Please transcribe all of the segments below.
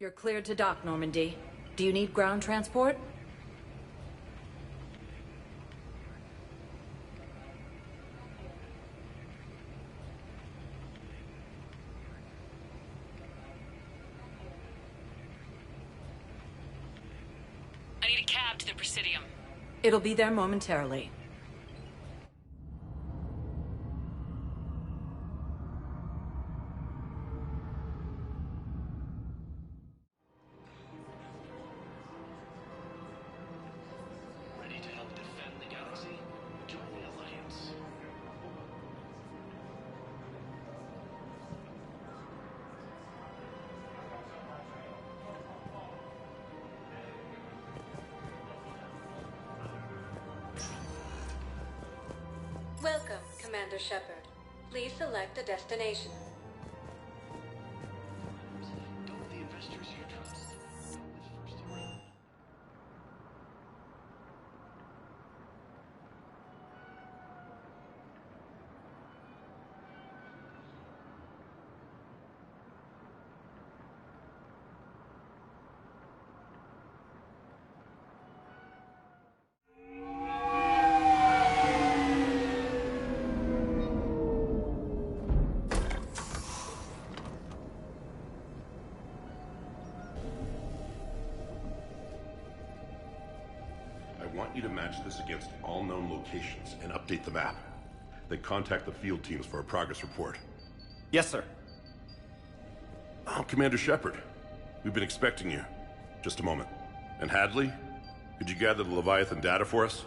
You're cleared to dock, Normandy. Do you need ground transport? I need a cab to the Presidium. It'll be there momentarily. Ready to help defend the galaxy? Join the Alliance. Welcome, Commander Shepard. Please select a destination. Don't the investors here trust? With first around. I want you to match this against all known locations and update the map. Then contact the field teams for a progress report. Yes, sir. Oh, Commander Shepard. We've been expecting you. Just a moment. And Hadley? Could you gather the Leviathan data for us?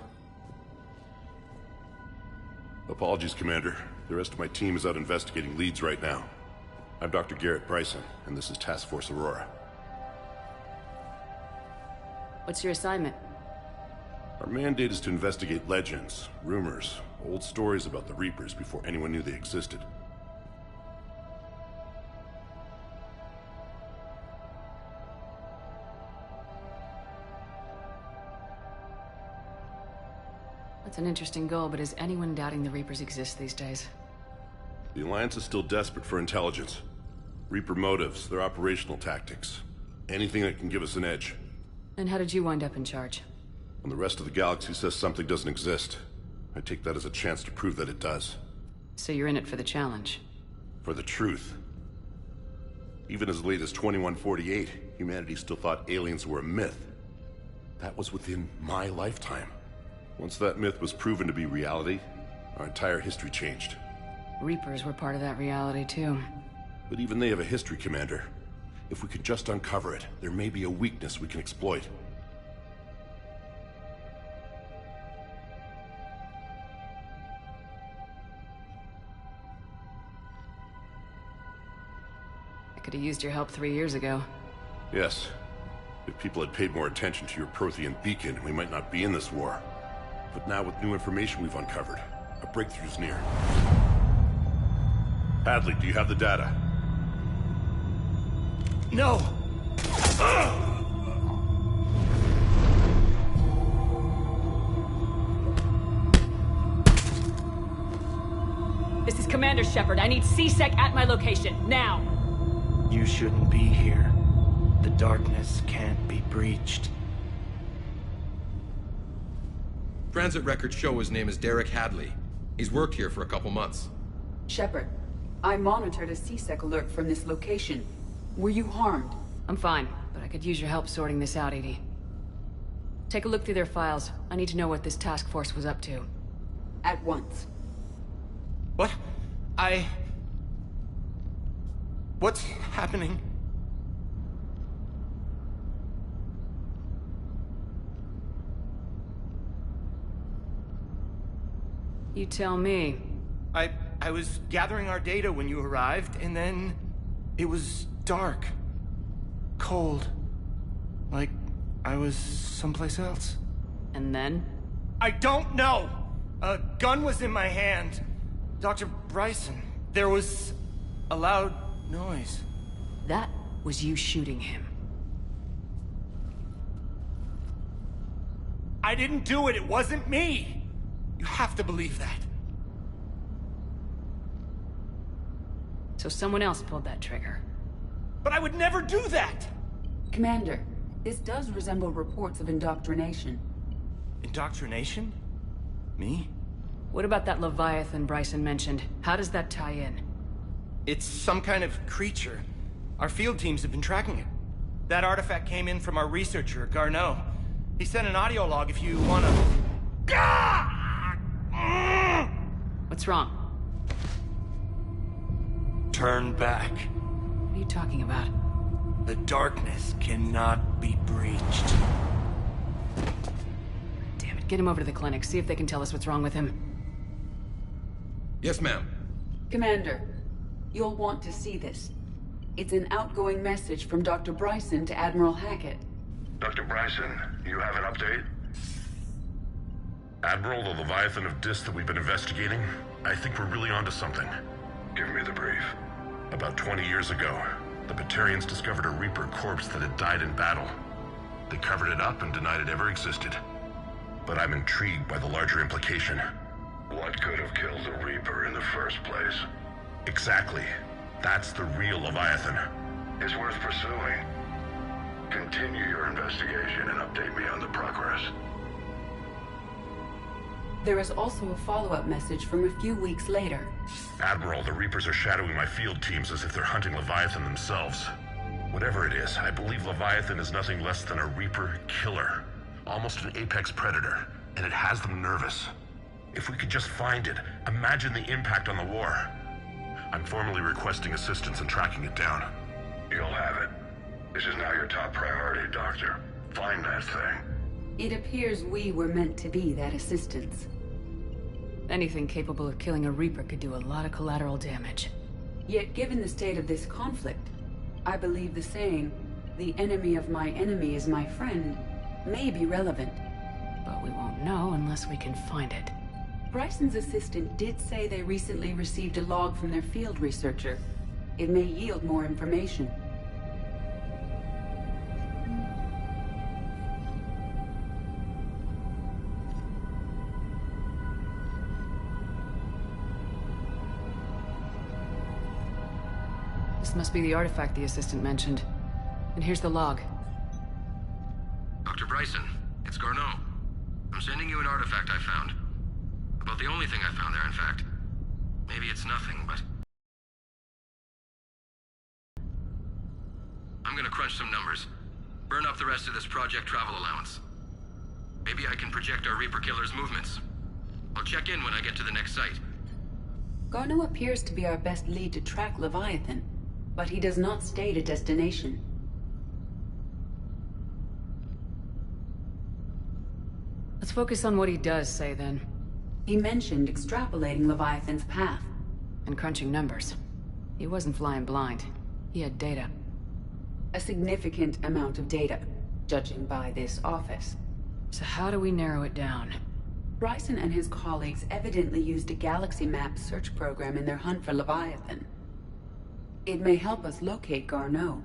Apologies, Commander. The rest of my team is out investigating leads right now. I'm Dr. Garrett Bryson, and this is Task Force Aurora. What's your assignment? Our mandate is to investigate legends, rumors, old stories about the Reapers before anyone knew they existed. That's an interesting goal, but is anyone doubting the Reapers exist these days? The Alliance is still desperate for intelligence. Reaper motives, their operational tactics. Anything that can give us an edge. And how did you wind up in charge? When the rest of the galaxy says something doesn't exist, I take that as a chance to prove that it does. So you're in it for the challenge. For the truth. Even as late as 2148, humanity still thought aliens were a myth. That was within my lifetime. Once that myth was proven to be reality, our entire history changed. Reapers were part of that reality, too. But even they have a history, Commander. If we could just uncover it, there may be a weakness we can exploit. I could have used your help 3 years ago. Yes. If people had paid more attention to your Prothean beacon, we might not be in this war. But now with new information we've uncovered, a breakthrough's near. Hadley, do you have the data? No! This is Commander Shepard. I need C-Sec at my location, now! You shouldn't be here. The darkness can't be breached. Transit records show his name is Derek Hadley. He's worked here for a couple months. Shepard, I monitored a C-Sec alert from this location. Were you harmed? I'm fine, but I could use your help sorting this out, Edie. Take a look through their files. I need to know what this task force was up to. At once. What? What's happening? You tell me. I was gathering our data when you arrived, and then it was dark. Cold. Like I was someplace else. And then? I don't know! A gun was in my hand. Dr. Bryson, there was a loud noise. That was you shooting him. I didn't do it, it wasn't me! You have to believe that. So someone else pulled that trigger. But I would never do that! Commander, this does resemble reports of indoctrination. Indoctrination? Me? What about that Leviathan Bryson mentioned? How does that tie in? It's some kind of creature. Our field teams have been tracking it. That artifact came in from our researcher, Garneau. He sent an audio log if you wanna... What's wrong? Turn back. What are you talking about? The darkness cannot be breached. Damn it, get him over to the clinic, see if they can tell us what's wrong with him. Yes, ma'am. Commander, you'll want to see this. It's an outgoing message from Dr. Bryson to Admiral Hackett. Dr. Bryson, you have an update? Admiral, the Leviathan of Dis that we've been investigating, I think we're really onto something. Give me the brief. About 20 years ago, the Batarians discovered a Reaper corpse that had died in battle. They covered it up and denied it ever existed. But I'm intrigued by the larger implication. What could have killed the Reaper in the first place? Exactly. That's the real Leviathan. It's worth pursuing. Continue your investigation and update me on the progress. There is also a follow-up message from a few weeks later. Admiral, the Reapers are shadowing my field teams as if they're hunting Leviathan themselves. Whatever it is, I believe Leviathan is nothing less than a Reaper killer. Almost an apex predator, and it has them nervous. If we could just find it, imagine the impact on the war. I'm formally requesting assistance in tracking it down. You'll have it. This is now your top priority, Doctor. Find that thing. It appears we were meant to be that assistance. Anything capable of killing a Reaper could do a lot of collateral damage. Yet given the state of this conflict, I believe the saying, "The enemy of my enemy is my friend," may be relevant. But we won't know unless we can find it. Bryson's assistant did say they recently received a log from their field researcher. It may yield more information. This must be the artifact the assistant mentioned. And here's the log. Dr. Bryson, it's Garneau. I'm sending you an artifact I found. About the only thing I found there, in fact. Maybe it's nothing, but... I'm gonna crunch some numbers. Burn up the rest of this project travel allowance. Maybe I can project our Reaper killer's movements. I'll check in when I get to the next site. Garneau appears to be our best lead to track Leviathan, but he does not state a destination. Let's focus on what he does say, then. He mentioned extrapolating Leviathan's path. And crunching numbers. He wasn't flying blind. He had data. A significant amount of data, judging by this office. So how do we narrow it down? Bryson and his colleagues evidently used a galaxy map search program in their hunt for Leviathan. It may help us locate Garneau.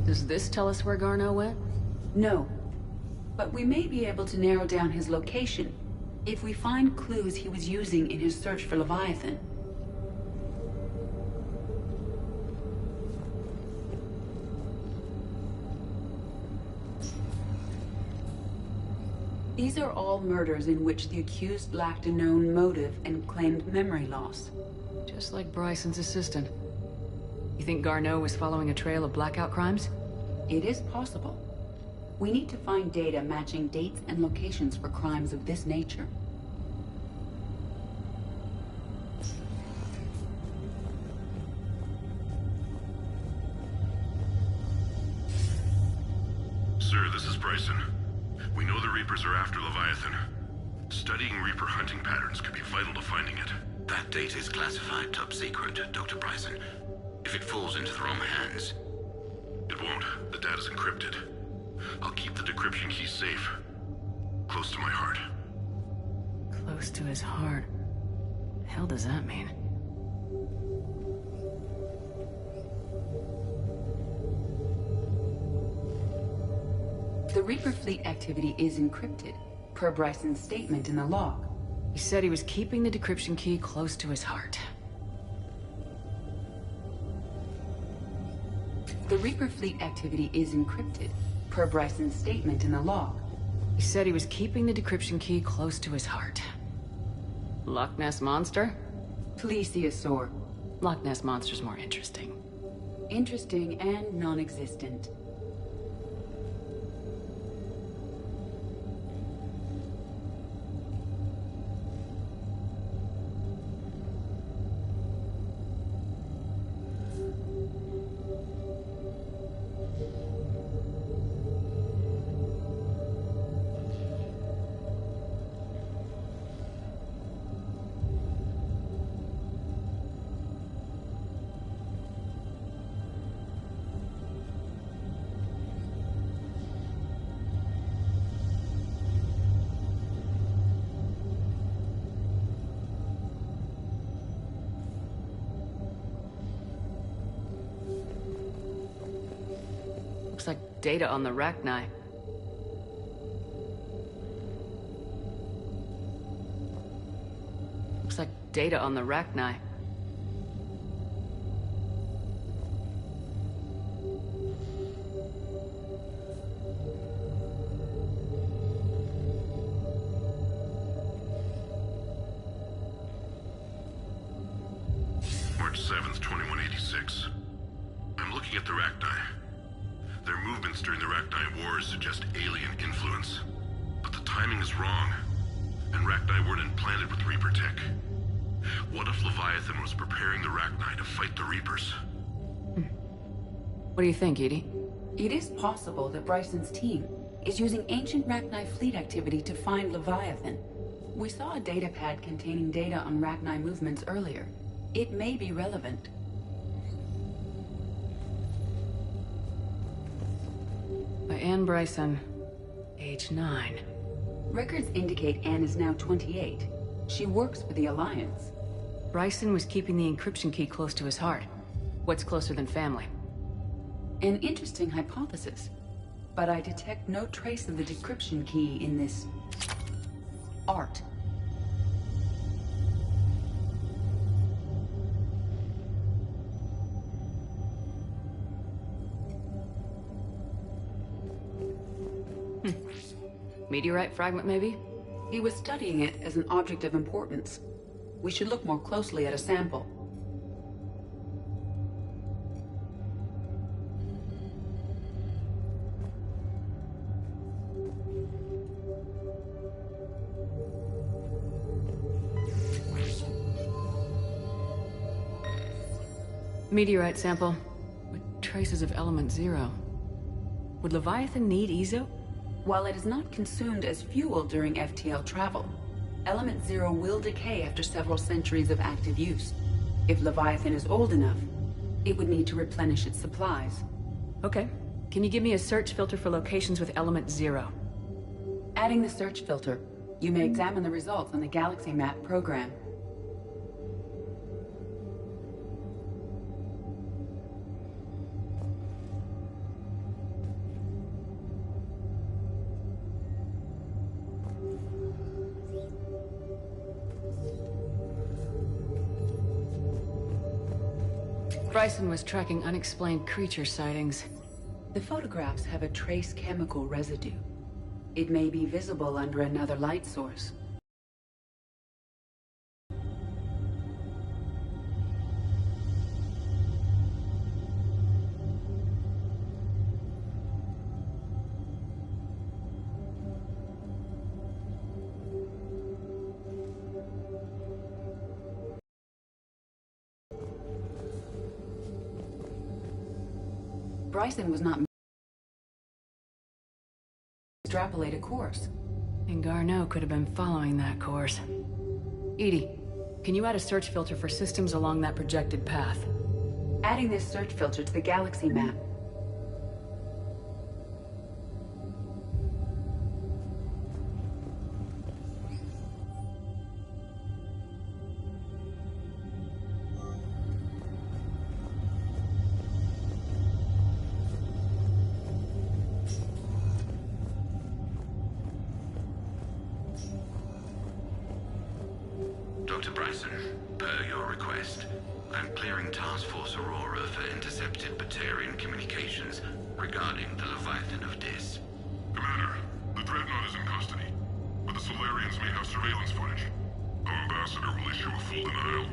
Does this tell us where Garneau went? No. But we may be able to narrow down his location if we find clues he was using in his search for Leviathan. These are all murders in which the accused lacked a known motive and claimed memory loss. Just like Bryson's assistant. You think Garneau was following a trail of blackout crimes? It is possible. We need to find data matching dates and locations for crimes of this nature. Sir, this is Bryson. We know the Reapers are after Leviathan. Studying Reaper hunting patterns could be vital to finding it. That data is classified top secret, Dr. Bryson. If it falls into the wrong hands... It won't. The data's encrypted. I'll keep the decryption key safe. Close to my heart. Close to his heart. The hell does that mean? The Reaper fleet activity is encrypted, per Bryson's statement in the log. He said he was keeping the decryption key close to his heart. The Reaper fleet activity is encrypted, per Bryson's statement in the log. He said he was keeping the decryption key close to his heart. Loch Ness Monster? Plesiosaur. Loch Ness Monster's more interesting. Interesting and non-existent. Looks like data on the Rachni. Looks like data on the Rachni. March 7th, 2186. I'm looking at the Rachni. Their movements during the Rachni Wars suggest alien influence. But the timing is wrong, and Rachni weren't implanted with Reaper tech. What if Leviathan was preparing the Rachni to fight the Reapers? What do you think, Edie? It is possible that Bryson's team is using ancient Rachni fleet activity to find Leviathan. We saw a datapad containing data on Rachni movements earlier. It may be relevant. By Anne Bryson, age 9. Records indicate Anne is now 28. She works for the Alliance. Bryson was keeping the encryption key close to his heart. What's closer than family? An interesting hypothesis. But I detect no trace of the decryption key in this... art. Meteorite fragment, maybe? He was studying it as an object of importance. We should look more closely at a sample. Meteorite sample with traces of element 0. Would Leviathan need Ezo? While it is not consumed as fuel during FTL travel, Element 0 will decay after several centuries of active use. If Leviathan is old enough, it would need to replenish its supplies. Okay. Can you give me a search filter for locations with element 0? Adding the search filter, you may examine the results on the Galaxy Map program. Bryson was tracking unexplained creature sightings. The photographs have a trace chemical residue. It may be visible under another light source. Bryson was not extrapolate a course. And Garneau could have been following that course. EDI, can you add a search filter for systems along that projected path? Adding this search filter to the galaxy map. Dr. Bryson, per your request, I'm clearing Task Force Aurora for intercepted Batarian communications regarding the Leviathan of Dis. Commander, the Dreadnought is in custody, but the Solarians may have surveillance footage. Our ambassador will issue a full denial.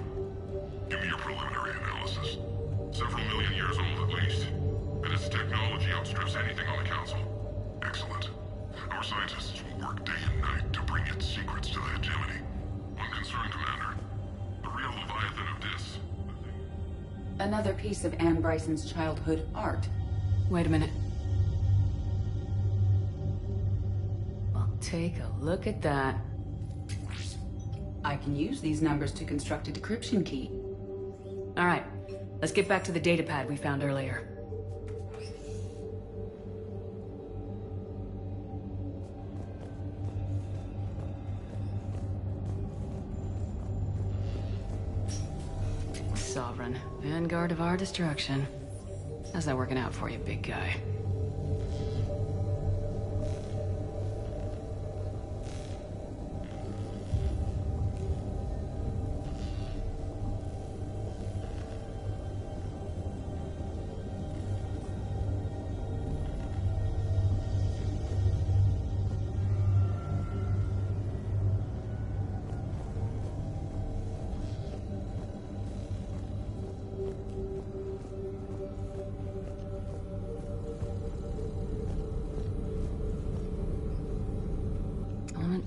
Give me your preliminary analysis. Several million years old at least, and its technology outstrips anything on the Council. Excellent. Our scientists will work day and night to bring its secrets to the hegemony. One concern, Commander. The real Leviathan of Dis. Another piece of Anne Bryson's childhood art. Wait a minute. Well, take a look at that. I can use these numbers to construct a decryption key. All right, let's get back to the datapad we found earlier. Sovereign, vanguard of our destruction. How's that working out for you, big guy?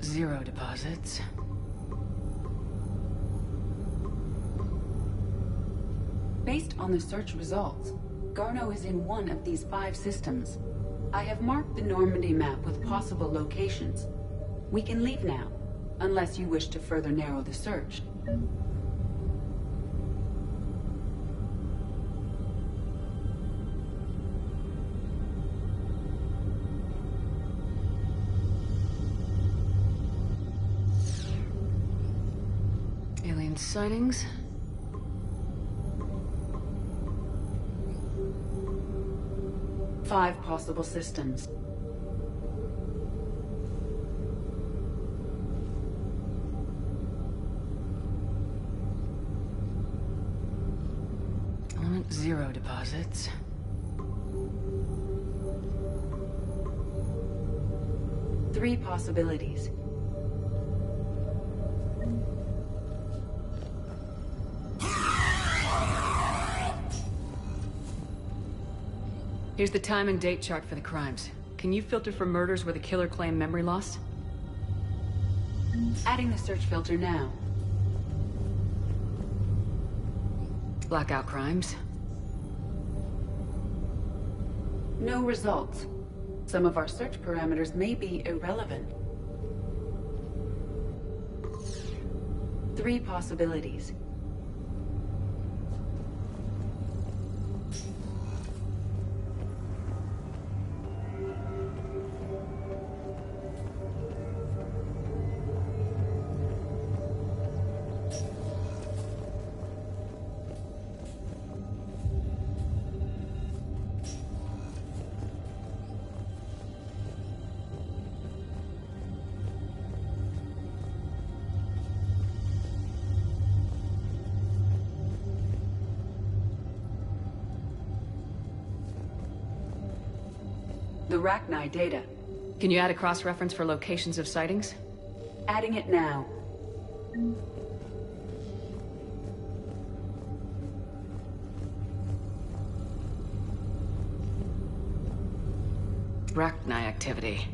Zero deposits. Based on the search results, Garneau is in one of these 5 systems. I have marked the Normandy map with possible locations. We can leave now, unless you wish to further narrow the search. Alien sightings? Five possible systems. Element 0 deposits. Three possibilities. Here's the time and date chart for the crimes. Can you filter for murders where the killer claimed memory loss? Adding the search filter now. Blackout crimes. No results. Some of our search parameters may be irrelevant. Three possibilities. The Rachni data. Can you add a cross-reference for locations of sightings? Adding it now. Rachni activity.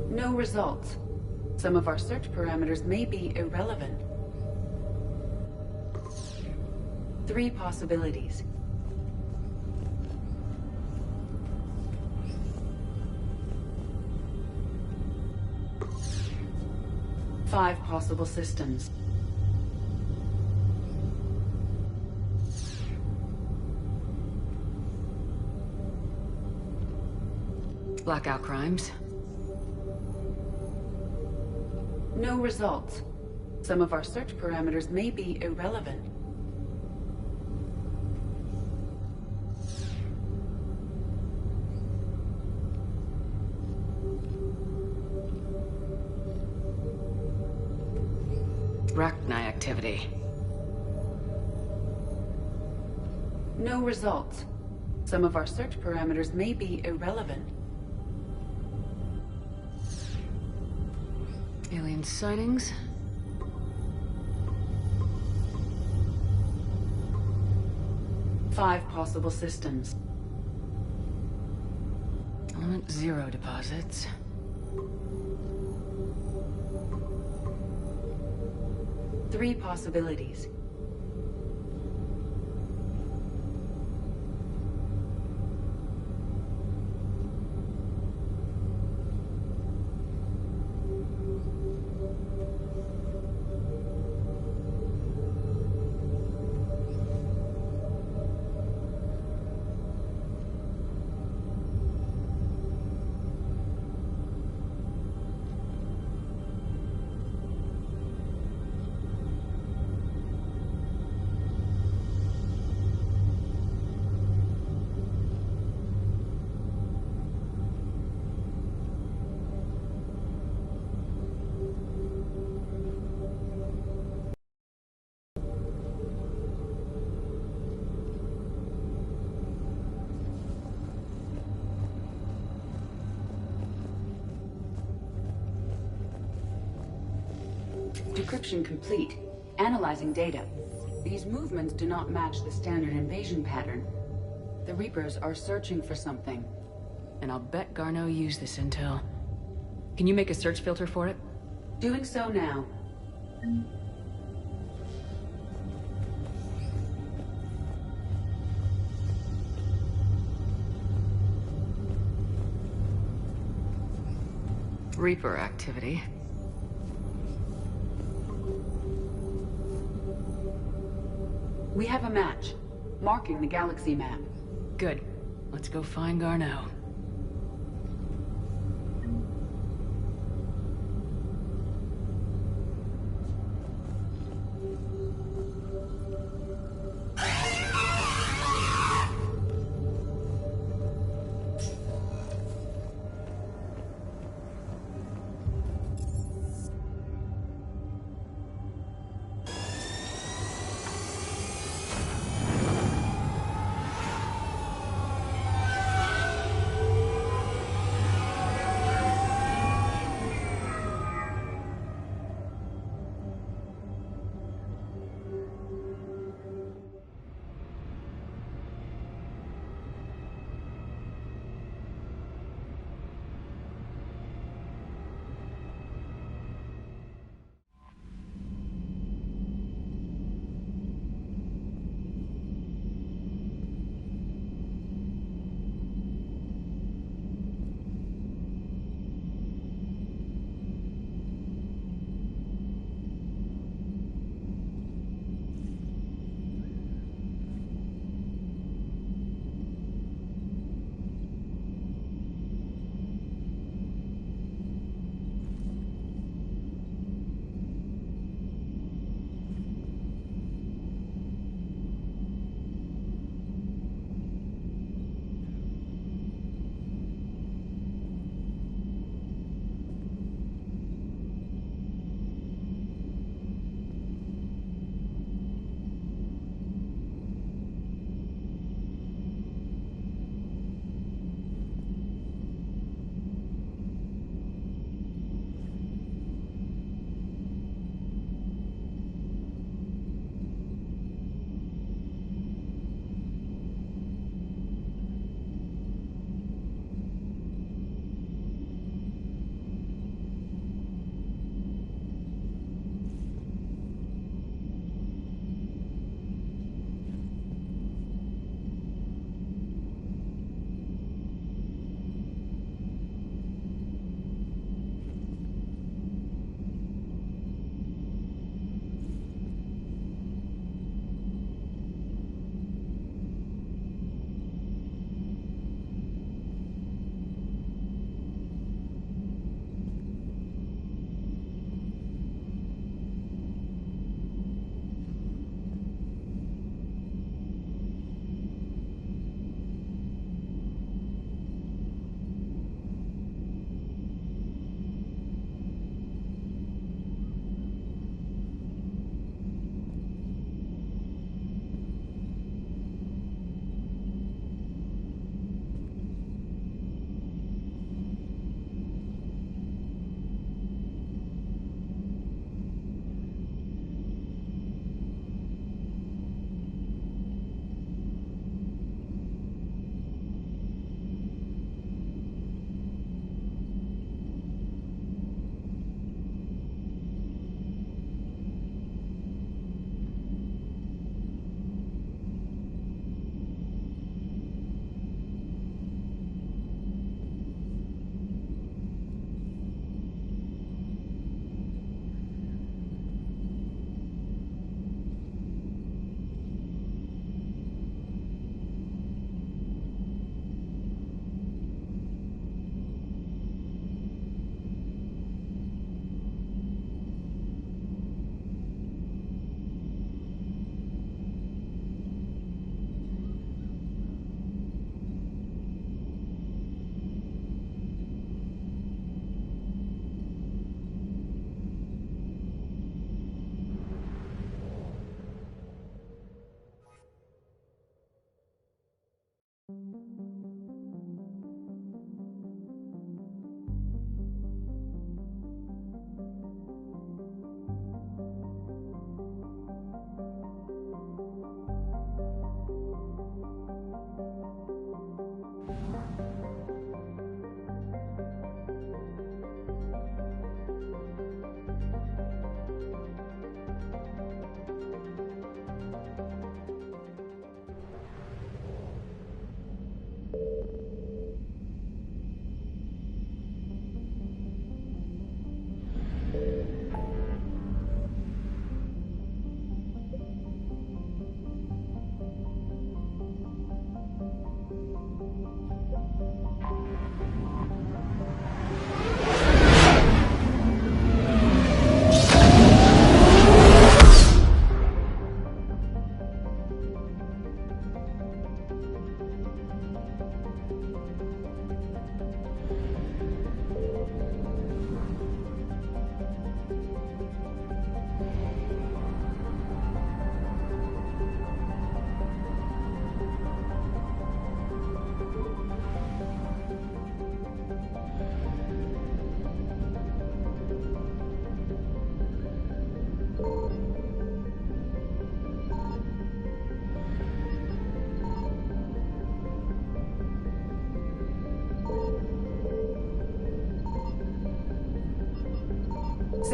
No results. Some of our search parameters may be irrelevant. Three possibilities. 5 possible systems. Blackout crimes. No results. Some of our search parameters may be irrelevant. Rachni activity. No results. Some of our search parameters may be irrelevant. Alien sightings. Five possible systems. Element 0 deposits. Three possibilities. Decryption complete. Analyzing data. These movements do not match the standard invasion pattern. The Reapers are searching for something. And I'll bet Garneau used this intel. Can you make a search filter for it? Doing so now. Reaper activity. We have a match, marking the galaxy map. Good. Let's go find Garneau.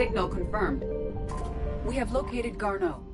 Signal confirmed. We have located Garneau.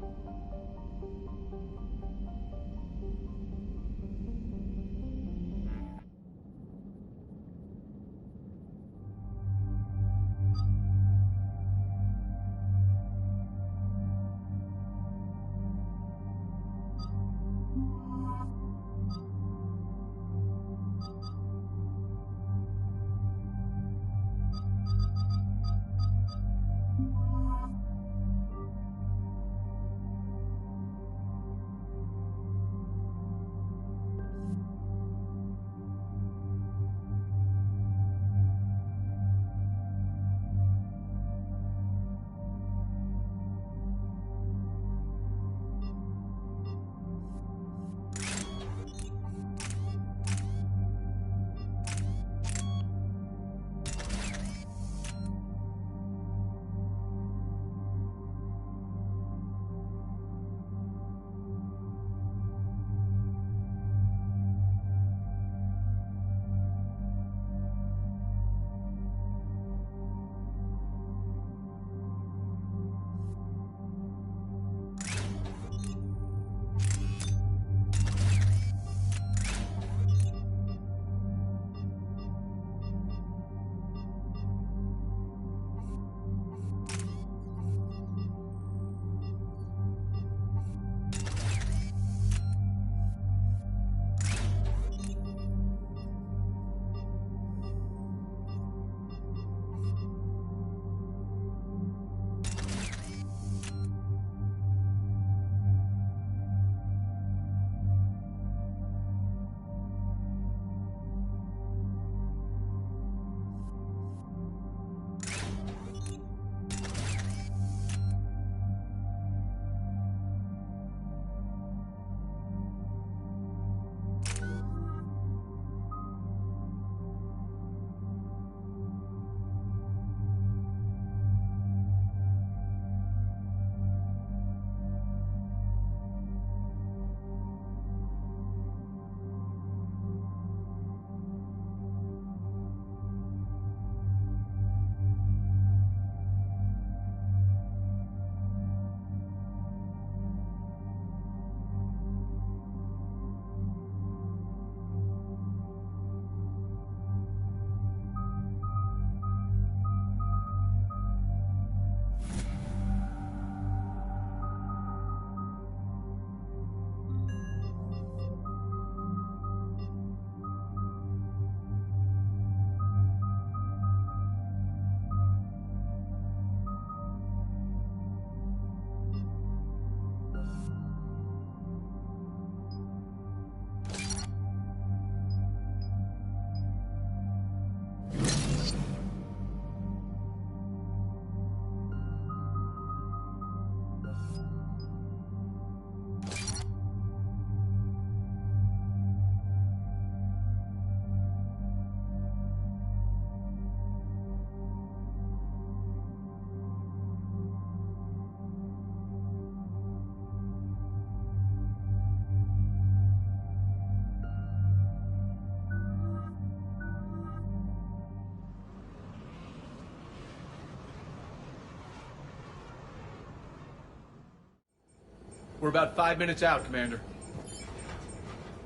We're about 5 minutes out, Commander.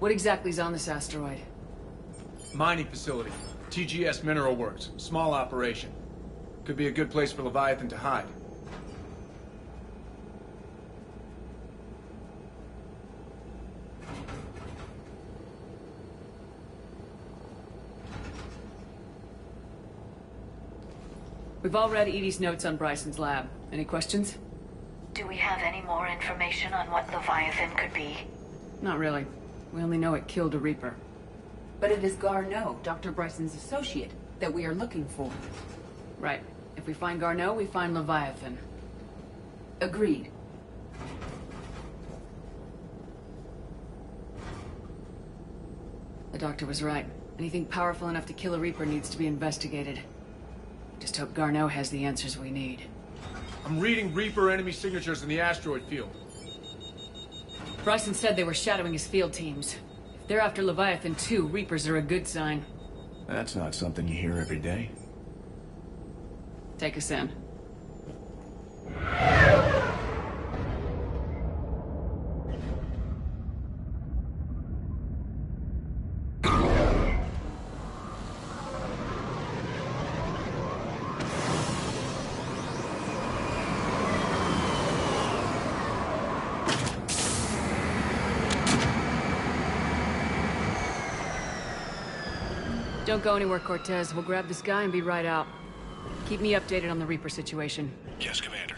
What exactly is on this asteroid? Mining facility. TGS Mineral Works. Small operation. Could be a good place for Leviathan to hide. We've all read Edie's notes on Bryson's lab. Any questions? Do we have any more information on what Leviathan could be? Not really. We only know it killed a Reaper. But it is Garneau, Dr. Bryson's associate, that we are looking for. Right. If we find Garneau, we find Leviathan. Agreed. The doctor was right. Anything powerful enough to kill a Reaper needs to be investigated. Just hope Garneau has the answers we need. I'm reading Reaper enemy signatures in the asteroid field. Bryson said they were shadowing his field teams. If they're after Leviathan too, Reapers are a good sign. That's not something you hear every day. Take us in. Don't go anywhere, Cortez. We'll grab this guy and be right out. Keep me updated on the Reaper situation. Yes, Commander.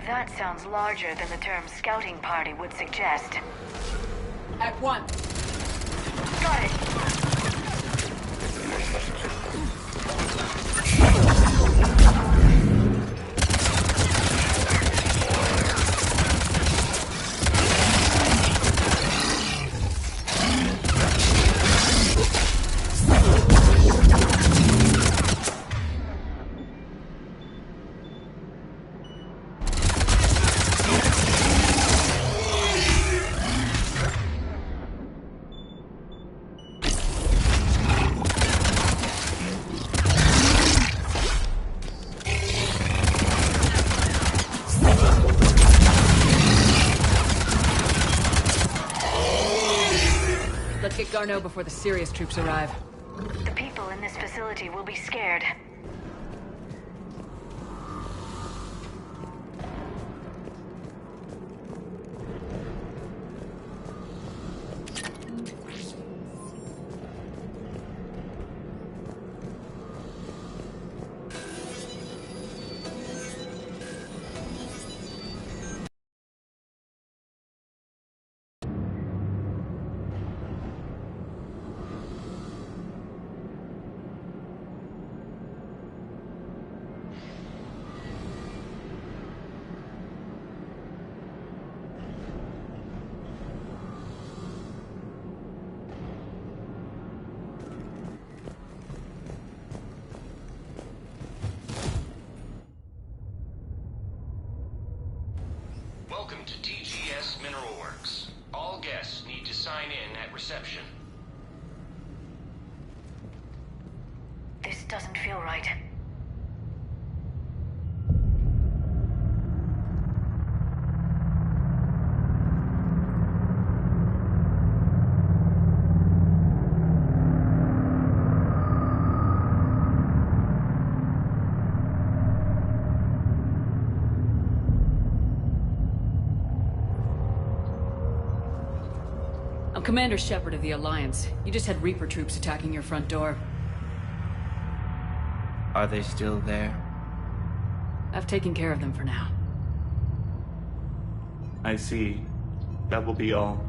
That sounds larger than the term scouting party would suggest. At one. Got it! Let's get Garneau before the serious troops arrive. The people in this facility will be scared. Welcome to TGS Mineral Works. All guests need to sign in at reception. This doesn't feel right. I'm Commander Shepard of the Alliance. You just had Reaper troops attacking your front door. Are they still there? I've taken care of them for now. I see. That will be all.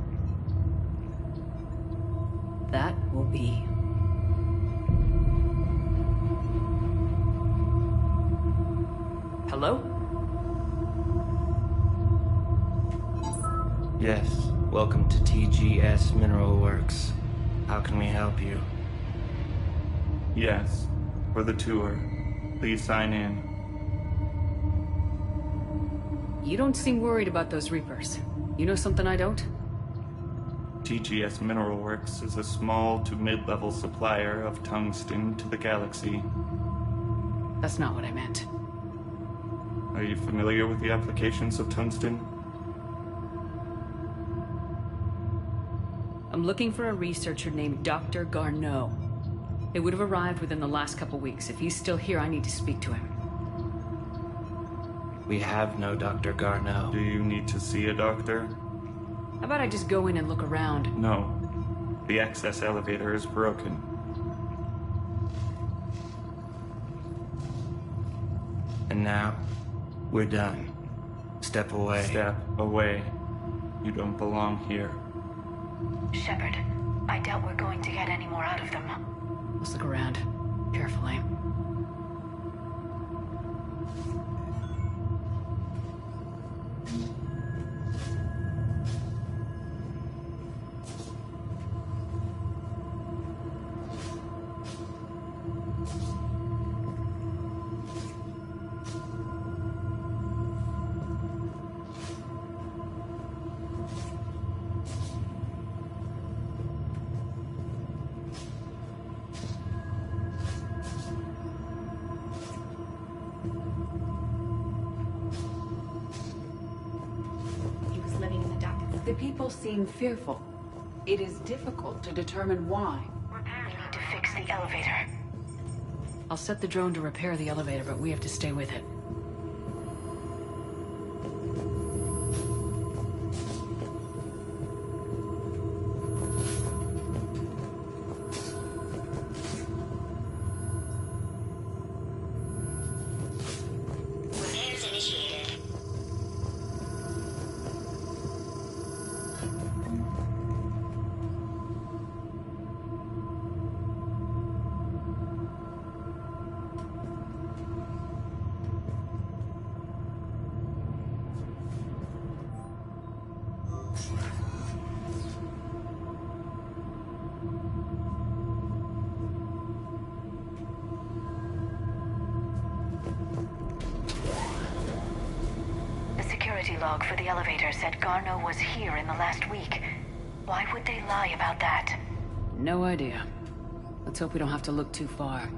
That will be. Hello? Yes. Welcome to TGS Mineral Works. How can we help you? Yes. For the tour. Please sign in. You don't seem worried about those Reapers. You know something I don't? TGS Mineral Works is a small to mid-level supplier of tungsten to the galaxy. That's not what I meant. Are you familiar with the applications of tungsten? I'm looking for a researcher named Dr. Garneau. It would have arrived within the last couple weeks. If he's still here, I need to speak to him. We have no Dr. Garneau. Do you need to see a doctor? How about I just go in and look around? No. The access elevator is broken. And now, we're done. Step away. Step away. You don't belong here. Shepard, I doubt we're going to get any more out of them. Let's look around. Carefully. The people seem fearful. It is difficult to determine why. We need to fix the elevator. I'll set the drone to repair the elevator, but we have to stay with it. log for the elevator said Garneau was here in the last week. Why would they lie about that? No idea. Let's hope we don't have to look too far.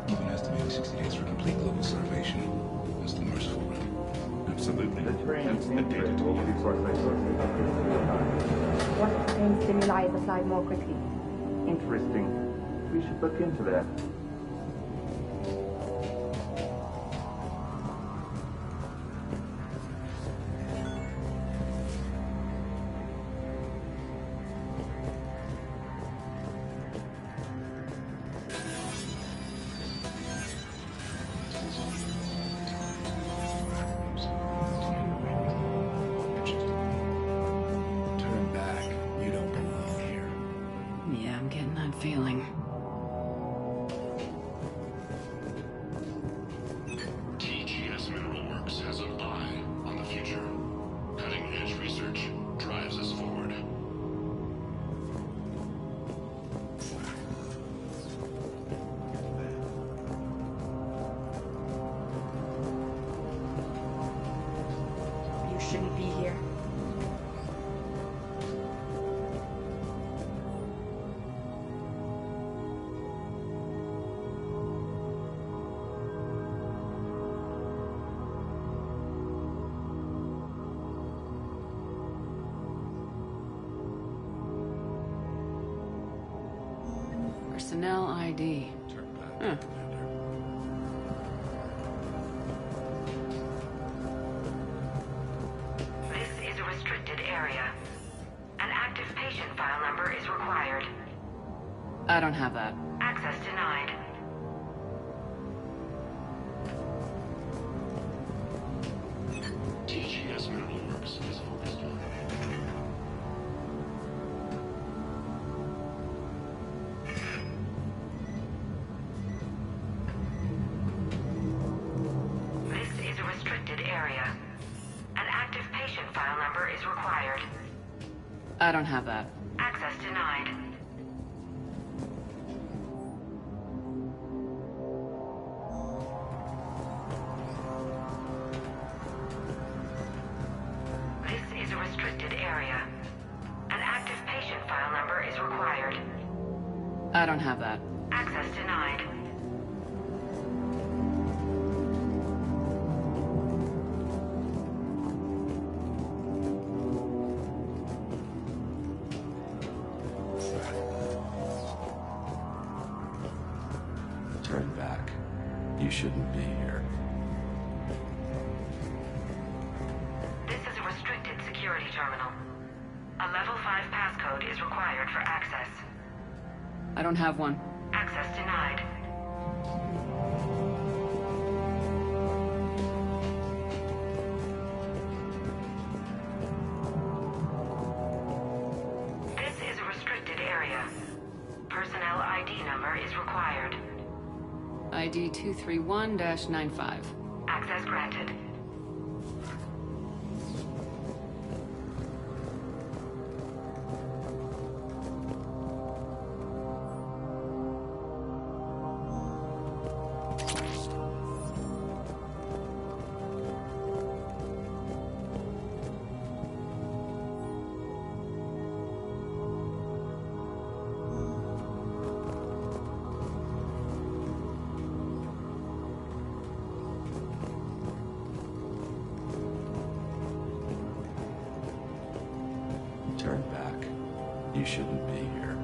Even estimating 60 days for complete global starvation. That's the merciful route. Absolutely. The data to you. What pain stimuli is applied more quickly? Interesting. We should look into that. Turn back. You don't belong here. Yeah, I'm getting that feeling. TGS Mineral Works has an eye on the future. Cutting-edge research drives us forward. You shouldn't be here. Personnel ID. Huh. This is a restricted area. An active patient file number is required. I don't have that. Access denied. TGS Mineral Works is focused on. This is a restricted area. An active patient file number is required. I don't have that. Access denied. This is a restricted area. An active patient file number is required. I don't have that. Access denied. Turn back. You shouldn't be here. This is a restricted security terminal. A level 5 passcode is required for access. I don't have one. Access denied. This is a restricted area. Personnel ID number is required. ID 231-95. Access granted. Turn back. You shouldn't be here.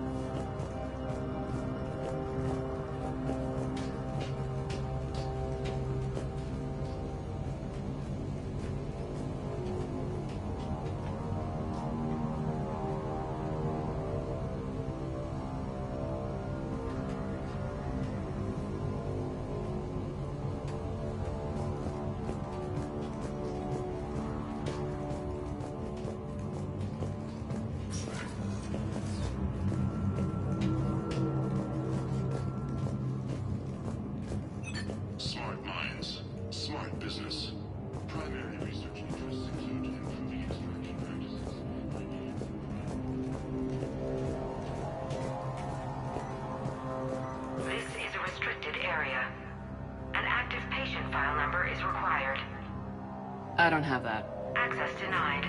don't have that. Access denied.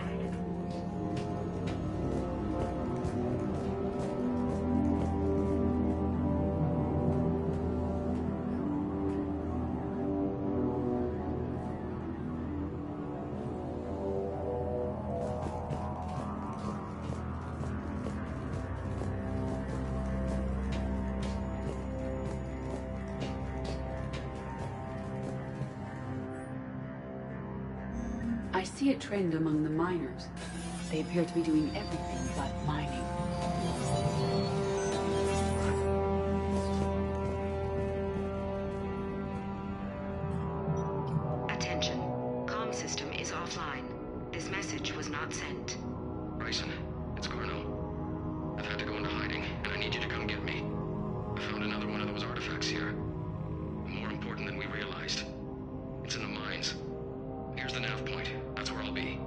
I see a trend among the miners. They appear to be doing everything but mining. Attention. Comm system is offline. This message was not sent. Bryson, it's Garno. I've had to go into hiding, and I need you to come get me. I found another one of those artifacts here. More important than we realized. It's in the mines. Here's the nav point. That's where I'll be.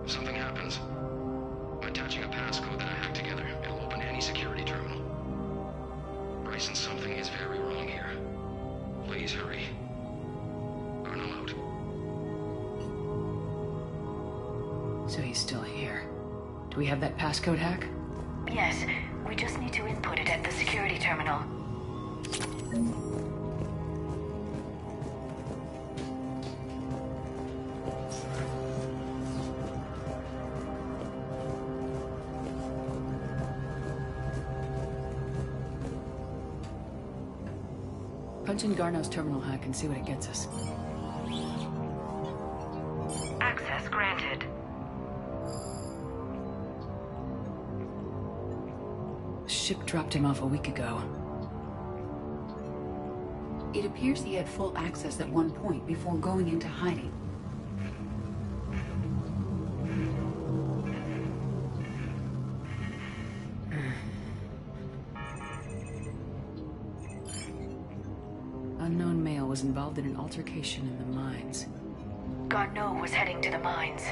If something happens, I'm attaching a passcode that I hacked together. It'll open any security terminal. Bryson, something is very wrong here. Please hurry. Arnold out. So he's still here. Do we have that passcode hack? Yes, we just need to input it at the security terminal. Punch in Garno's terminal hack and see what it gets us. Access granted. The ship dropped him off a week ago. It appears he had full access at one point before going into hiding. Unknown male was involved in an altercation in the mines. Garneau was heading to the mines.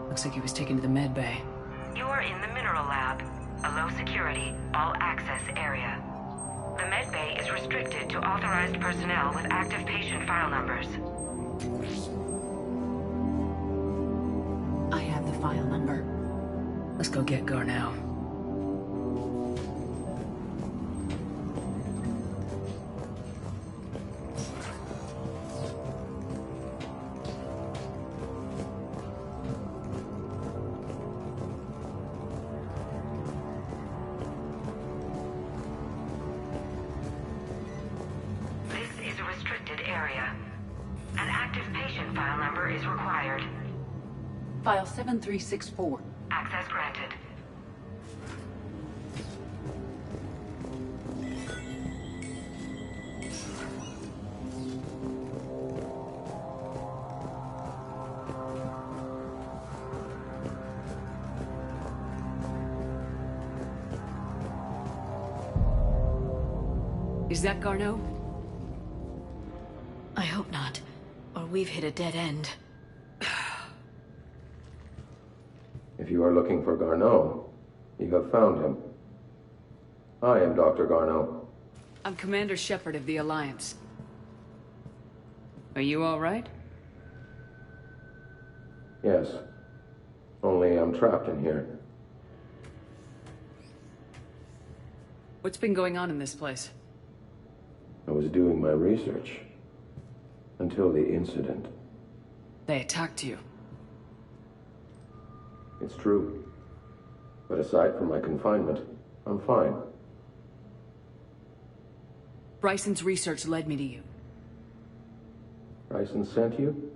Looks like he was taken to the med bay. You are in the mineral lab, a low security, all access area. The med bay is restricted to authorized personnel with active patient file numbers. I have the file number. Let's go get Garneau. File 7364. Access granted. Is that Garneau? I hope not, or we've hit a dead end. If you are looking for Garneau, you have found him. I am Dr. Garneau. I'm Commander Shepard of the Alliance. Are you all right? Yes. Only I'm trapped in here. What's been going on in this place? I was doing my research. Until the incident. They attacked you. It's true. But aside from my confinement, I'm fine. Bryson's research led me to you. Bryson sent you?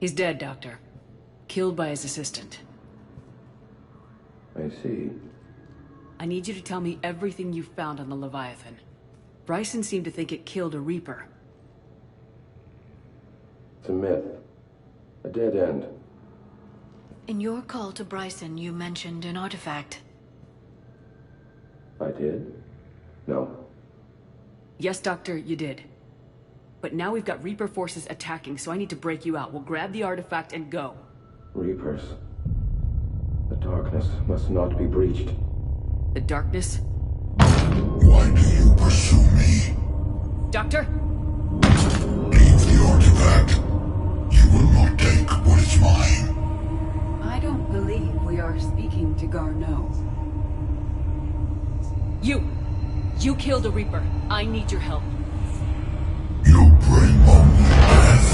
He's dead, Doctor. Killed by his assistant. I see. I need you to tell me everything you found on the Leviathan. Bryson seemed to think it killed a Reaper. It's a myth. A dead end. In your call to Bryson, you mentioned an artifact. I did? No. Yes, Doctor, you did. But now we've got Reaper forces attacking, so I need to break you out. We'll grab the artifact and go. Reapers. The darkness must not be breached. The darkness? Why do you pursue me? Doctor? Leave the artifact. will not take what is mine. I don't believe we are speaking to Garneau. You killed a Reaper. I need your help. You bring only death.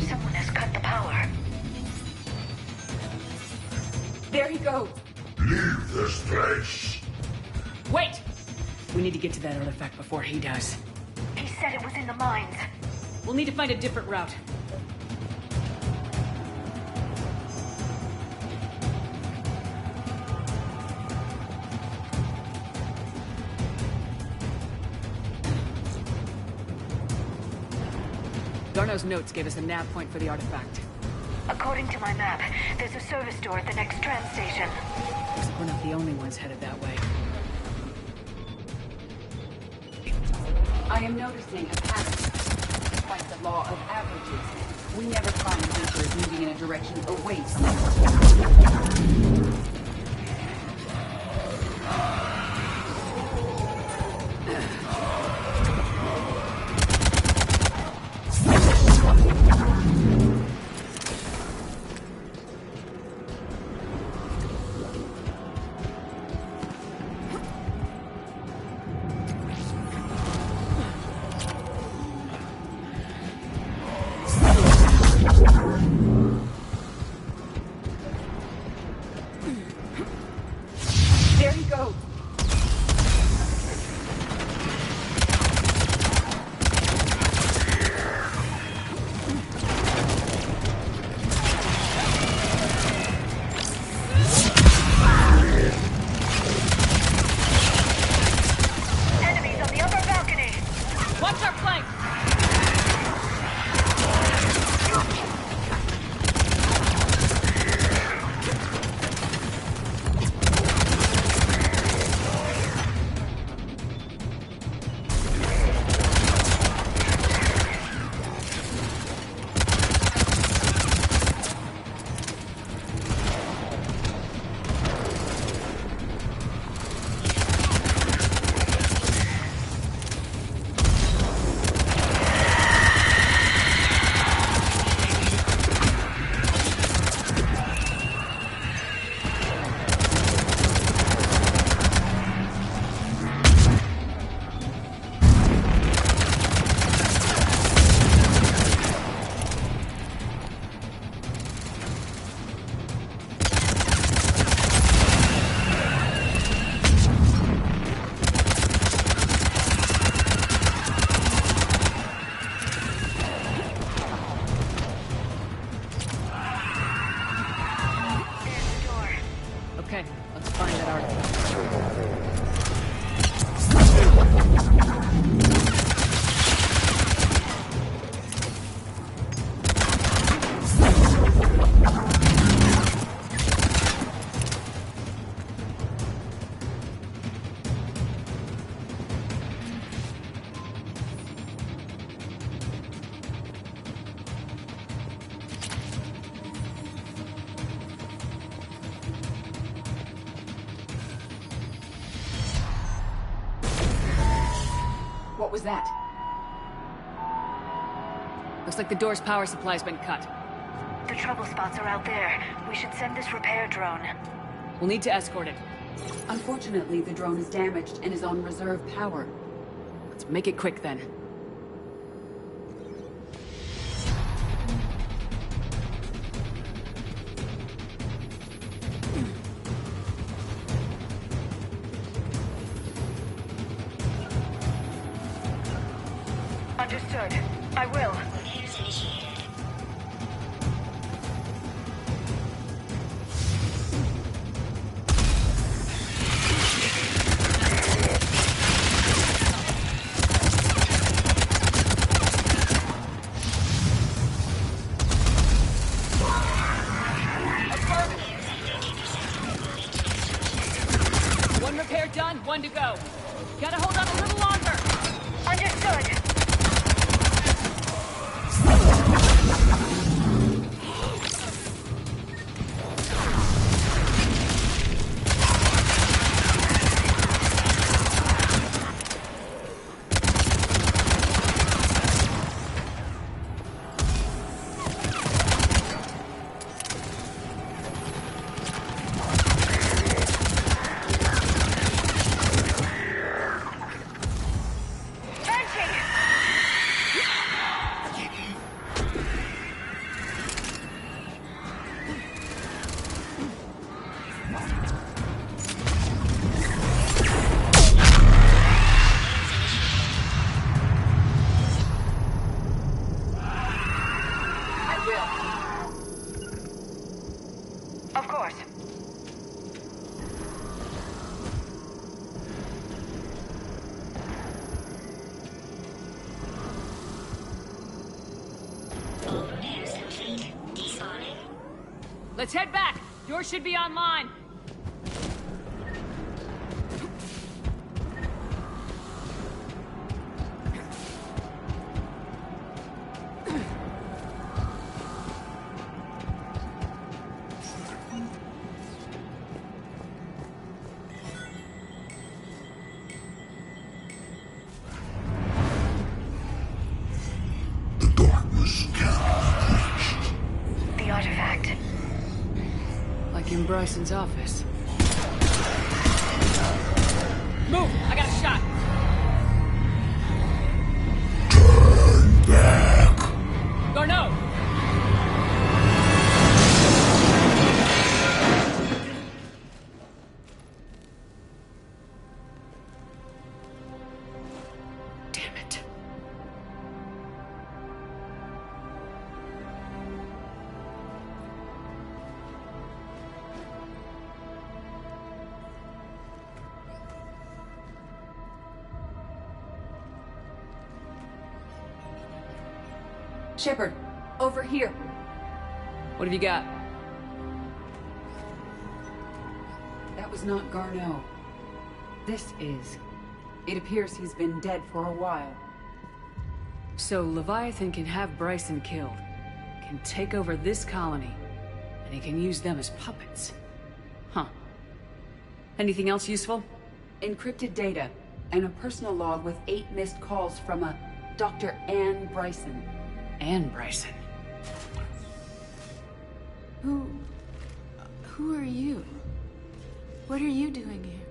Someone has cut the power. There he goes. Leave this place. Wait! We need to get to that artifact before he does. He said it was in the mines. We'll need to find a different route. Garneau's notes gave us a nav point for the artifact. According to my map, there's a service door at the next tram station. Looks like we're not the only ones headed that way. I am noticing a pattern. Despite the law of averages, we never find adventurers moving in a direction away from us. There he goes. Enemies on the upper balcony. Watch our flank! Okay, let's find that artifact. What was that? Looks like the door's power supply's been cut. The trouble spots are out there. We should send this repair drone. We'll need to escort it. Unfortunately, the drone is damaged and is on reserve power. Let's make it quick then. Understood. I will. One repair done, one to go. Gotta hold on a little longer. Let's head back. Yours should be online. The artifact. Like in Bryson's office. Move! I got a shot! Turn back! Garneau! Damn it. Shepard, over here. What have you got? That was not Garneau. This is. It appears he's been dead for a while. So Leviathan can have Bryson killed, can take over this colony, and he can use them as puppets. Huh. Anything else useful? Encrypted data, and a personal log with 8 missed calls from a Dr. Anne Bryson. Anne Bryson. Who are you? What are you doing here?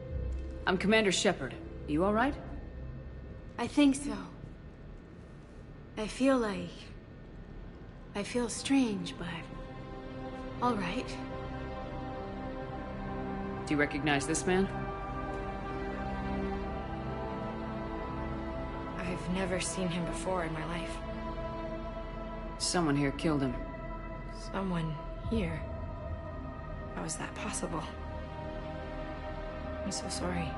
I'm Commander Shepard. You all right? I think so. I feel strange, but all right. Do you recognize this man? I've never seen him before in my life. Someone here killed him. Someone here? How is that possible? I'm so sorry.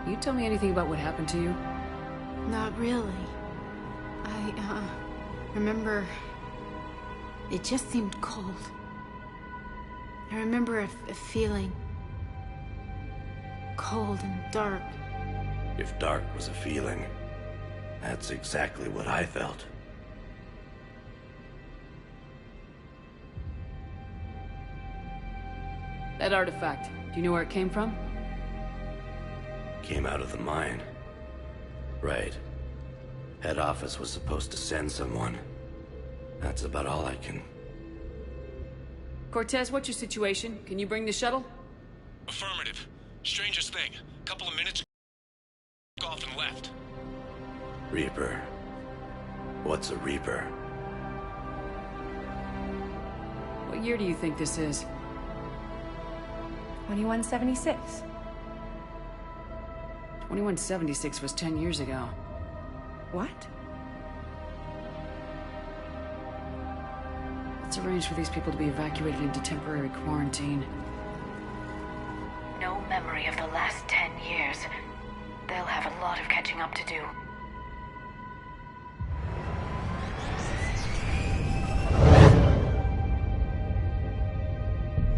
You tell me anything about what happened to you? Not really. I remember it just seemed cold. I remember a feeling cold and dark. If dark was a feeling, that's exactly what I felt. That artifact, do you know where it came from? Came out of the mine. Right. Head office was supposed to send someone. That's about all I can... Cortez, what's your situation? Can you bring the shuttle? Affirmative. Strangest thing. Couple of minutes ago, off and left. Reaper. What's a Reaper? What year do you think this is? 2176. 2176 was 10 years ago. What? Let's arrange for these people to be evacuated into temporary quarantine. No memory of the last 10 years. They'll have a lot of catching up to do.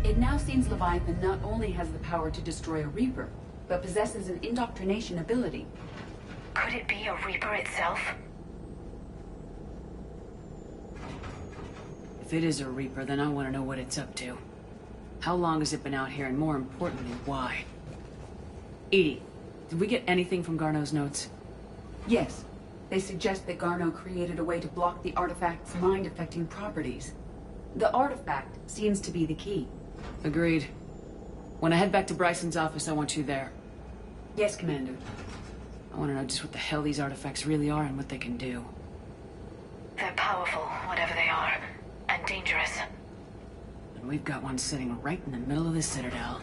It now seems Leviathan not only has the power to destroy a Reaper, but possesses an indoctrination ability. Could it be a Reaper itself? If it is a Reaper, then I want to know what it's up to. How long has it been out here, and more importantly, why? Edie, did we get anything from Garneau's notes? Yes. They suggest that Garneau created a way to block the artifact's mind-affecting properties. The artifact seems to be the key. Agreed. When I head back to Bryson's office, I want you there. Yes, Commander. I want to know just what the hell these artifacts really are and what they can do. They're powerful, whatever they are, and dangerous. And we've got one sitting right in the middle of the Citadel.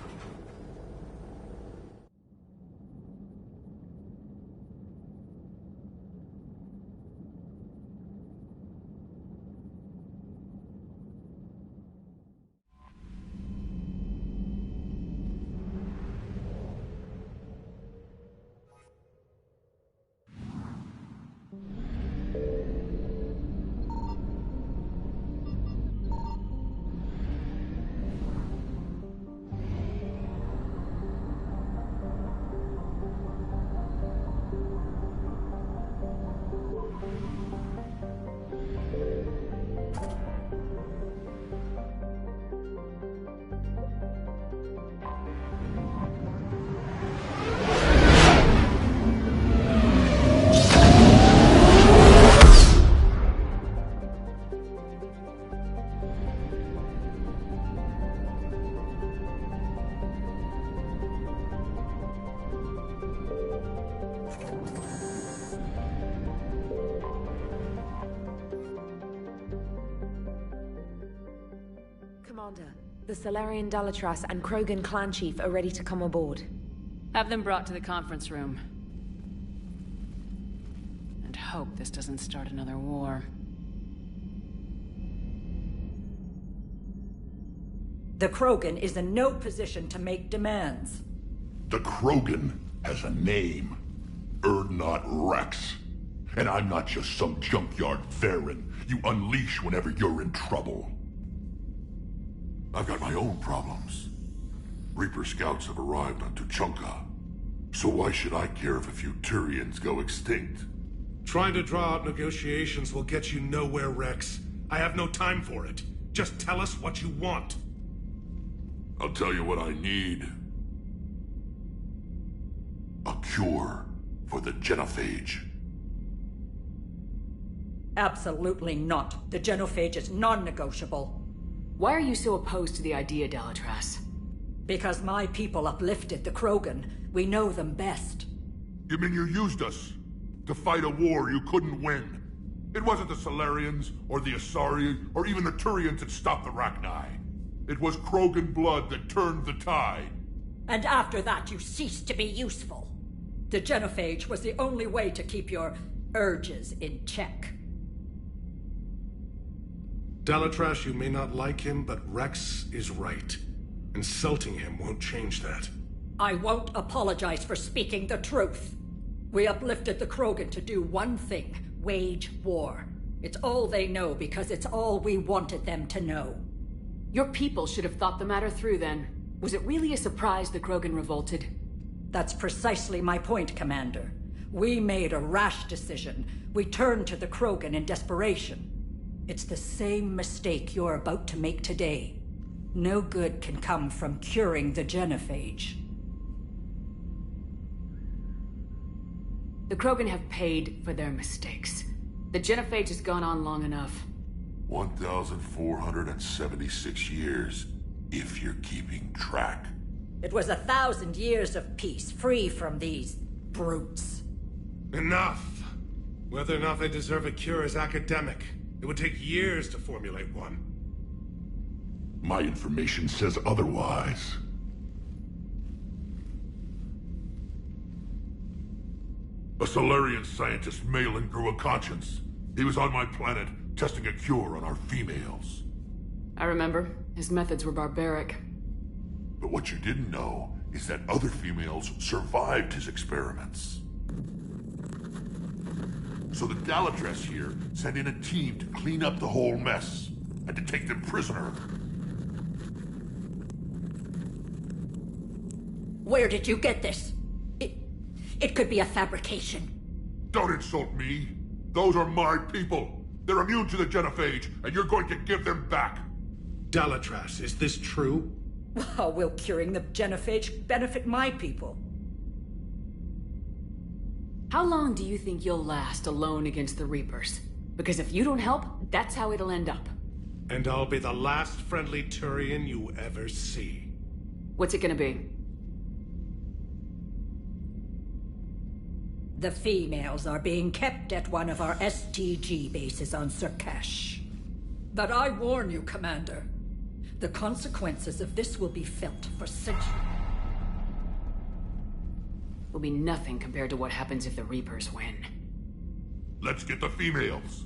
Commander, the Solarian Dalatras and Krogan clan chief are ready to come aboard. Have them brought to the conference room. And hope this doesn't start another war. The Krogan is in no position to make demands. The Krogan has a name. Urdnot Rex. And I'm not just some junkyard Varen you unleash whenever you're in trouble. I've got my own problems. Reaper scouts have arrived on Tuchanka. So why should I care if a few Turians go extinct? Trying to draw out negotiations will get you nowhere, Rex. I have no time for it. Just tell us what you want. I'll tell you what I need. A cure for the genophage. Absolutely not. The genophage is non-negotiable. Why are you so opposed to the idea, Dalatras? Because my people uplifted the Krogan. We know them best. You mean you used us to fight a war you couldn't win? It wasn't the Solarians, or the Asari, or even the Turians that stopped the Rachni. It was Krogan blood that turned the tide. And after that, you ceased to be useful. The genophage was the only way to keep your urges in check. Dalatras, you may not like him, but Rex is right. Insulting him won't change that. I won't apologize for speaking the truth. We uplifted the Krogan to do one thing: wage war. It's all they know because it's all we wanted them to know. Your people should have thought the matter through then. Was it really a surprise the Krogan revolted? That's precisely my point, Commander. We made a rash decision. We turned to the Krogan in desperation. It's the same mistake you're about to make today. No good can come from curing the genophage. The Krogan have paid for their mistakes. The genophage has gone on long enough. 1,476 years, if you're keeping track. It was 1,000 years of peace, free from these brutes. Enough! Whether or not they deserve a cure is academic. It would take years to formulate one. My information says otherwise. A Solarian scientist, Malin, grew a conscience. He was on my planet, testing a cure on our females. I remember. His methods were barbaric. But what you didn't know is that other females survived his experiments. So the Dalatras here sent in a team to clean up the whole mess, and to take them prisoner. Where did you get this? It could be a fabrication. Don't insult me. Those are my people. They're immune to the genophage, and you're going to give them back. Dalatras, is this true? How will curing the genophage benefit my people? How long do you think you'll last alone against the Reapers? Because if you don't help, that's how it'll end up. And I'll be the last friendly Turian you ever see. What's it gonna be? The females are being kept at one of our STG bases on Surkash. But I warn you, Commander, the consequences of this will be felt for centuries. Will be nothing compared to what happens if the Reapers win. Let's get the females.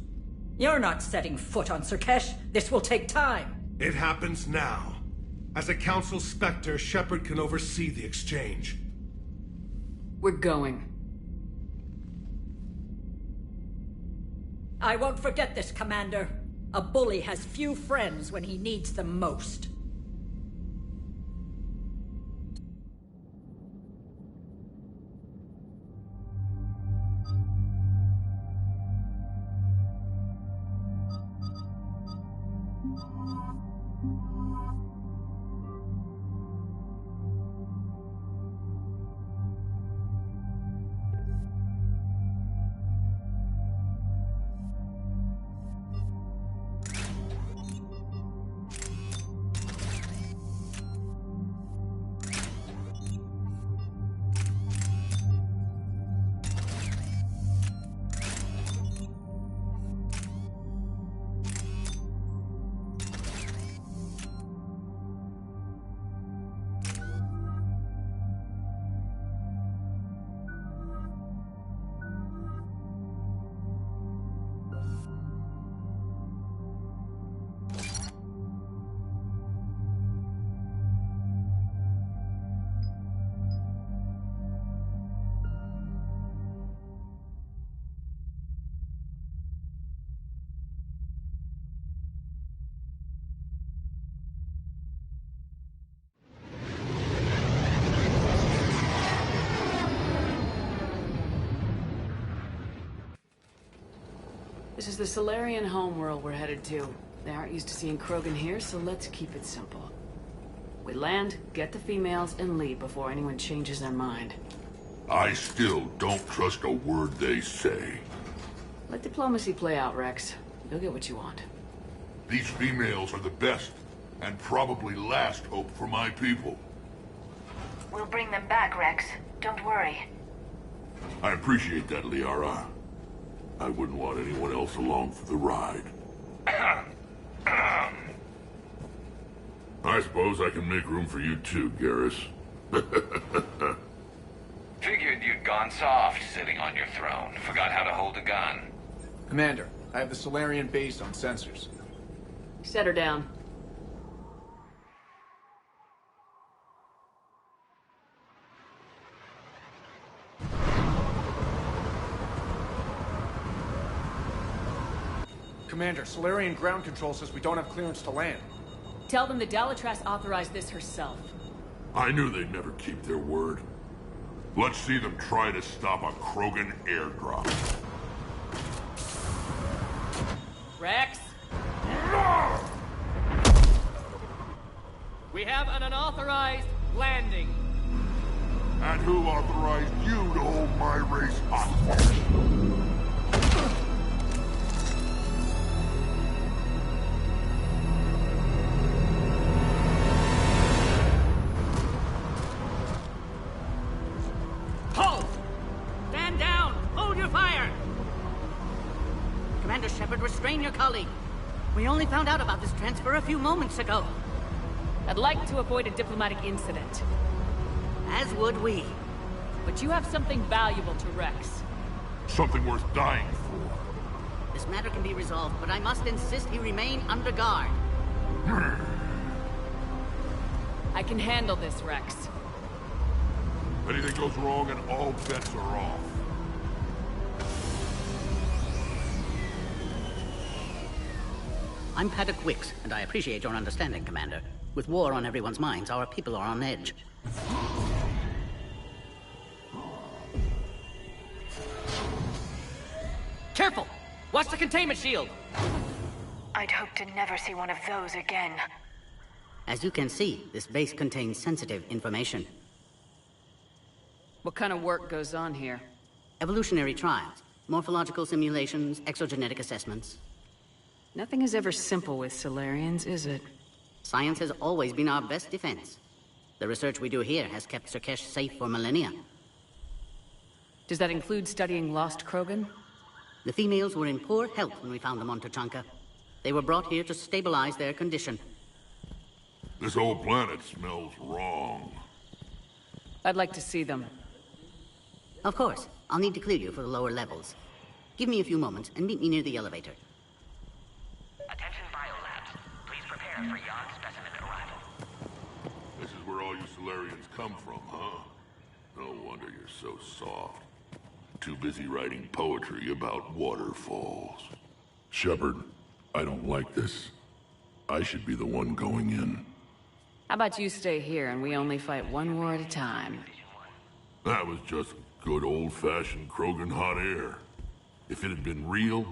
You're not setting foot on Surkash. This will take time. It happens now. As a Council Spectre, Shepard can oversee the exchange. We're going. I won't forget this, Commander. A bully has few friends when he needs them most. This is the Solarian homeworld we're headed to. They aren't used to seeing Krogan here, so let's keep it simple. We land, get the females, and leave before anyone changes their mind. I still don't trust a word they say. Let diplomacy play out, Rex. You'll get what you want. These females are the best, and probably last hope for my people. We'll bring them back, Rex. Don't worry. I appreciate that, Liara. I wouldn't want anyone else along for the ride. I suppose I can make room for you too, Garrus. Figured you'd gone soft sitting on your throne. Forgot how to hold a gun. Commander, I have the Solarian base on sensors. Set her down. Commander, Solarian ground control says we don't have clearance to land. Tell them the Dalitras authorized this herself. I knew they'd never keep their word. Let's see them try to stop a Krogan airdrop. Rex? We have an unauthorized landing. And who authorized you to hold my race hostage? Halt! Stand down! Hold your fire! Commander Shepard, restrain your colleague. We only found out about this transfer a few moments ago. I'd like to avoid a diplomatic incident. As would we. But you have something valuable to Rex. Something worth dying for. This matter can be resolved, but I must insist he remain under guard. I can handle this, Rex. Anything goes wrong and all bets are off. I'm Paddock Wicks, and I appreciate your understanding, Commander. With war on everyone's minds, our people are on edge. Careful! Watch the containment shield! I'd hope to never see one of those again. As you can see, this base contains sensitive information. What kind of work goes on here? Evolutionary trials, morphological simulations, exogenetic assessments. Nothing is ever simple with Solarians, is it? Science has always been our best defense. The research we do here has kept Surkesh safe for millennia. Does that include studying lost Krogan? The females were in poor health when we found them on Tuchanka. They were brought here to stabilize their condition. This whole planet smells wrong. I'd like to see them. Of course. I'll need to clear you for the lower levels. Give me a few moments and meet me near the elevator. Attention biolabs. Please prepare for yon specimen arrival. This is where all you Solarians come from, huh? No wonder you're so soft. Too busy writing poetry about waterfalls. Shepard, I don't like this. I should be the one going in. How about you stay here and we only fight one war at a time? That was just good old-fashioned Krogan hot air. If it had been real,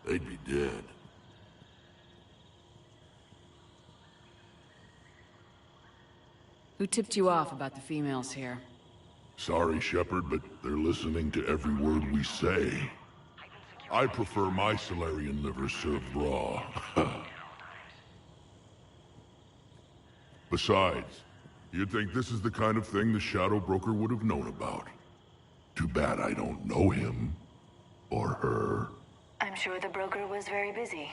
they'd be dead. Who tipped you off about the females here? Sorry, Shepard, but they're listening to every word we say. I prefer my Solarian liver served raw. Besides, you'd think this is the kind of thing the Shadow Broker would have known about. Too bad I don't know him. Or her. I'm sure the broker was very busy.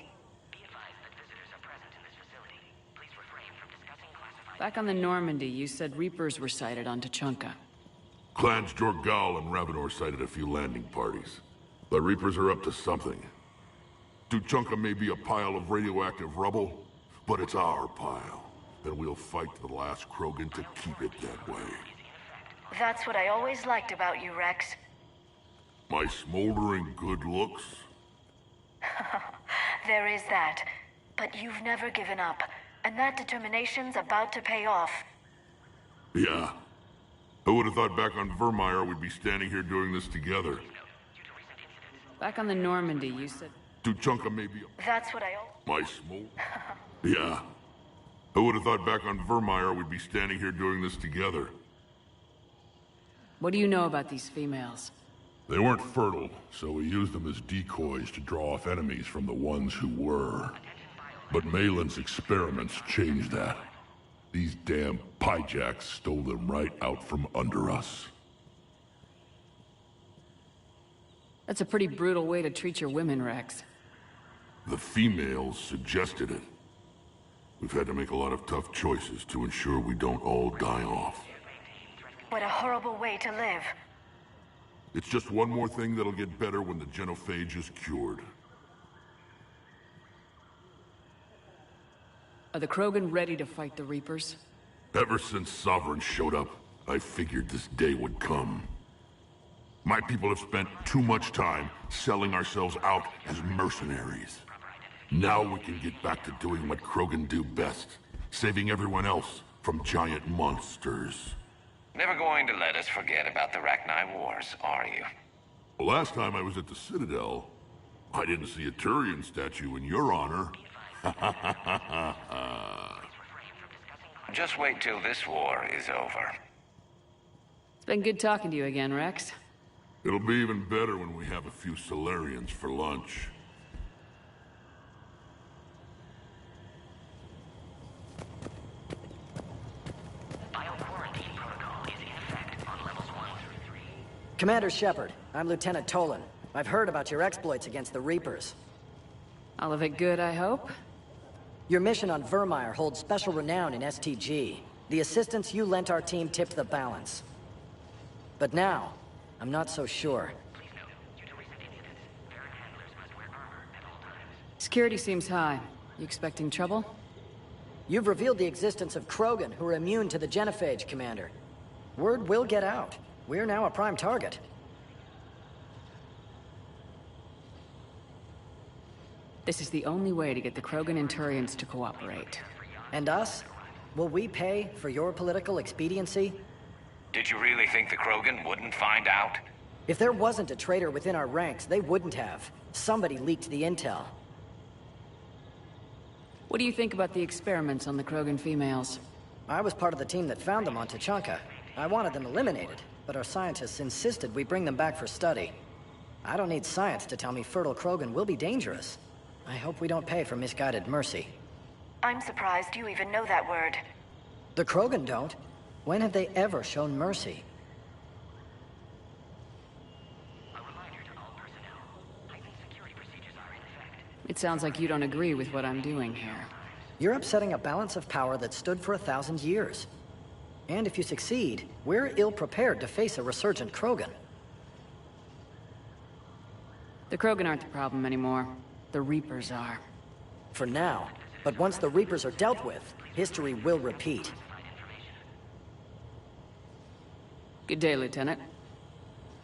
Back on the Normandy, you said Reapers were sighted on Tuchanka. Clans Jorgal and Ravenor sighted a few landing parties. The Reapers are up to something. Tuchanka may be a pile of radioactive rubble, but it's our pile. And we'll fight to the last Krogan to keep it that way. That's what I always liked about you, Rex. My smoldering good looks? There is that. But you've never given up. And that determination's about to pay off. Yeah. Who would have thought back on Vermeer we'd be standing here doing this together? Back on the Normandy, you said... Tuchanka may be That's what I... my smoke. Yeah. I would have thought back on Vermeer we'd be standing here doing this together. What do you know about these females? They weren't fertile, so we used them as decoys to draw off enemies from the ones who were. But Malin's experiments changed that. These damn pyjacks stole them right out from under us. That's a pretty brutal way to treat your women, Rex. The females suggested it. We've had to make a lot of tough choices to ensure we don't all die off. What a horrible way to live. It's just one more thing that'll get better when the genophage is cured. Are the Krogan ready to fight the Reapers? Ever since Sovereign showed up, I figured this day would come. My people have spent too much time selling ourselves out as mercenaries. Now we can get back to doing what Krogan do best, saving everyone else from giant monsters. Never going to let us forget about the Rachni Wars, are you? The last time I was at the Citadel, I didn't see a Turian statue in your honor. Just wait till this war is over. It's been good talking to you again, Rex. It'll be even better when we have a few Solarians for lunch. Commander Shepard, I'm Lieutenant Tolan. I've heard about your exploits against the Reapers. All of it good, I hope? Your mission on Vermeer holds special renown in STG. The assistance you lent our team tipped the balance. But now, I'm not so sure. Security seems high. You expecting trouble? You've revealed the existence of Krogan who are immune to the genophage, Commander. Word will get out. We're now a prime target. This is the only way to get the Krogan and Turians to cooperate. And us? Will we pay for your political expediency? Did you really think the Krogan wouldn't find out? If there wasn't a traitor within our ranks, they wouldn't have. Somebody leaked the intel. What do you think about the experiments on the Krogan females? I was part of the team that found them on Tuchanka. I wanted them eliminated, but our scientists insisted we bring them back for study. I don't need science to tell me fertile Krogan will be dangerous. I hope we don't pay for misguided mercy. I'm surprised you even know that word. The Krogan don't. When have they ever shown mercy? It sounds like you don't agree with what I'm doing here. You're upsetting a balance of power that stood for 1,000 years. And if you succeed, we're ill-prepared to face a resurgent Krogan. The Krogan aren't the problem anymore. The Reapers are. For now. But once the Reapers are dealt with, history will repeat. Good day, Lieutenant.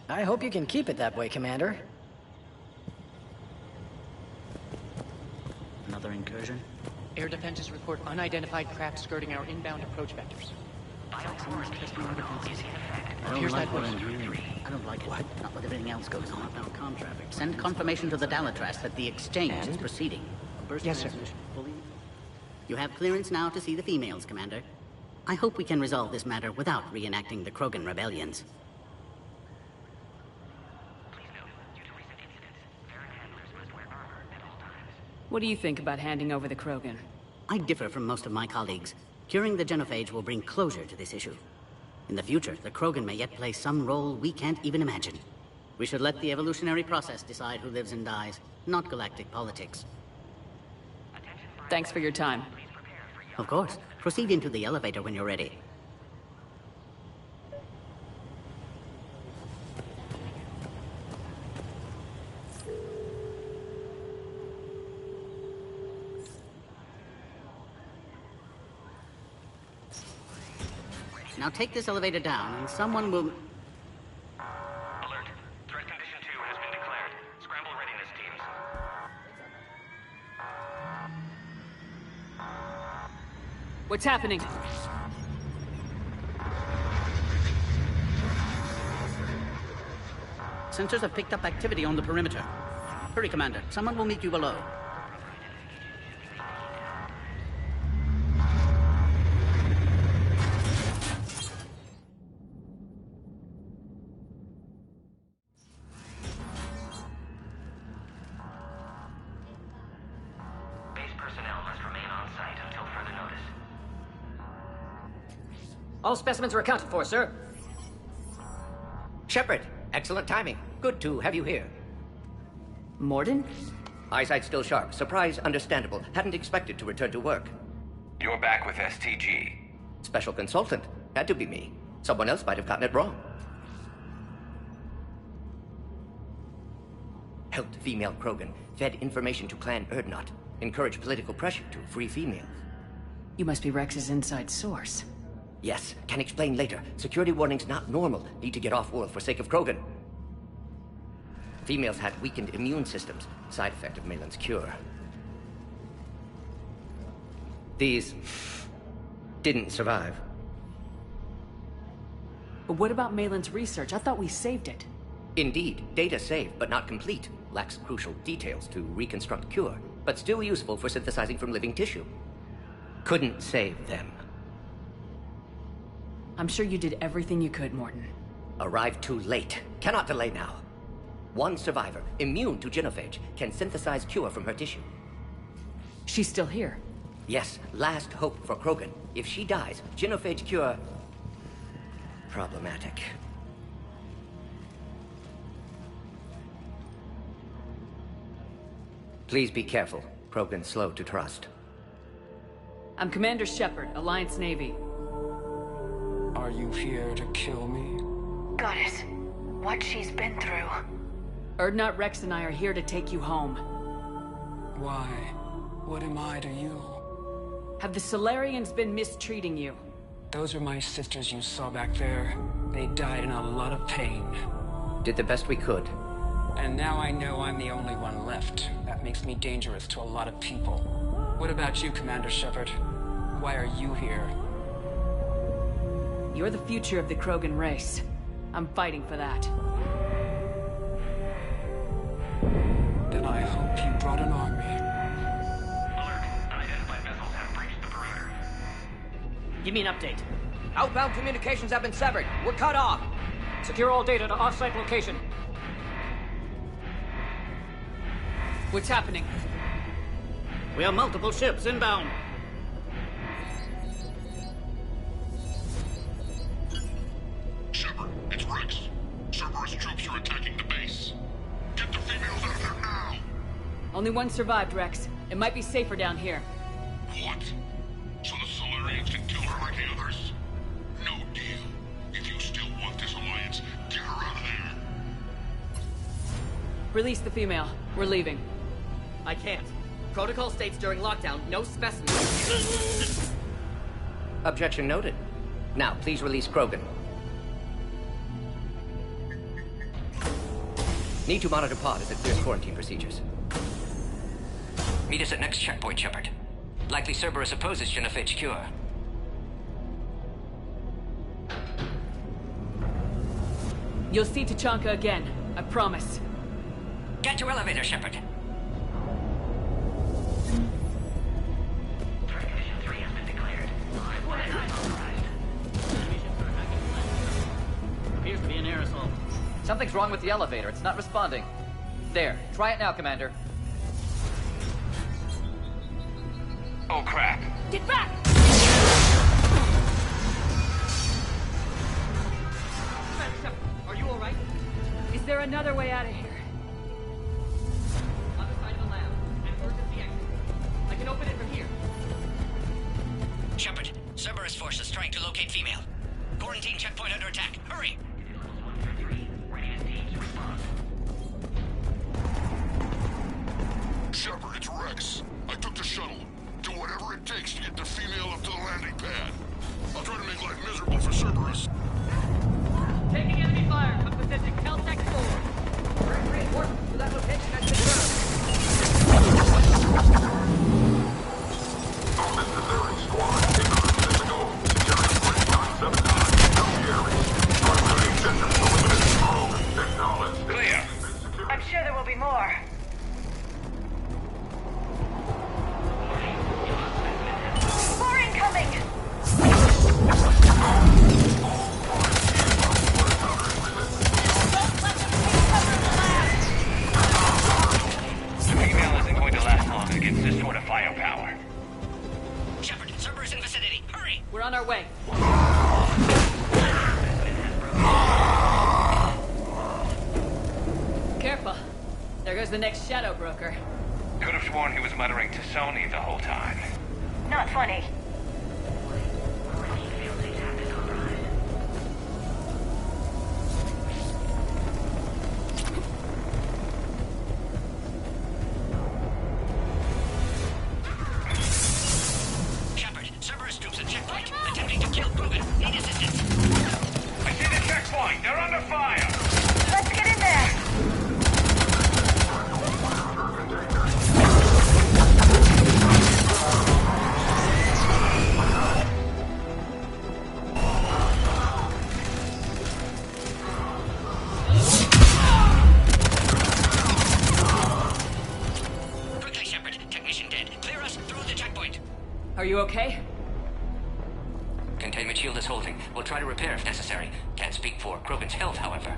I hope you can keep it that way, Commander. Another incursion? Air defenses report unidentified craft skirting our inbound approach vectors. I don't like what I'm hearing. I don't like it. What? Not with everything else goes on about comm traffic. Send confirmation to the Dalatras that the exchange is proceeding. Yes, sir. You have clearance now to see the females, Commander. I hope we can resolve this matter without reenacting the Krogan rebellions. What do you think about handing over the Krogan? I differ from most of my colleagues. Curing the genophage will bring closure to this issue. In the future, the Krogan may yet play some role we can't even imagine. We should let the evolutionary process decide who lives and dies, not galactic politics. Thanks for your time. Of course. Proceed into the elevator when you're ready. Now take this elevator down, and someone will... Alert. Threat condition 2 has been declared. Scramble readiness teams. What's happening? Sensors have picked up activity on the perimeter. Hurry, Commander. Someone will meet you below. Base personnel must remain on site until further notice. All specimens are accounted for, sir. Shepard, excellent timing. Good to have you here. Morden? Eyesight still sharp. Surprise understandable. Hadn't expected to return to work. You're back with STG. Special consultant. Had to be me. Someone else might have gotten it wrong. Helped female Krogan. Fed information to Clan Erdnot. Encouraged political pressure to free females. You must be Rex's inside source. Yes, can explain later. Security warnings not normal. Need to get off-world for sake of Krogan. Females had weakened immune systems. Side effect of Malin's cure. These didn't survive. But what about Malin's research? I thought we saved it. Indeed, data saved, but not complete. Lacks crucial details to reconstruct cure, but still useful for synthesizing from living tissue. Couldn't save them. I'm sure you did everything you could, Morden. Arrived too late. Cannot delay now. One survivor, immune to genophage, can synthesize cure from her tissue. She's still here? Yes, last hope for Krogan. If she dies, genophage cure... problematic. Please be careful. Krogan's slow to trust. I'm Commander Shepard, Alliance Navy. Are you here to kill me? Goddess, what she's been through. Erdnot, Rex, and I are here to take you home. Why? What am I to you? Have the Solarians been mistreating you? Those are my sisters you saw back there. They died in a lot of pain. Did the best we could. And now I know I'm the only one left. That makes me dangerous to a lot of people. What about you, Commander Shepard? Why are you here? You're the future of the Krogan race. I'm fighting for that. Then I hope you brought an army. Alert. Unidentified vessels have breached the perimeter. Give me an update. Outbound communications have been severed. We're cut off. Secure all data to off-site location. What's happening? We have multiple ships inbound. Shepard, it's Rex. Cerberus troops are attacking the base. Get the females out of there now! Only one survived, Rex. It might be safer down here. What? So the Solarians can kill her like the others? No deal. If you still want this alliance, get her out of there. Release the female. We're leaving. I can't. Protocol states during lockdown, no specimens. Objection noted. Now, please release Krogan. Need to monitor pod as it clears quarantine procedures. Meet us at next checkpoint, Shepard. Likely Cerberus opposes genophage cure. You'll see Tachanka again. I promise. Get to elevator, Shepard. Division 3 has been declared. What is unauthorized? Appears to be an air assault. Something's wrong with the elevator. It's not responding. There. Try it now, Commander. Oh, crap. Get back! Are you alright? Is there another way out of here? Other side of the lab. An emergency exit. I can open it from here. Shepard, Cerberus forces trying to locate female. Quarantine checkpoint under attack. Hurry! Shepard, it's Rex. I took the shuttle. Do whatever it takes to get the female up to the landing pad. I'll try to make life miserable for Cerberus. Taking enemy fire. Come possessing Caltech 4. Reinforcements to that location has been confirmed. Unnecessary squad. Increase to go. Series 3979. No Jerry. Proximity systems eliminated. Technology. Clear. I'm sure there will be more. against this sort of firepower. Shepard, Cerberus in vicinity. Hurry! We're on our way. Careful. There goes the next shadow broker. Could have sworn he was muttering to Sony the whole time. Not funny. Shepard, Cerberus troops at checkpoint. Attempting to kill Krogan. Need assistance. I see the checkpoint! They're under fire! Let's get in there! Quickly, Shepard. Technician dead. Clear us through the checkpoint. Are you okay? Containment shield is holding. We'll try to repair if necessary. Can't speak for Krogan's health, however.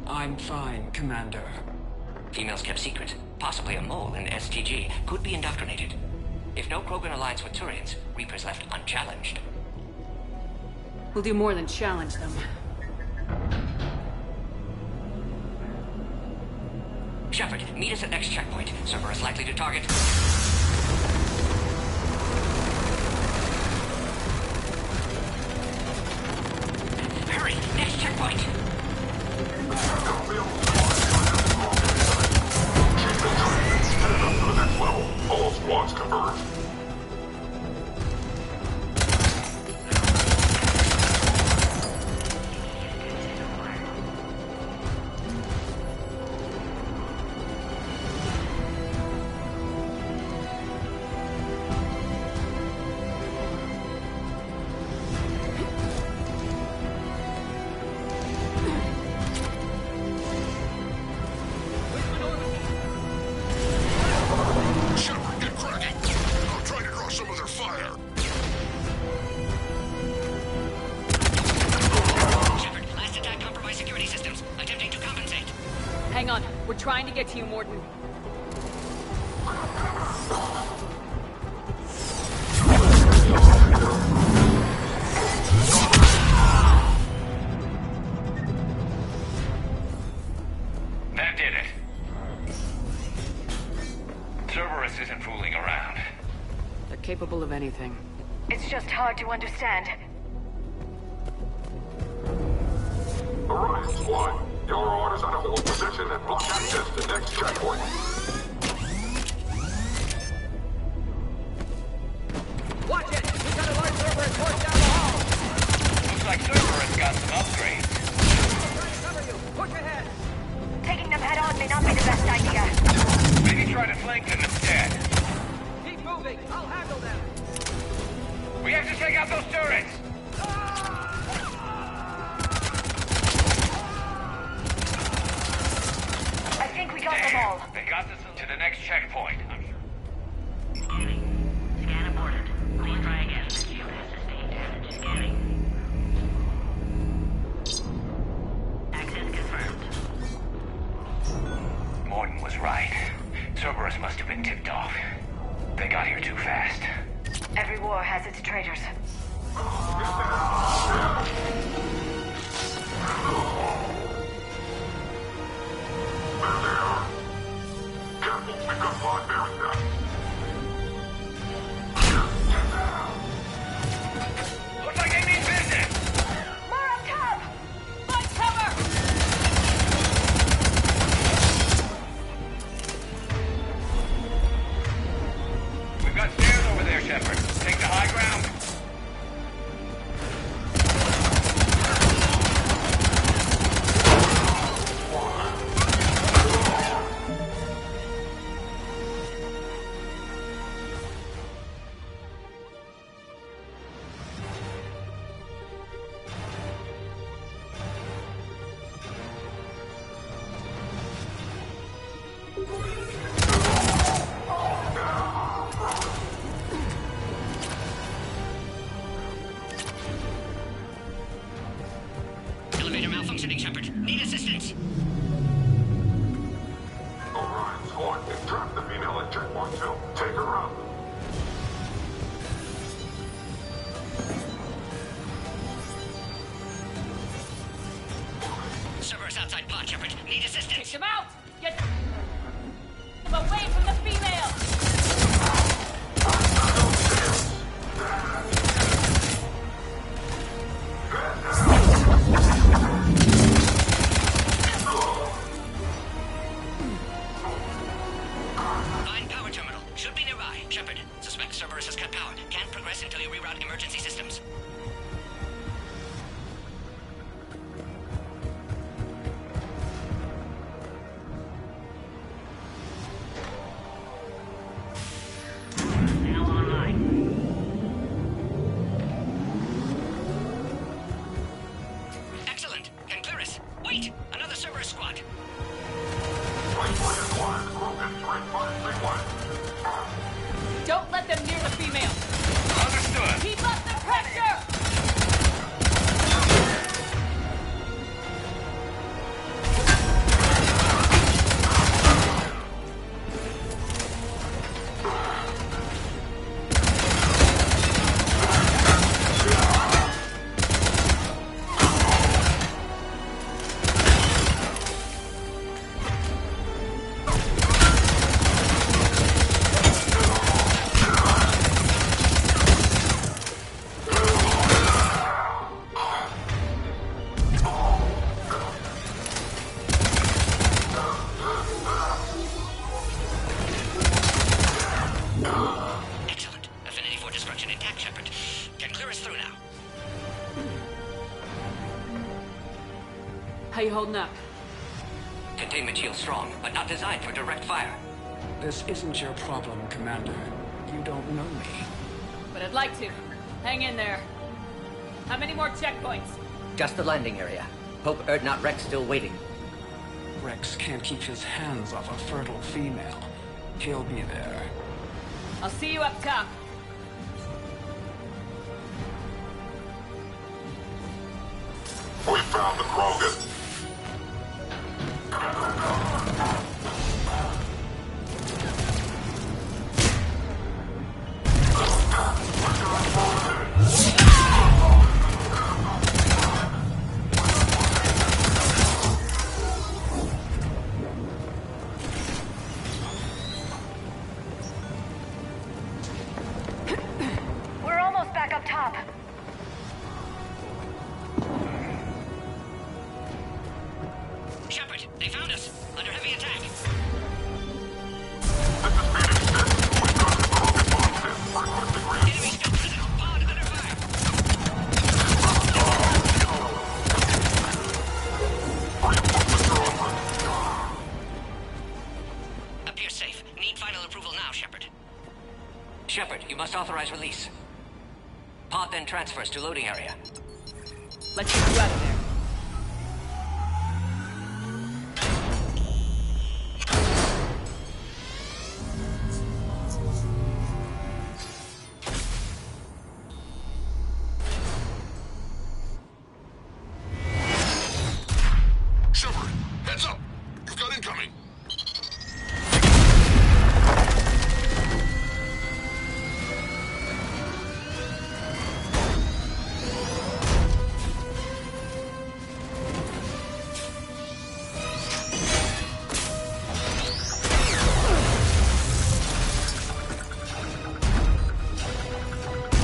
I'm fine, Commander. Females kept secret. Possibly a mole in STG. Could be indoctrinated. If no Krogan alliance with Turians, Reaper's left unchallenged. We'll do more than challenge them. Shepard, meet us at next checkpoint. Cerberus likely to target. Hurry! Next checkpoint! To the next level. All squads converge. Shepard, get cracking! I'll try to draw some of their fire. Shepard, last attack compromised security systems. Attempting to compensate. Hang on. We're trying to get to you, Morton. That did it. Cerberus isn't fooling around. They're capable of anything. It's just hard to understand. Orion Squad, your orders are to hold position and block access to next checkpoint. Watch it! We've got a large Cerberus force down the hall! Looks like Cerberus got some upgrades. I'm trying to cover you! Push ahead! Taking them head on may not be the best idea. Maybe try to flank them instead. Keep moving! I'll handle them! We have to take out those turrets! I think we got them all. They got us to the next checkpoint. Scan aborted. Please try again. Shield has sustained damage. Scanning. Access confirmed. Morton was right. Cerberus must have been tipped off. They got here too fast. Every war has its traitors. Careful, we've got Vaughn bearing them. Looks like they mean business! More up top! Find cover! We've got stairs over there, Shepard. Take the high ground. Checkpoint 2. Take her out. Server's outside pod, Shepard. Need assistance. Take them out! Get them away from the female! Line power terminal. Should be nearby. Shepard, suspect Cerberus has cut power. Can't progress until you reroute emergency systems. Excellent. Can clear us. Wait! Another Cerberus squad. Don't let them near the female! Understood. Keep up the pressure! Excellent. Affinity for destruction intact, Shepard. Can clear us through now. How you holding up? Containment shield strong, but not designed for direct fire. This isn't your problem, Commander. You don't know me. But I'd like to. Hang in there. How many more checkpoints? Just the landing area. Hope not Rex still waiting. Rex can't keep his hands off a fertile female. He'll be there. I'll see you up top. We found the Krogan. We're almost back up top. Shepard, they found us. Under heavy attack. Enemy still present. Pod under fire. Appears safe. Need final approval now, Shepard. Shepard, you must authorize release. Pod then transfers to loading area. Let's get you out of there. Shepard, heads up! You've got incoming!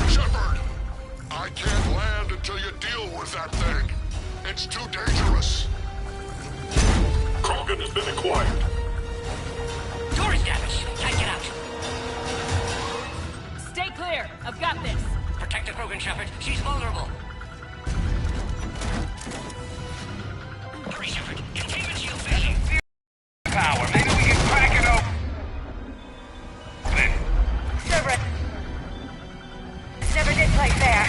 Shepard! I can't land until you deal with that thing. It's too dangerous. Krogan has been acquired. Door is damaged. Can't get out. Stay clear. I've got this. Protect the Krogan, Shepard. She's vulnerable. Hurry, Shepard. Containment shield failing. Power. Maybe we can crack it open. Cerberus never did play fair.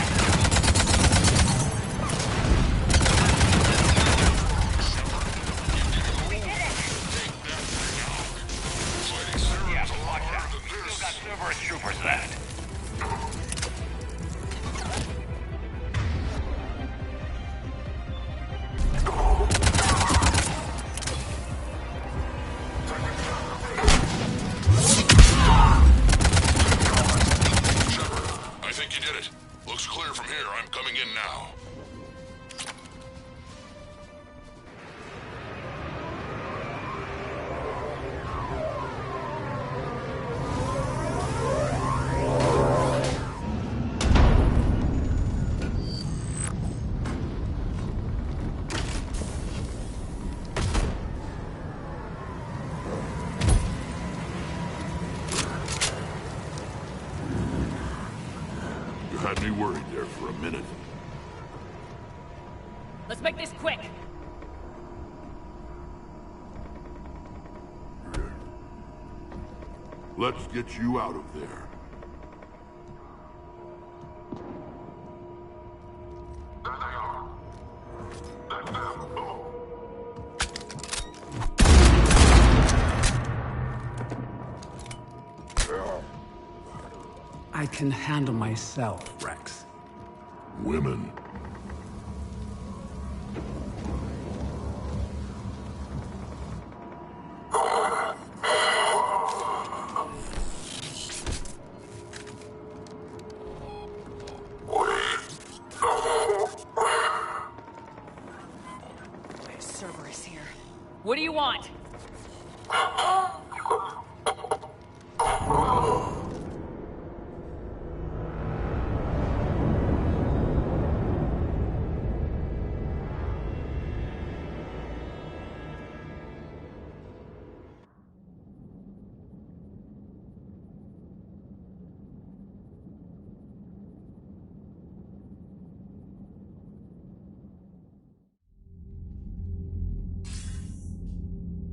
We did it. Yeah, but watch out. Still got Cerberus troopers left. me worried there for a minute. Let's make this quick. Let's get you out of there. I can handle myself, Rex. Women. Cerberus here. What do you want?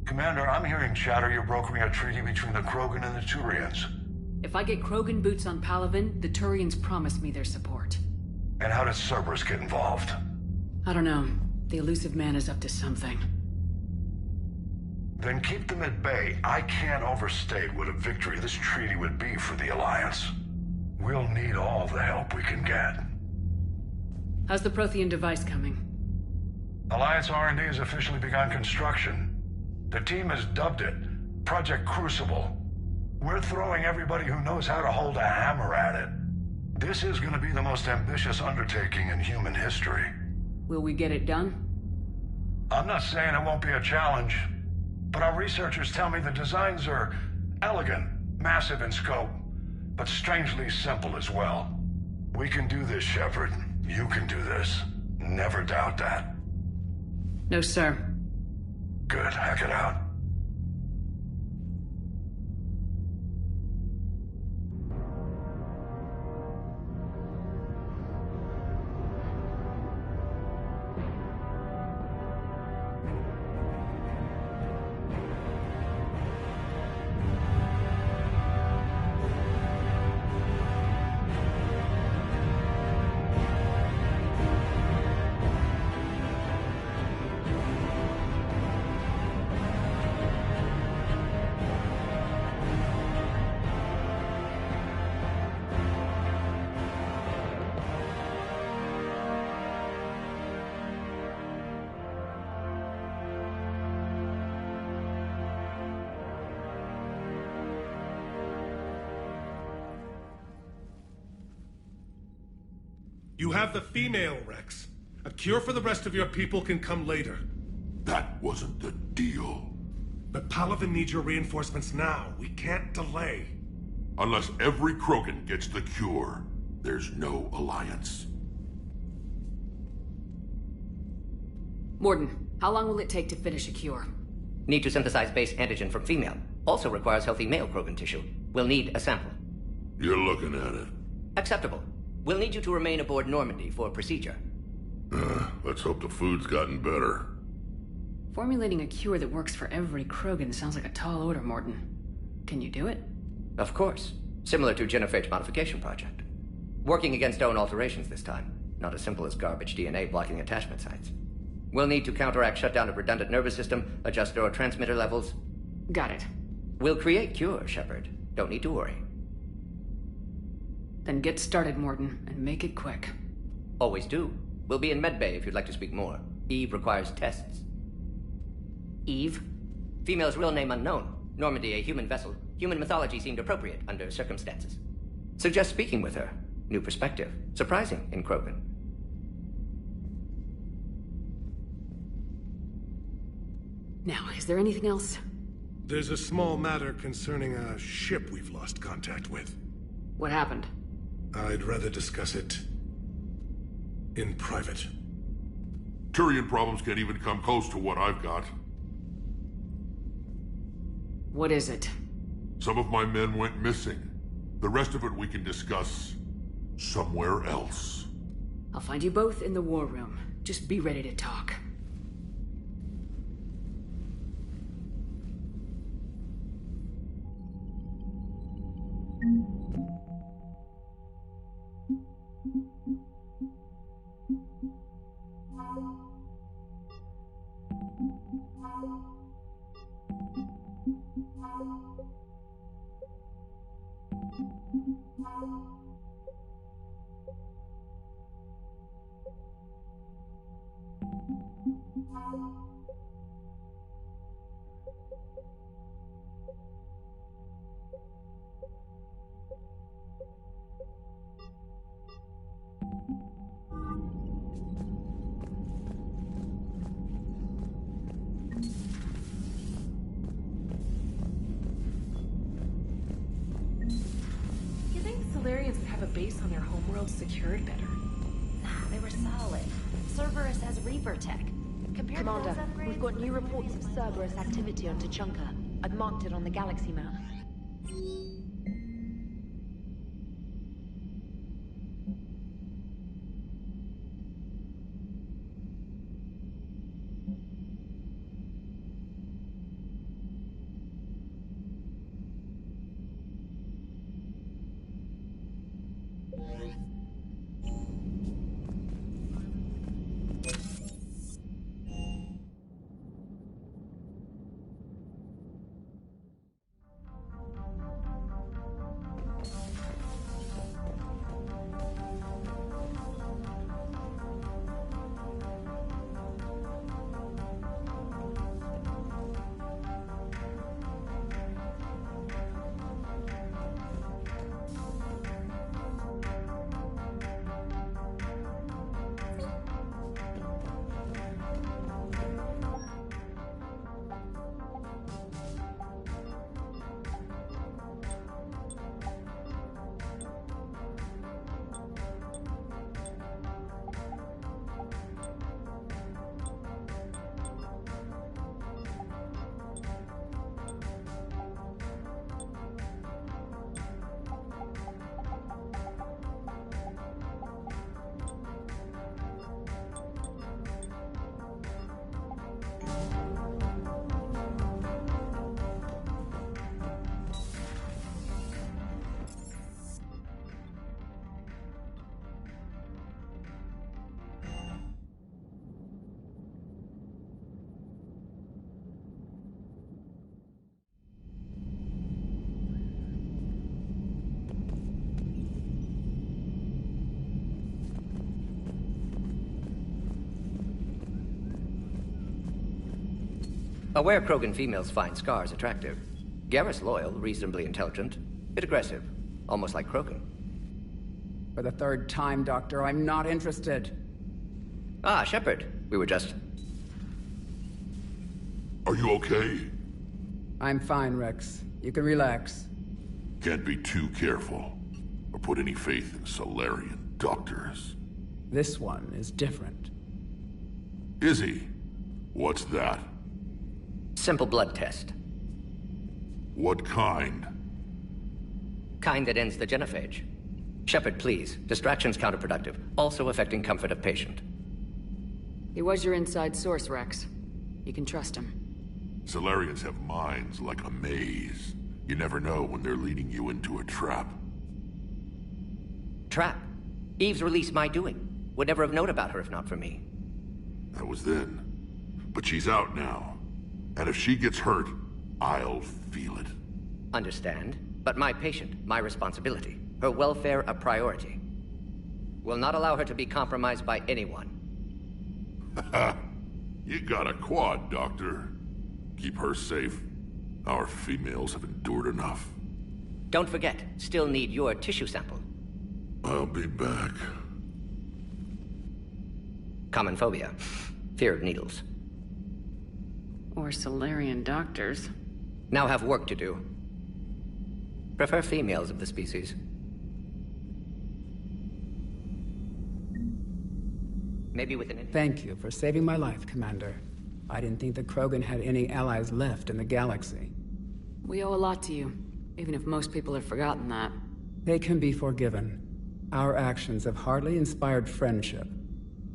Commander, I'm hearing chatter you're brokering a treaty between the Krogan and the Turians. If I get Krogan boots on Palaven, the Turians promise me their support. And how does Cerberus get involved? I don't know. The elusive man is up to something. Then keep them at bay. I can't overstate what a victory this treaty would be for the Alliance. We'll need all the help we can get. How's the Prothean device coming? Alliance R&D has officially begun construction. The team has dubbed it Project Crucible. We're throwing everybody who knows how to hold a hammer at it. This is going to be the most ambitious undertaking in human history. Will we get it done? I'm not saying it won't be a challenge, but our researchers tell me the designs are elegant, massive in scope, but strangely simple as well. We can do this, Shepard. You can do this. Never doubt that. No, sir. Good. Hack it out. You have the female, Rex. A cure for the rest of your people can come later. That wasn't the deal. But Palaven needs your reinforcements now. We can't delay. Unless every Krogan gets the cure, there's no alliance. Morden, how long will it take to finish a cure? Need to synthesize base antigen from female. Also requires healthy male Krogan tissue. We'll need a sample. You're looking at it. Acceptable. We'll need you to remain aboard Normandy for procedure. Let's hope the food's gotten better. Formulating a cure that works for every Krogan sounds like a tall order, Morden. Can you do it? Of course. Similar to Genophage modification project. Working against own alterations this time. Not as simple as garbage DNA blocking attachment sites. We'll need to counteract shutdown of redundant nervous system, adjust neurotransmitter levels. Got it. We'll create cure, Shepard. Don't need to worry. Then get started, Morden, and make it quick. Always do. We'll be in medbay if you'd like to speak more. Eve requires tests. Eve? Female's real name unknown. Normandy, a human vessel. Human mythology seemed appropriate under circumstances. Suggest speaking with her. New perspective. Surprising in Krogan. Now, is there anything else? There's a small matter concerning a ship we've lost contact with. What happened? I'd rather discuss it in private. Turian problems can't even come close to what I've got. What is it? Some of my men went missing. The rest of it we can discuss somewhere else. I'll find you both in the war room. Just be ready to talk. You think Solarians would have a base on their homeworld secured better? Nah, they were solid. Cerberus has Reaper tech. Compared Commander, to those upgrades, we've got new reports of Cerberus activity on Tachanka. I've marked it on the galaxy map. Aware Krogan females find scars attractive. Garrus loyal, reasonably intelligent, bit aggressive, almost like Krogan. For the third time, Doctor, I'm not interested. Ah, Shepard. We were just... Are you okay? I'm fine, Rex. You can relax. Can't be too careful, or put any faith in Solarian doctors. This one is different. Is he? What's that? Simple blood test. What kind? Kind that ends the genophage. Shepard, please. Distraction's counterproductive, also affecting comfort of patient. He was your inside source, Rex. You can trust him. Solarians have minds like a maze. You never know when they're leading you into a trap. Trap? Eve's release my doing. Would never have known about her if not for me. That was then. But she's out now. And if she gets hurt, I'll feel it. Understand. But my patient, my responsibility. Her welfare a priority. Will not allow her to be compromised by anyone. You got a quad, Doctor. Keep her safe. Our females have endured enough. Don't forget, still need your tissue sample. I'll be back. Common phobia. Fear of needles. Or Solarian doctors. Now have work to do. Prefer females of the species. Maybe with an... Thank you for saving my life, Commander. I didn't think the Krogan had any allies left in the galaxy. We owe a lot to you, even if most people have forgotten that. They can be forgiven. Our actions have hardly inspired friendship.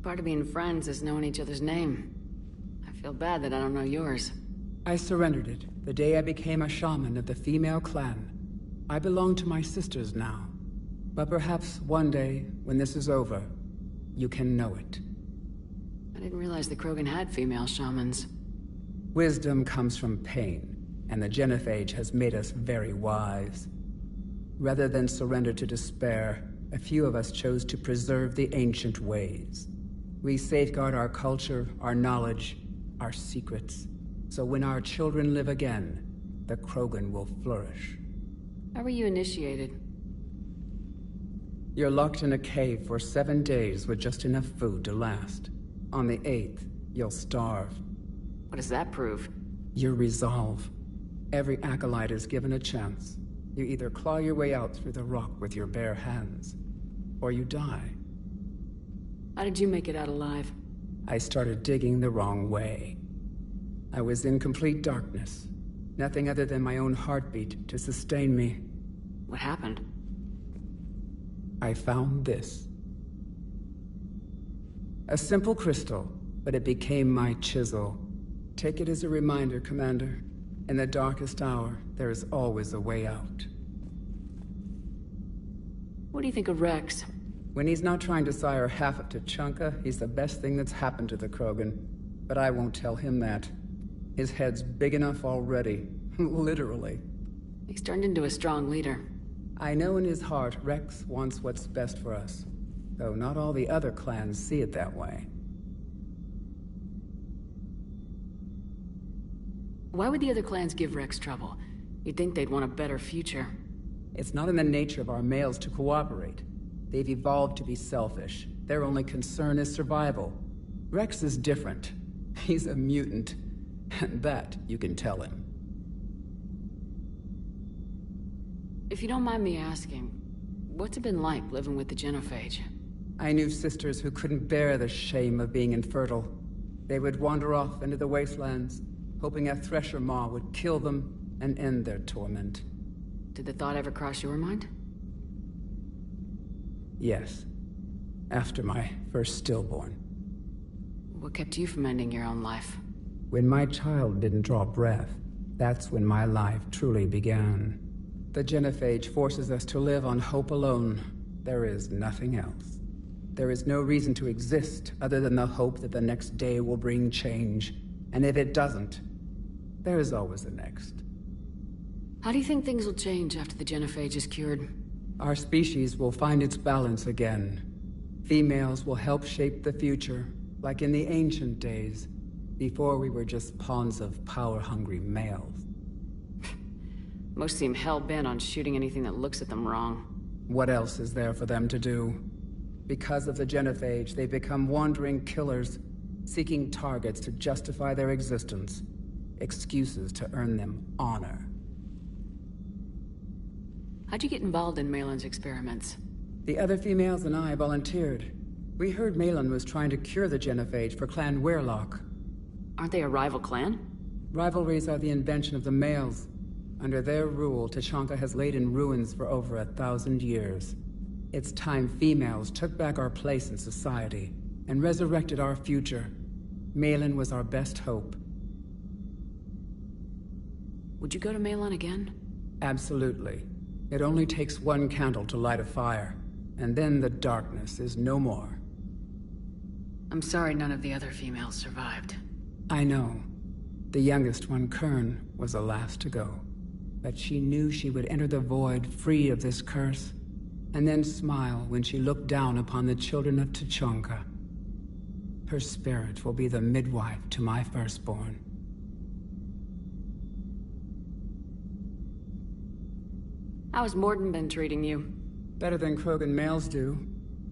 Part of being friends is knowing each other's name. I feel bad that I don't know yours. I surrendered it the day I became a shaman of the female clan. I belong to my sisters now. But perhaps one day, when this is over, you can know it. I didn't realize the Krogan had female shamans. Wisdom comes from pain, and the genophage has made us very wise. Rather than surrender to despair, a few of us chose to preserve the ancient ways. We safeguard our culture, our knowledge, our secrets. So when our children live again, the Krogan will flourish. How were you initiated? You're locked in a cave for 7 days with just enough food to last. On the 8th, you'll starve. What does that prove? Your resolve. Every acolyte is given a chance. You either claw your way out through the rock with your bare hands, or you die. How did you make it out alive? I started digging the wrong way. I was in complete darkness. Nothing other than my own heartbeat to sustain me. What happened? I found this. A simple crystal, but it became my chisel. Take it as a reminder, Commander. In the darkest hour, there is always a way out. What do you think of Rex? When he's not trying to sire half of Tuchanka, he's the best thing that's happened to the Krogan. But I won't tell him that. His head's big enough already. Literally. He's turned into a strong leader. I know in his heart Rex wants what's best for us. Though not all the other clans see it that way. Why would the other clans give Rex trouble? You'd think they'd want a better future. It's not in the nature of our males to cooperate. They've evolved to be selfish. Their only concern is survival. Rex is different. He's a mutant. And that you can tell him. If you don't mind me asking, what's it been like living with the genophage? I knew sisters who couldn't bear the shame of being infertile. They would wander off into the wastelands, hoping a thresher maw would kill them and end their torment. Did the thought ever cross your mind? Yes. After my first stillborn. What kept you from ending your own life? When my child didn't draw breath, that's when my life truly began. The genophage forces us to live on hope alone. There is nothing else. There is no reason to exist other than the hope that the next day will bring change. And if it doesn't, there is always the next. How do you think things will change after the genophage is cured? Our species will find its balance again. Females will help shape the future, like in the ancient days, before we were just pawns of power-hungry males. Most seem hell-bent on shooting anything that looks at them wrong. What else is there for them to do? Because of the genophage, they become wandering killers, seeking targets to justify their existence. Excuses to earn them honor. How'd you get involved in Malin's experiments? The other females and I volunteered. We heard Malin was trying to cure the genophage for Clan Weirlock. Aren't they a rival clan? Rivalries are the invention of the males. Under their rule, Tuchanka has laid in ruins for over 1,000 years. It's time females took back our place in society and resurrected our future. Malin was our best hope. Would you go to Malin again? Absolutely. It only takes one candle to light a fire, and then the darkness is no more. I'm sorry none of the other females survived. I know. The youngest one, Kern, was the last to go. But she knew she would enter the void free of this curse, and then smile when she looked down upon the children of Tuchanka. Her spirit will be the midwife to my firstborn. How's Morden been treating you? Better than Krogan males do.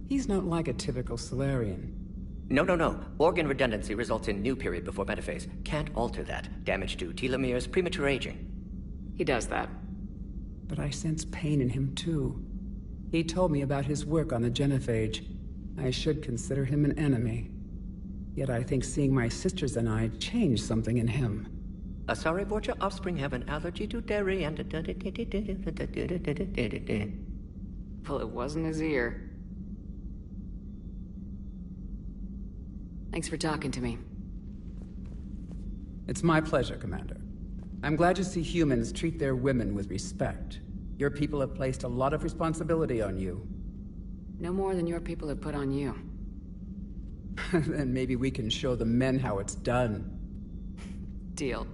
He's not like a typical Solarian. No. Organ redundancy results in new period before metaphase. Can't alter that. Damage to telomeres, premature aging. He does that. But I sense pain in him too. He told me about his work on the genophage. I should consider him an enemy. Yet I think seeing my sisters and I changed something in him. Sorry, Borgia, offspring have an allergy to dairy and... Well, it wasn't his ear. Thanks for talking to me. It's my pleasure, Commander. I'm glad to see humans treat their women with respect. Your people have placed a lot of responsibility on you. No more than your people have put on you. Then maybe we can show the men how it's done. Deal.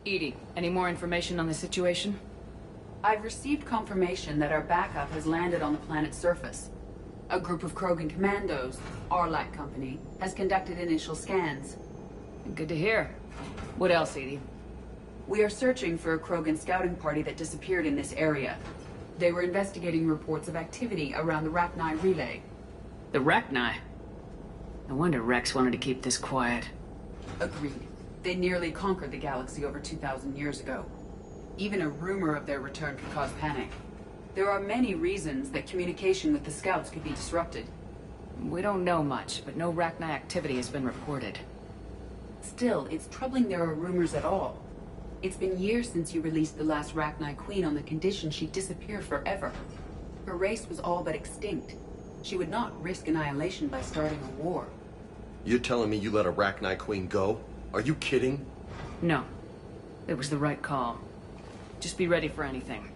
EDI, any more information on the situation? I've received confirmation that our backup has landed on the planet's surface. A group of Krogan commandos, our light company, has conducted initial scans. Good to hear. What else, EDI? We are searching for a Krogan scouting party that disappeared in this area. They were investigating reports of activity around the Rachni relay. The Rachni? No wonder Rex wanted to keep this quiet. Agreed. They nearly conquered the galaxy over 2,000 years ago. Even a rumor of their return could cause panic. There are many reasons that communication with the scouts could be disrupted. We don't know much, but no Rachni activity has been reported. Still, it's troubling there are rumors at all. It's been years since you released the last Rachni Queen on the condition she'd disappear forever. Her race was all but extinct. She would not risk annihilation by starting a war. You're telling me you let a Rachni Queen go? Are you kidding? No. It was the right call. Just be ready for anything.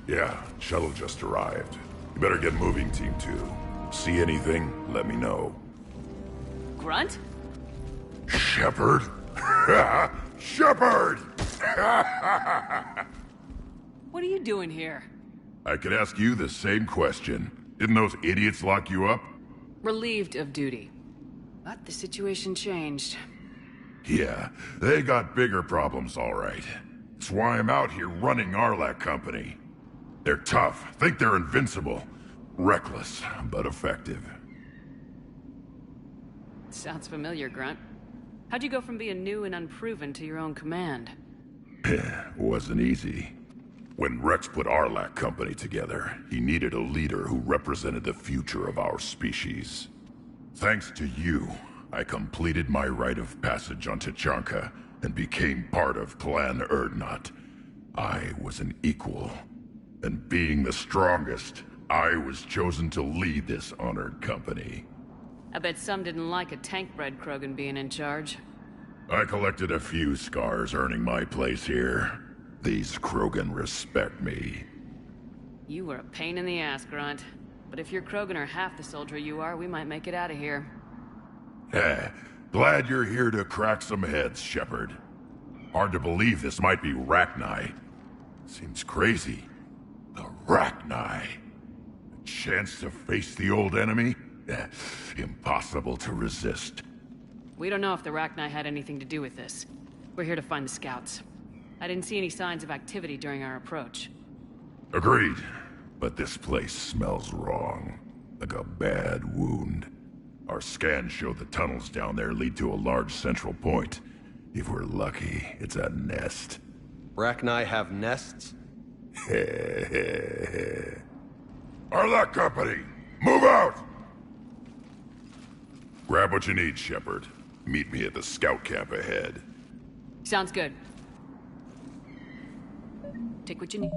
Yeah, shuttle just arrived. You better get moving, Team 2. See anything, let me know. Grunt? Shepard? Shepard! What are you doing here? I could ask you the same question. Didn't those idiots lock you up? Relieved of duty. But the situation changed. Yeah, they got bigger problems, all right. That's why I'm out here running Arlac Company. They're tough, think they're invincible. Reckless, but effective. Sounds familiar, Grunt. How'd you go from being new and unproven to your own command? Wasn't easy. When Rex put Arlac Company together, he needed a leader who represented the future of our species. Thanks to you, I completed my rite of passage on Tachanka and became part of Clan Erdnot. I was an equal, and being the strongest, I was chosen to lead this honored company. I bet some didn't like a tank-bred Krogan being in charge. I collected a few scars earning my place here. These Krogan respect me. You were a pain in the ass, Grunt. But if your Krogan are half the soldier you are, we might make it out of here. Glad you're here to crack some heads, Shepard. Hard to believe this might be Rachni. Seems crazy. The Rachni. A chance to face the old enemy? Impossible to resist. We don't know if the Rachni had anything to do with this. We're here to find the scouts. I didn't see any signs of activity during our approach. Agreed. But this place smells wrong. Like a bad wound. Our scans show the tunnels down there lead to a large central point. If we're lucky, it's a nest. Rachni have nests? Arlac Company! Move out! Grab what you need, Shepard. Meet me at the scout camp ahead. Sounds good. Take what you need.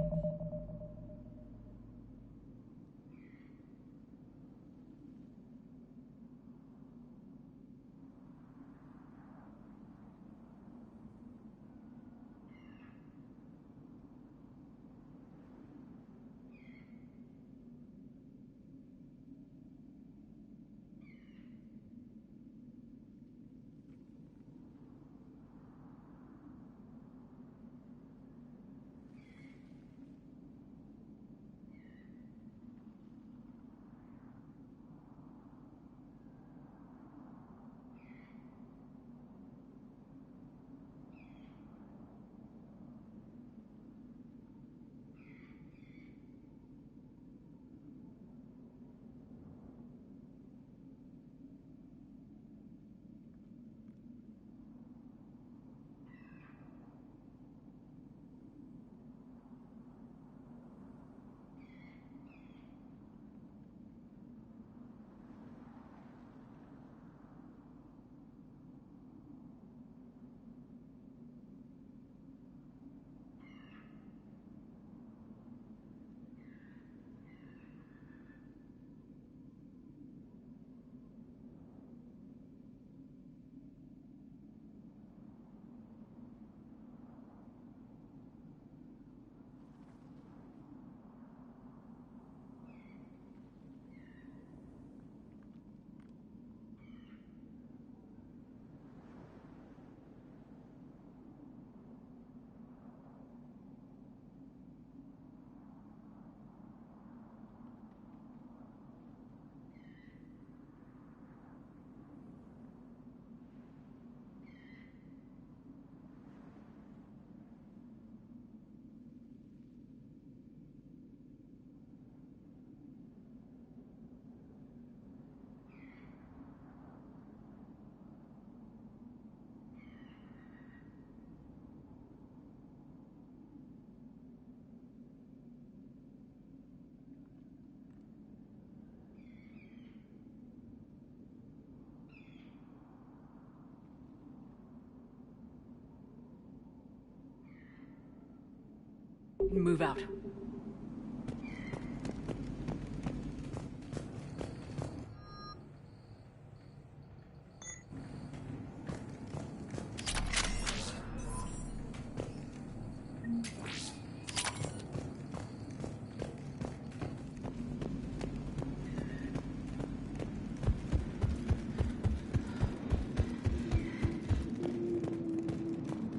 Move out.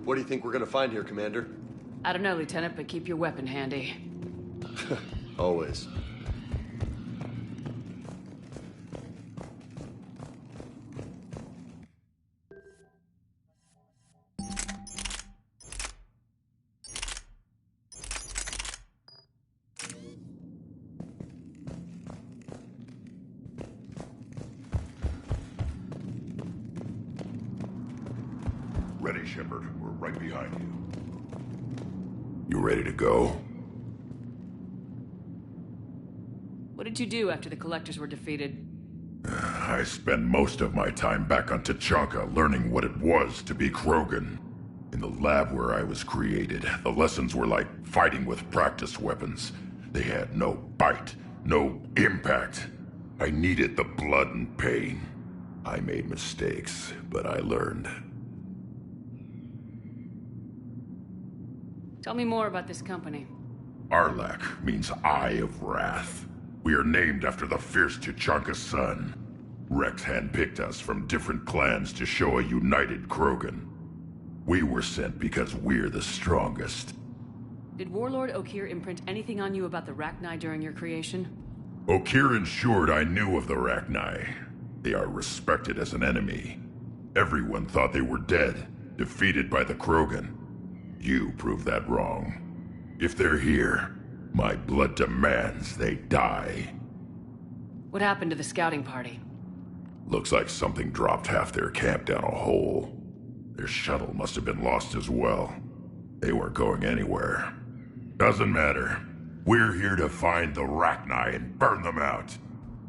What do you think we're gonna find here, Commander? I don't know, Lieutenant, but keep your weapon handy. Always. Ready, Shepard. We're right behind you. You ready to go? What did you do after the Collectors were defeated? I spent most of my time back on Tachanka learning what it was to be Krogan. In the lab where I was created, the lessons were like fighting with practice weapons. They had no bite, no impact. I needed the blood and pain. I made mistakes, but I learned. Tell me more about this company. Arlak means Eye of Wrath. We are named after the fierce Tachanka sun. Rex handpicked us from different clans to show a united Krogan. We were sent because we're the strongest. Did Warlord Okir imprint anything on you about the Rachni during your creation? Okir ensured I knew of the Rachni. They are respected as an enemy. Everyone thought they were dead, defeated by the Krogan. You proved that wrong. If they're here, my blood demands they die. What happened to the scouting party? Looks like something dropped half their camp down a hole. Their shuttle must have been lost as well. They weren't going anywhere. Doesn't matter. We're here to find the Rachni and burn them out.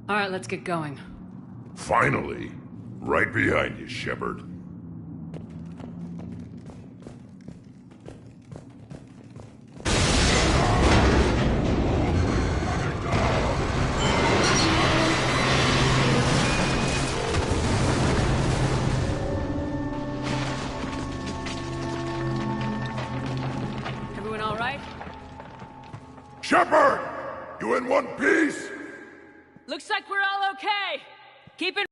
All right, let's get going. Finally. Right behind you, Shepard. Shepard! You in one piece? Looks like we're all okay. Keep in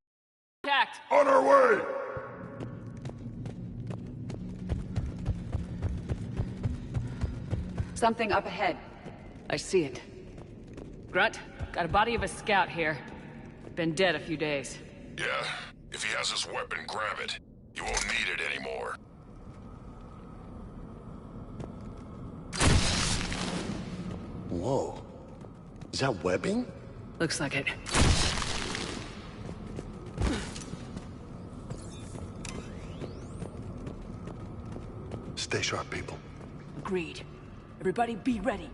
contact. On our way! Something up ahead. I see it. Grunt, got a body of a scout here. Been dead a few days. Yeah, if he has his weapon, grab it. You won't need it anymore. Whoa. Is that webbing? Looks like it. Stay sharp, people. Agreed. Everybody be ready.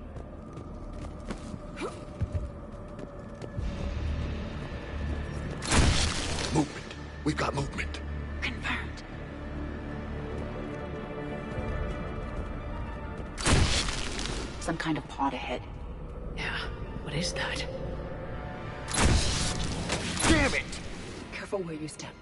Movement. We've got movement. Confirmed. Some kind of pod ahead. Yeah, what is that? Damn it! Careful where you step.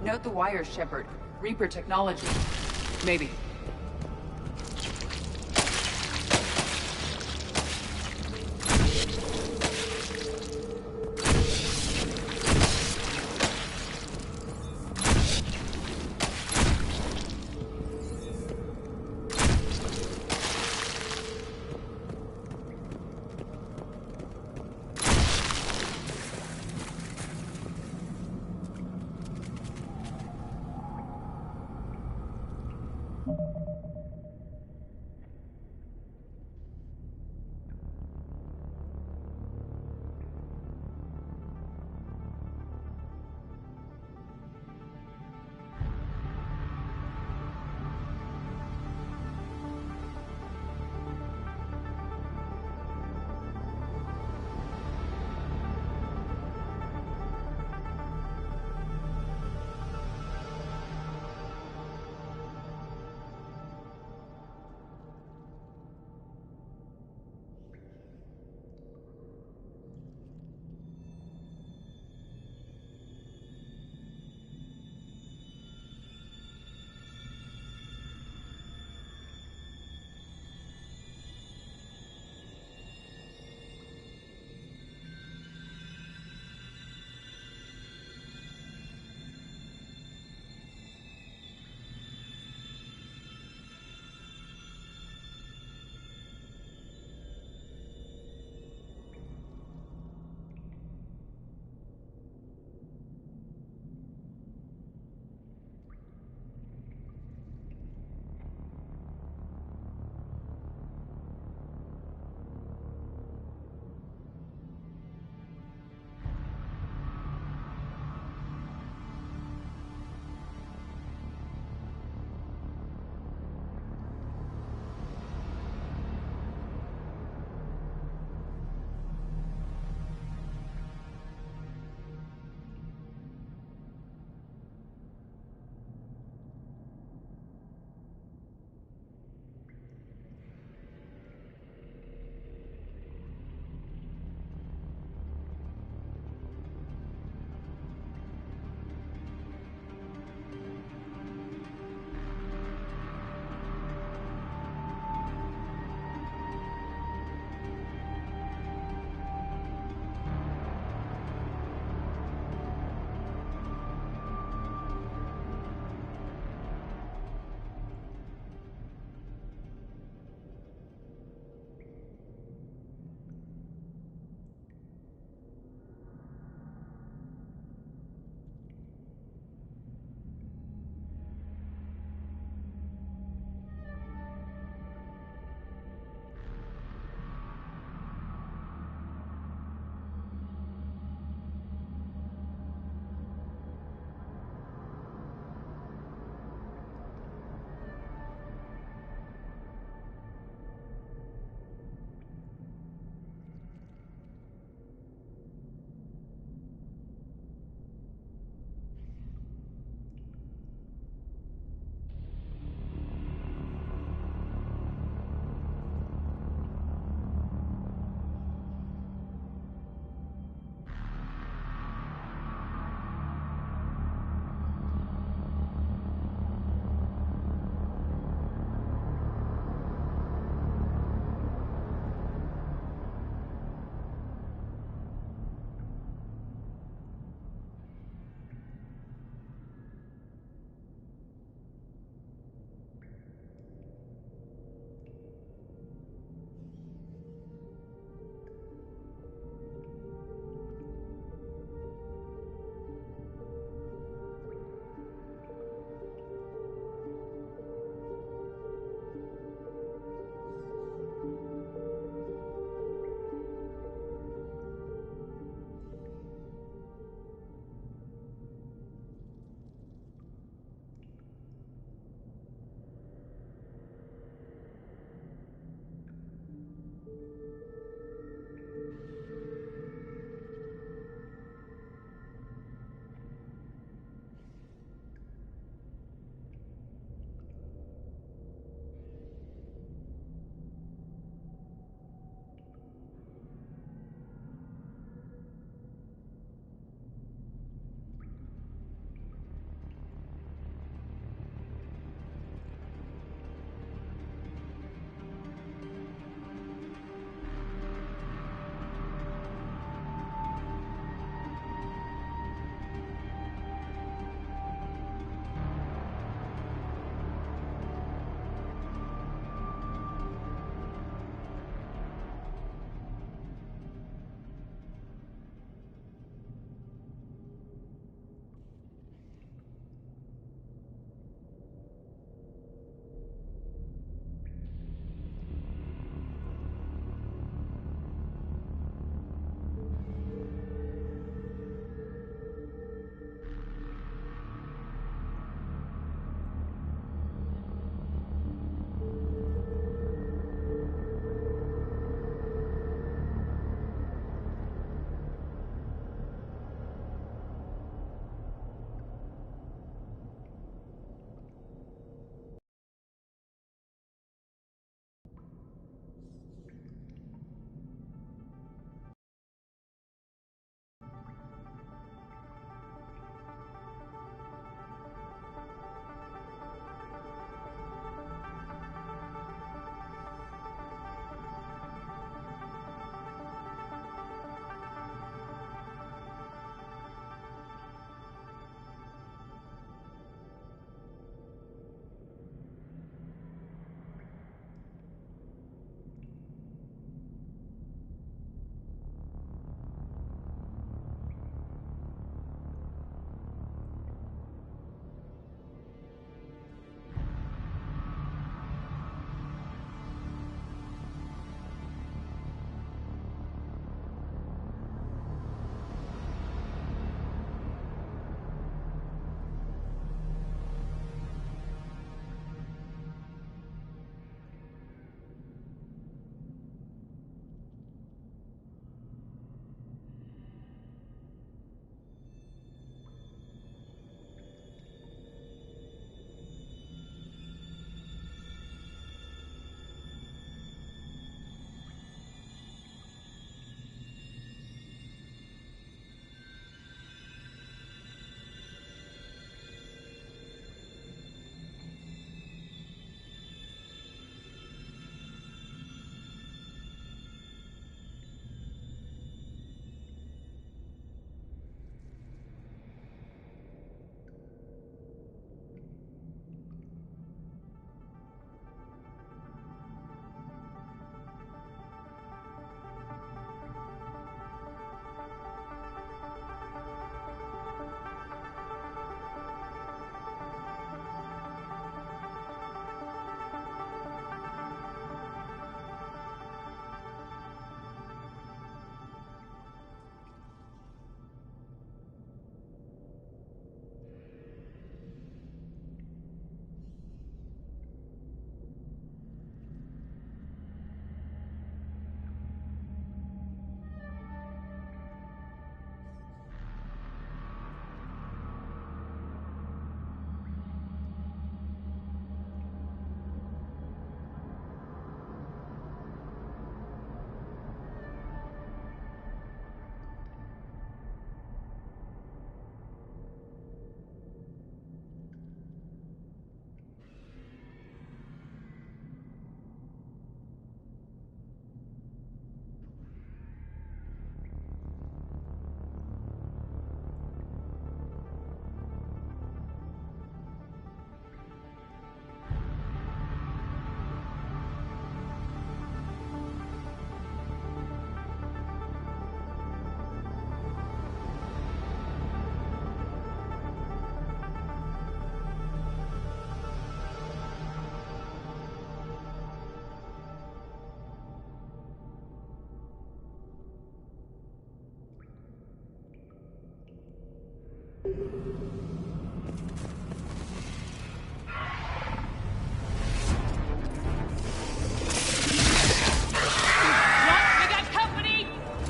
Note the wires, Shepard. Reaper technology. Maybe.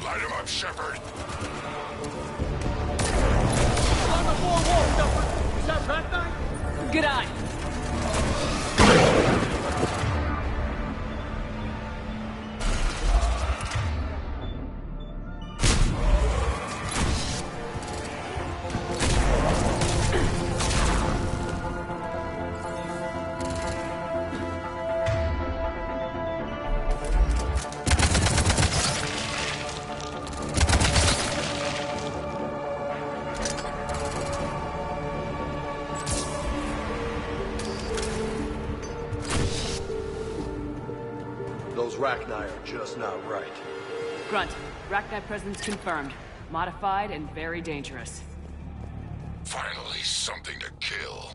Light him up, Shepard. On the four walls, Shepard. Is that Ragnar? Good eye. Those Rachni are just not right. Grunt, Rachni presence confirmed. Modified and very dangerous. Finally, something to kill.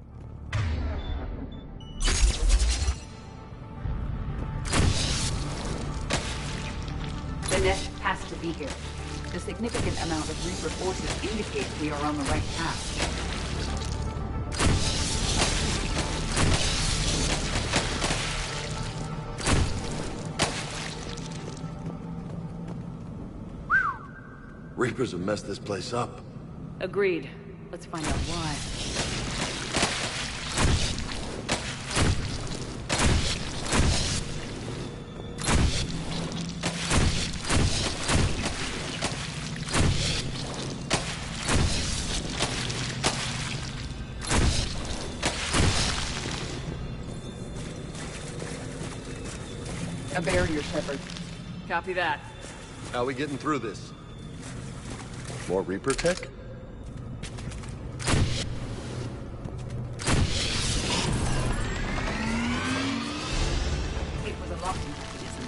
The nest has to be here. The significant amount of Reaper forces indicates we are on the right path. Reapers have messed this place up. Agreed. Let's find out why. A barrier, Shepard. Copy that. How are we getting through this? More Reaper tech? It was a locking mechanism.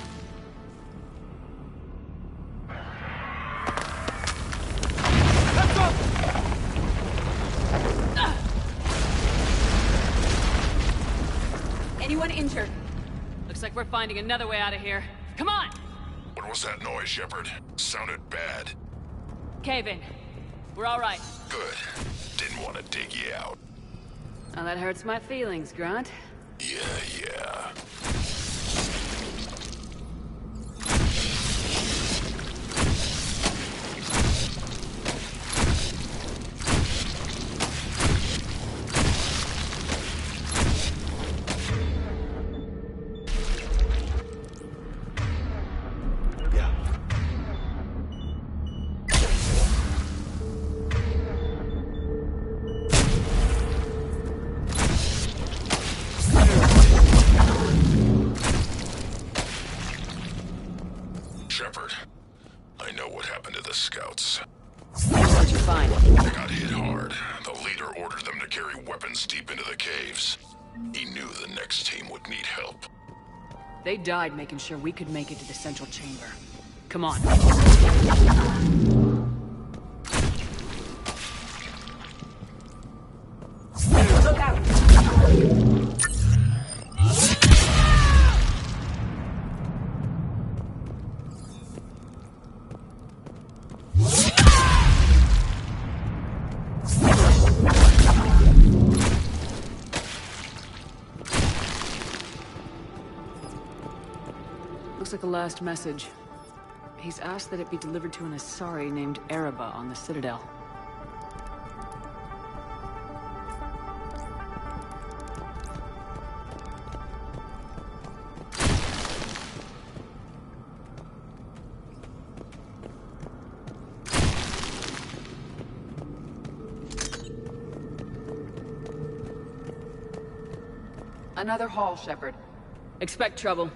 Let's go! Anyone injured? Looks like we're finding another way out of here. Come on! What was that noise, Shepard? Sounded bad. Cave in. We're all right. Good. Didn't want to dig you out. Now that hurts my feelings, Grunt. Yeah. Shepard, I know what happened to the scouts. What'd you find? They got hit hard. The leader ordered them to carry weapons deep into the caves. He knew the next team would need help. They died making sure we could make it to the central chamber. Come on. Look out! Looks like a last message. He's asked that it be delivered to an Asari named Ereba on the Citadel. Another hall, Shepard. Expect trouble.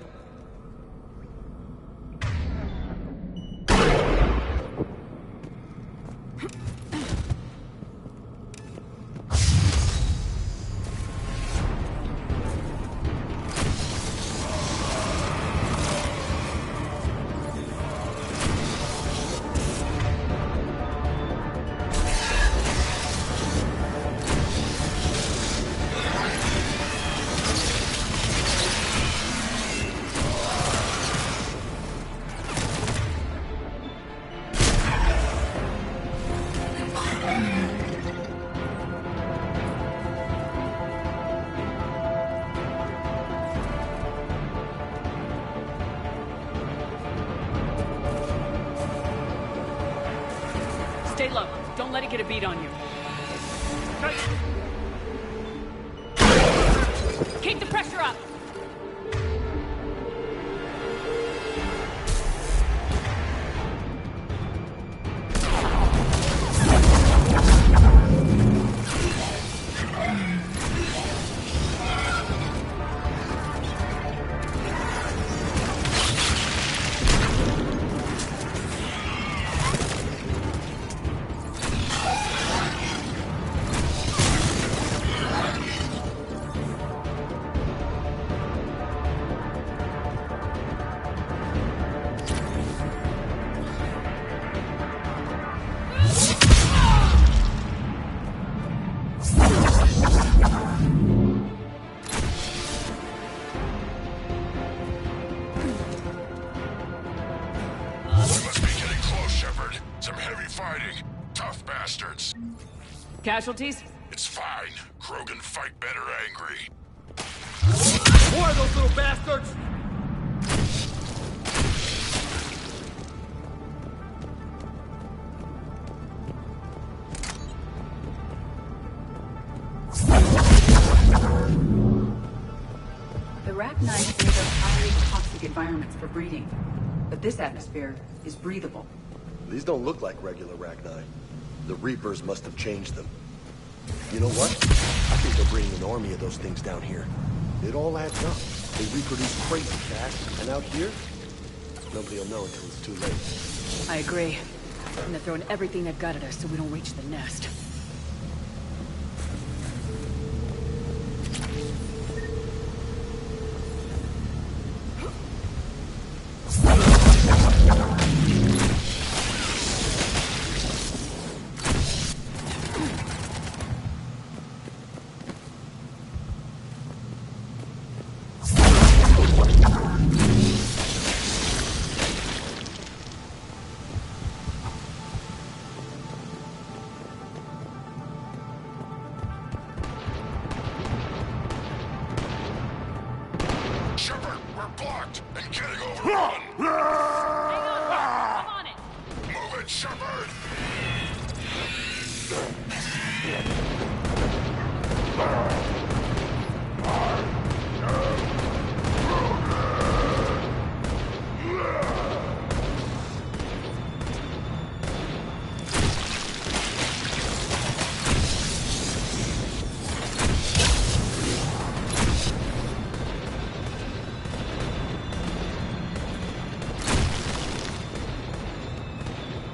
Stay low. Don't let it get a beat on you. Keep the pressure up! Casualties? It's fine. Krogan fight better angry. More of those little bastards! The Rachni are highly toxic environments for breeding, but this atmosphere is breathable. These don't look like regular Rachni. The Reapers must have changed them. You know what? I think they're bringing an army of those things down here. It all adds up. They reproduce crazy fast, and out here, nobody will know until it's too late. I agree. And they're throwing everything they've got at us so we don't reach the nest.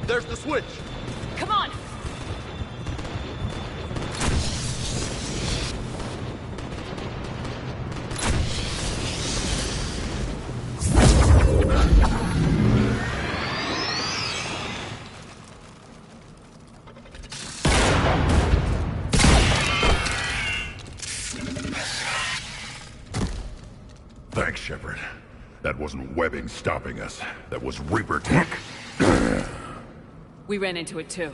There's the switch. Come on! Thanks, Shepard. That wasn't webbing stopping us. That was Reaper tech. We ran into it too.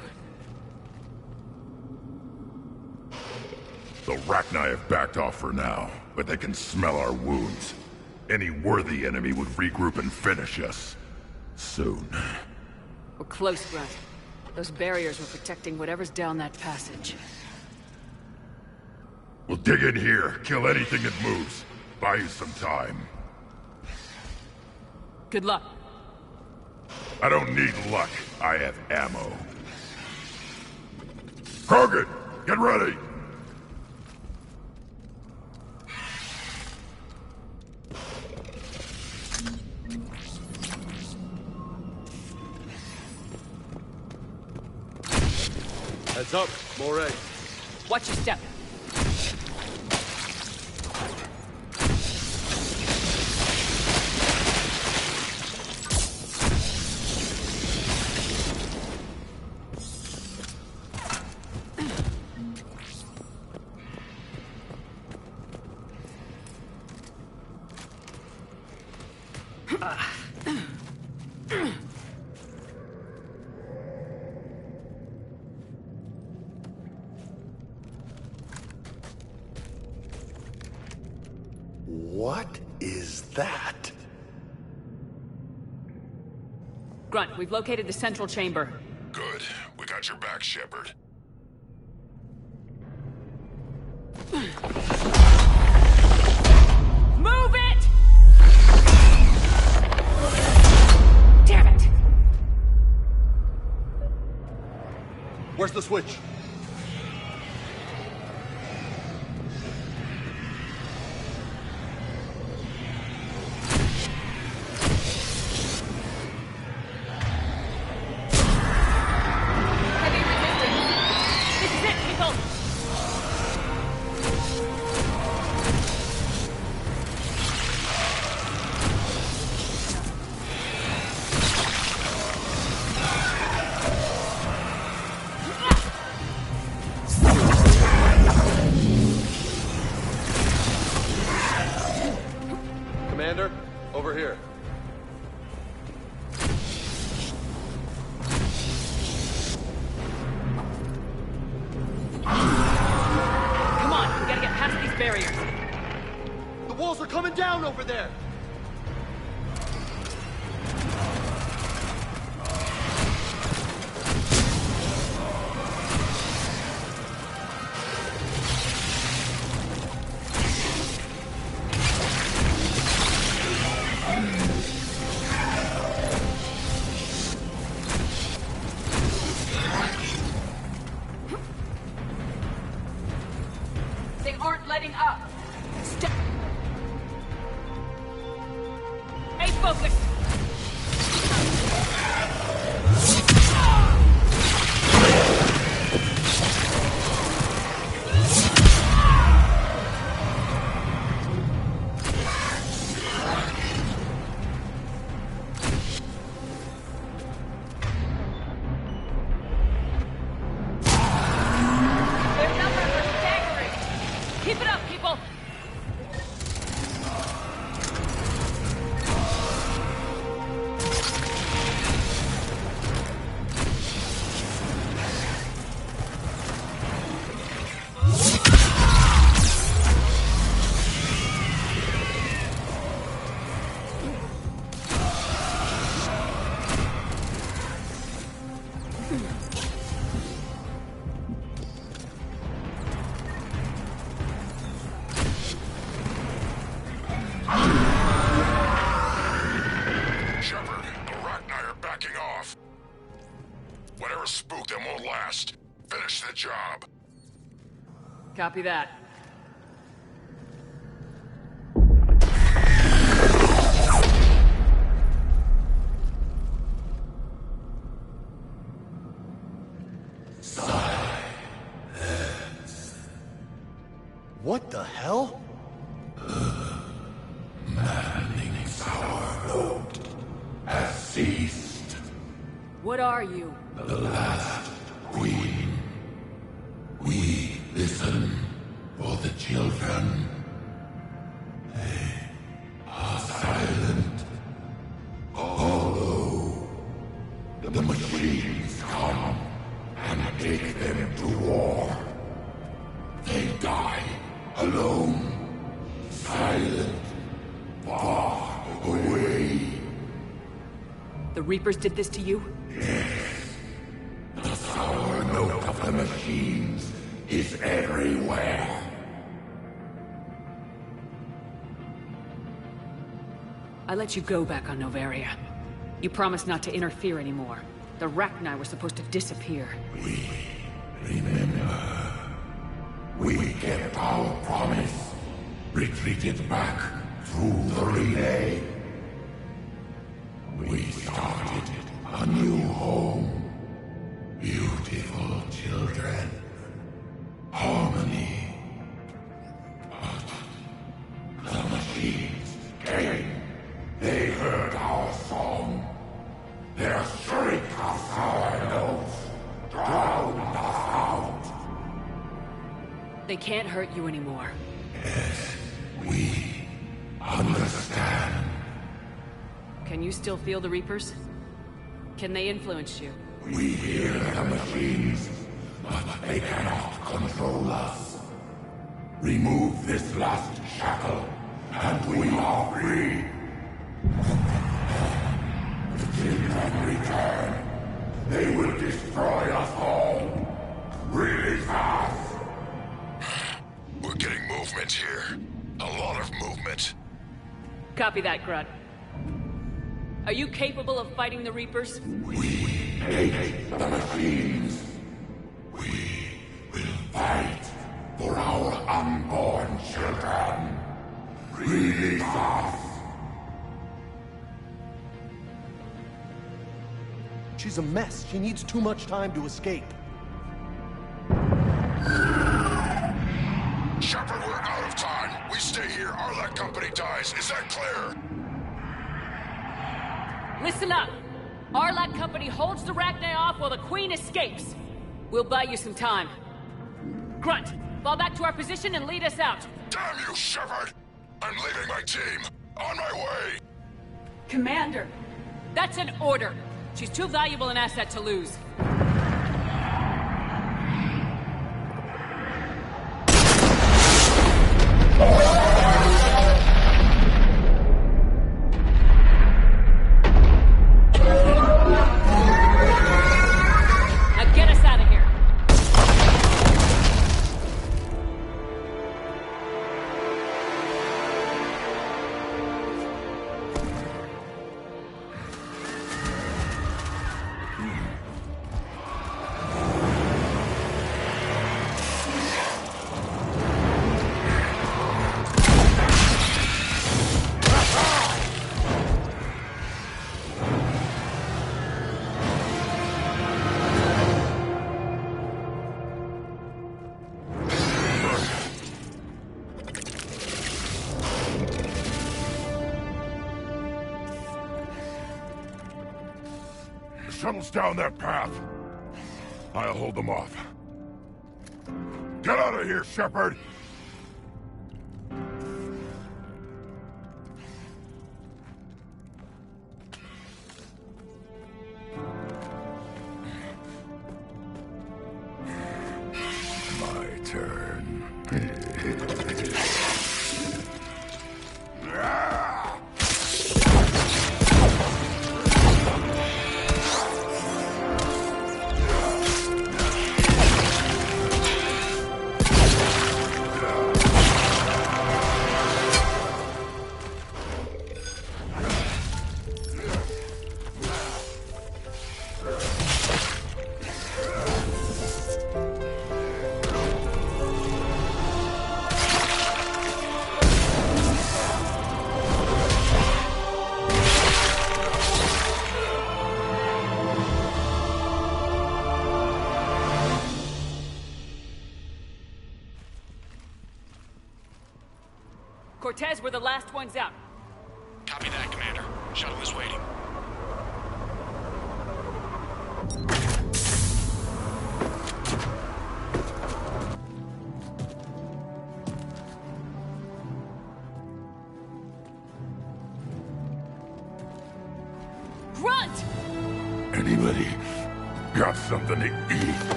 The Rachni have backed off for now, but they can smell our wounds. Any worthy enemy would regroup and finish us. Soon. We're close, Grunt. Those barriers were protecting whatever's down that passage. We'll dig in here, kill anything that moves. Buy you some time. Good luck. I don't need luck. I have ammo. Krogan, get ready! Heads up, more eggs. Watch your step. What is that? Grunt, we've located the central chamber. Good. We got your back. back, Shepard. Move it! Damn it! Where's the switch? Commander, over here. Come on, we gotta get past these barriers. The walls are coming down over there! They aren't letting up. Hey, focus! Their numbers are staggering. Keep it up, people. Shepard, the Rachni are backing off. Whatever spooked them won't last. Finish the job. Copy that. What the hell? Manning's our load has ceased. What are you? The last queen. We listen for the children. They are silent. Although the machines come and take them to war, they die alone, silent, far away. The Reapers did this to you? The sour note of the machines is everywhere. I let you go back on Novaria. You promised not to interfere anymore. The Rachni were supposed to disappear. Remember, we kept our promise, retreated back through the relay. We started a new home. Beautiful children. Harmony. But the machines came. They heard our song. Their shriek of sour notes drowned us out. They can't hurt you anymore. Yes, we understand. Can you still feel the Reapers? Can they influence you? We hear the machines, but they cannot control us. Remove this last shackle, and we are free. The children return. They will destroy us all. movement here. A lot of movement. Copy that, Grunt. Are you capable of fighting the Reapers? We hate the machines. We will fight for our unborn children. Release us. She's a mess. She needs too much time to escape. Shepard, we're out of time. We stay here, Arlec Company dies. Is that clear? Listen up! Arlec Company holds the Rachni off while the Queen escapes. We'll buy you some time. Grunt, fall back to our position and lead us out. Damn you, Shepard! I'm leaving my team. On my way! Commander! That's an order! She's too valuable an asset to lose. Now get us out of here! Shuttle's down that path. I'll hold them off. Get out of here, Shepard! My turn. Cortez, we're the last ones out. Copy that, Commander. Shuttle is waiting. Grunt! Anybody got something to eat?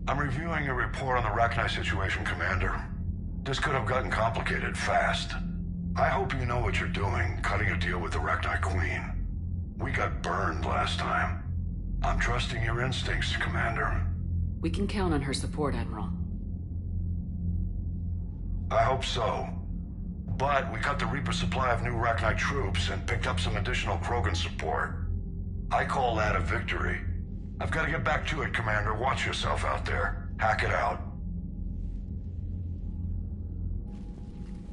I'm reviewing your report on the Rachni situation, Commander. This could have gotten complicated fast. I hope you know what you're doing, cutting a deal with the Rachni Queen. We got burned last time. I'm trusting your instincts, Commander. We can count on her support, Admiral. I hope so. But we cut the Reaper supply of new Rachni troops and picked up some additional Krogan support. I call that a victory. I've got to get back to it, Commander. Watch yourself out there. Hack it out.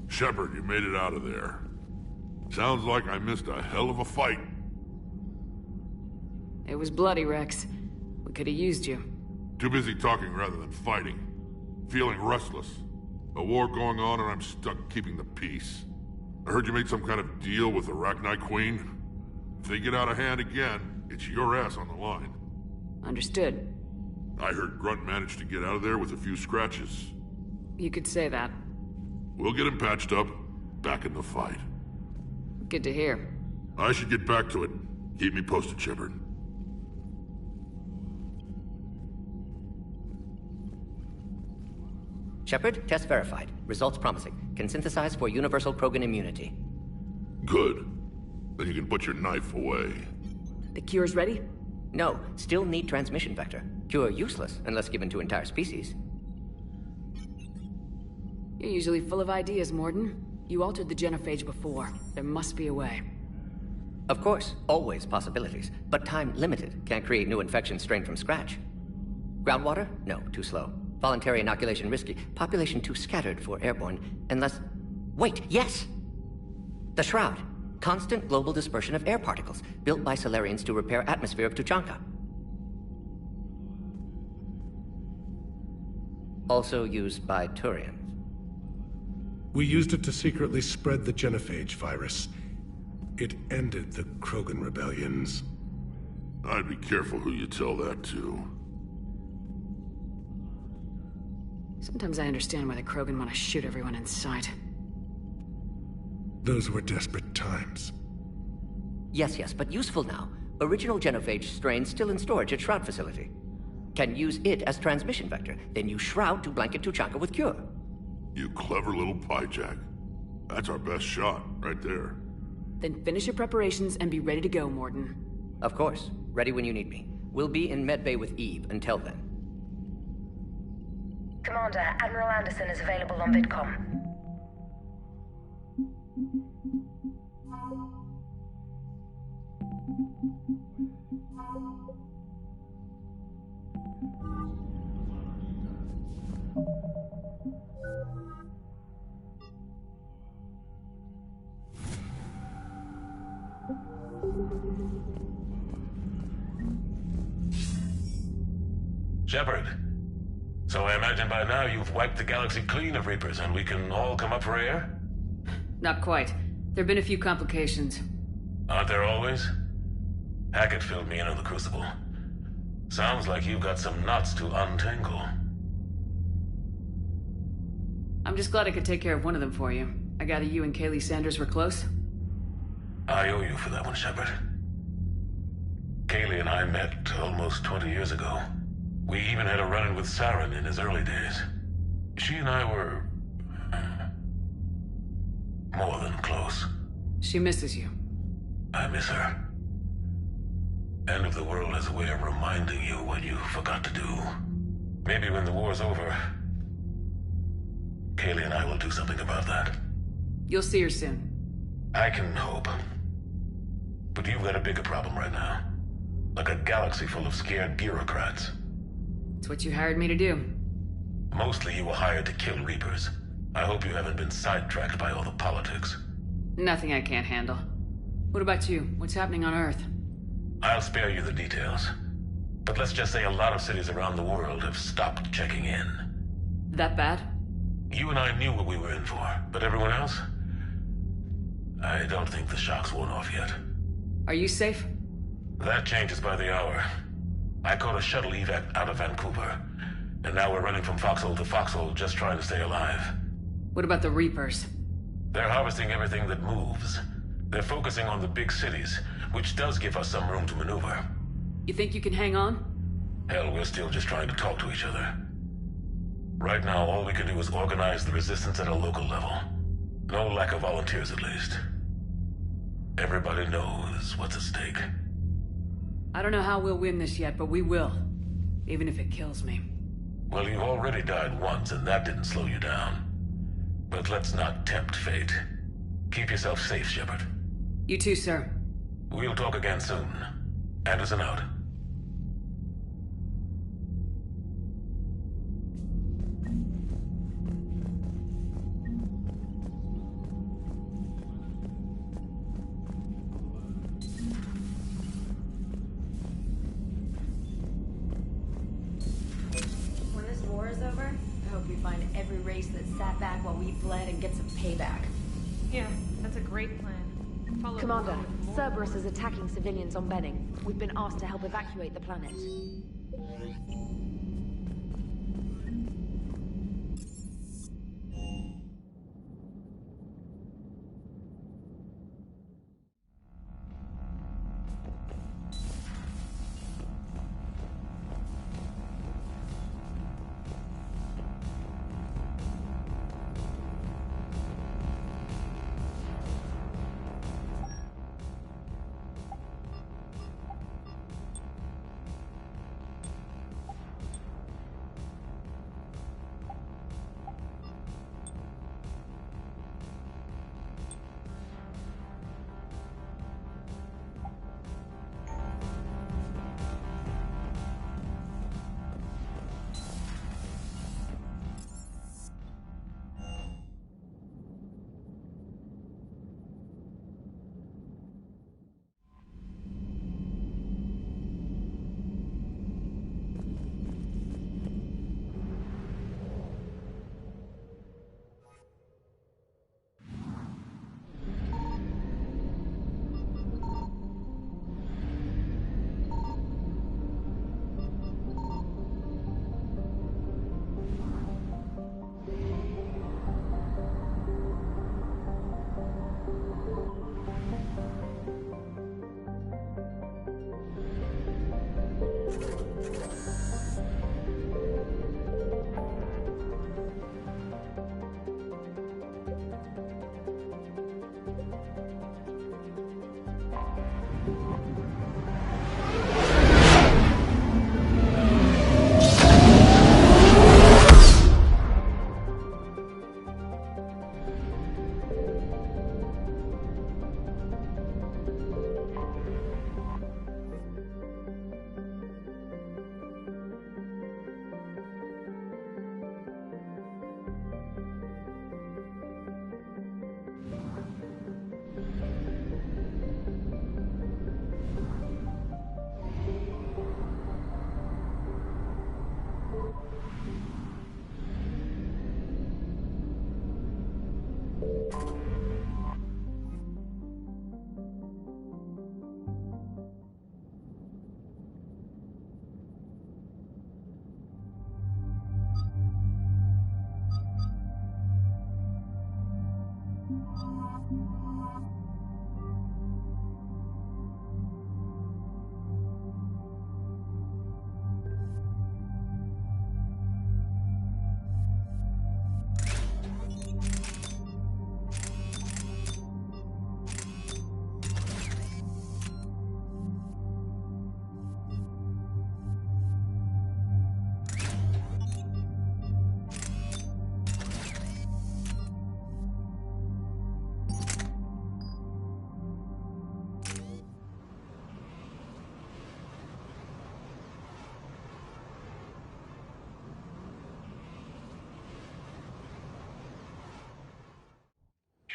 Shepard, you made it out of there. Sounds like I missed a hell of a fight. It was bloody, Rex. We could have used you. Too busy talking rather than fighting. Feeling restless. A war going on and I'm stuck keeping the peace. I heard you made some kind of deal with the Rachni Queen. If they get out of hand again, it's your ass on the line. Understood. I heard Grunt managed to get out of there with a few scratches. You could say that. We'll get him patched up, back in the fight. Good to hear. I should get back to it. Keep me posted, Shepard. Shepard, test verified. Results promising. Can synthesize for universal Krogan immunity. Good. Then you can put your knife away. The cure's ready? No, still need transmission vector. Cure useless unless given to entire species. You're usually full of ideas, Morden. You altered the genophage before. There must be a way. Of course, always possibilities, but time limited. Can't create new infection strain from scratch. Groundwater? No, too slow. Voluntary inoculation risky. Population too scattered for airborne, unless... Wait, yes! The Shroud. Constant global dispersion of air particles, built by Solarians to repair atmosphere of Tuchanka. Also used by Turians. We used it to secretly spread the genophage virus. It ended the Krogan rebellions. I'd be careful who you tell that to. Sometimes I understand why the Krogan want to shoot everyone in sight. Those were desperate times. Yes, but useful now. Original genophage strain still in storage at Shroud facility. Can use it as transmission vector, then use Shroud to blanket Tuchanka with cure. You clever little pyjak. That's our best shot, right there. Then finish your preparations and be ready to go, Morden. Of course. Ready when you need me. We'll be in medbay with Eve until then. Commander, Admiral Anderson is available on VidCom. Shepard. So I imagine by now you've wiped the galaxy clean of Reapers and we can all come up for air? Not quite. There've been a few complications. Aren't there always? Hackett filled me in on the Crucible. Sounds like you've got some knots to untangle. I'm just glad I could take care of one of them for you. I gather you and Kaylee Sanders were close? I owe you for that one, Shepard. Kaylee and I met almost 20 years ago. We even had a run-in with Saren in his early days. She and I were... more than close. She misses you. I miss her. End of the world has a way of reminding you what you forgot to do. Maybe when the war's over, Kaylee and I will do something about that. You'll see her soon. I can hope. But you've got a bigger problem right now. Like a galaxy full of scared bureaucrats. It's what you hired me to do. Mostly you were hired to kill Reapers. I hope you haven't been sidetracked by all the politics. Nothing I can't handle. What about you? What's happening on Earth? I'll spare you the details. But let's just say a lot of cities around the world have stopped checking in. That bad? You and I knew what we were in for, but everyone else? I don't think the shock's worn off yet. Are you safe? That changes by the hour. I caught a shuttle evac out of Vancouver, and now we're running from foxhole to foxhole just trying to stay alive. What about the Reapers? They're harvesting everything that moves. They're focusing on the big cities, which does give us some room to maneuver. You think you can hang on? Hell, we're still just trying to talk to each other. Right now, all we can do is organize the resistance at a local level. No lack of volunteers, at least. Everybody knows what's at stake. I don't know how we'll win this yet, but we will. Even if it kills me. Well, you've already died once, and that didn't slow you down. But let's not tempt fate. Keep yourself safe, Shepard. You too, sir. We'll talk again soon. Anderson out. When this war is over, I hope we find every race that sat back while we fled and get some payback. Yeah, that's a great plan. Follow Commander, Cerberus is attacking civilians on Benning. We've been asked to help evacuate the planet.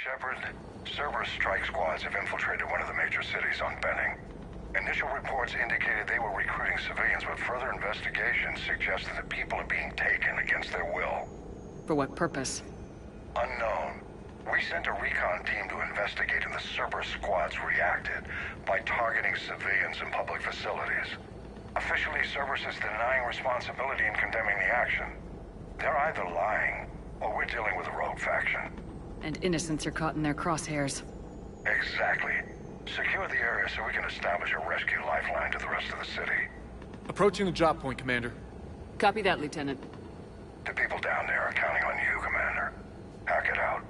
Shepard, Cerberus strike squads have infiltrated one of the major cities on Benning. Initial reports indicated they were recruiting civilians, but further investigation suggested that people are being taken against their will. For what purpose? Unknown. We sent a recon team to investigate, and the Cerberus squads reacted by targeting civilians in public facilities. Officially, Cerberus is denying responsibility and condemning the action. They're either lying, or we're dealing with a rogue faction. And innocents are caught in their crosshairs. Exactly. Secure the area so we can establish a rescue lifeline to the rest of the city. Approaching the drop point, Commander. Copy that, Lieutenant. The people down there are counting on you, Commander. Hack it out.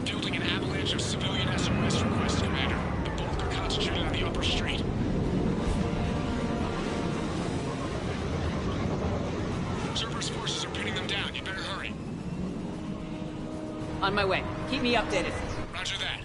Fielding an avalanche of civilian SOS requests, Commander. The bulk are concentrated on the upper street. Cerberus forces are pinning them down. You better hurry. On my way. Keep me updated. Roger that.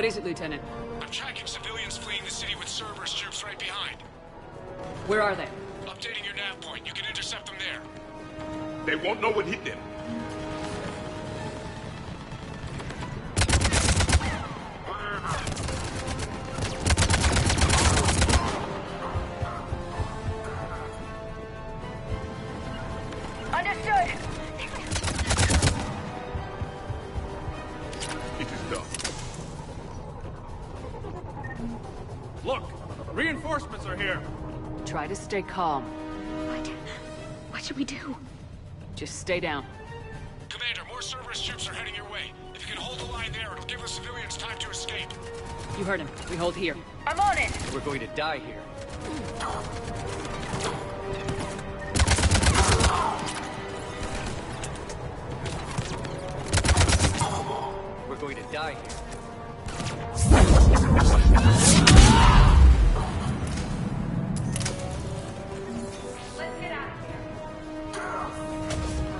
What is it, Lieutenant? I'm tracking civilians fleeing the city with Cerberus troops right behind. Where are they? Updating your nav point. You can intercept them there. They won't know what hit them. Understood. It is done. Look! Reinforcements are here! Try to stay calm. What should we do? Just stay down. Commander, more Cerberus troops are heading your way. If you can hold the line there, it'll give the civilians time to escape. You heard him. We hold here. I'm on it. We're going to die here. We're going to die here. Let's get out of here.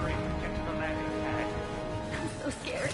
Hurry, get to the landing pad. I'm so scared.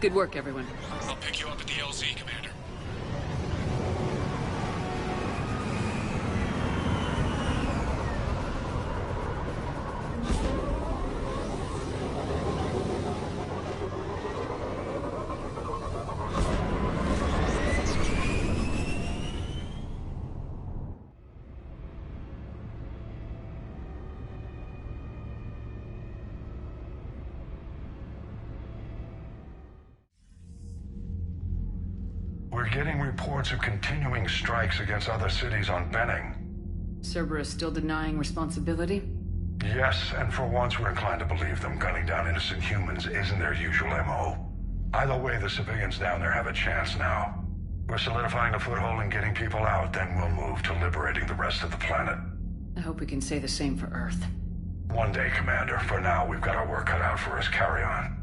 Good work, everyone. I'll pick you up at the LZ, Commander. We're getting reports of continuing strikes against other cities on Benning. Cerberus still denying responsibility? Yes, and for once we're inclined to believe them. Gunning down innocent humans isn't their usual MO. Either way, the civilians down there have a chance now. We're solidifying a foothold and getting people out, then we'll move to liberating the rest of the planet. I hope we can say the same for Earth. One day, Commander. For now, we've got our work cut out for us. Carry on.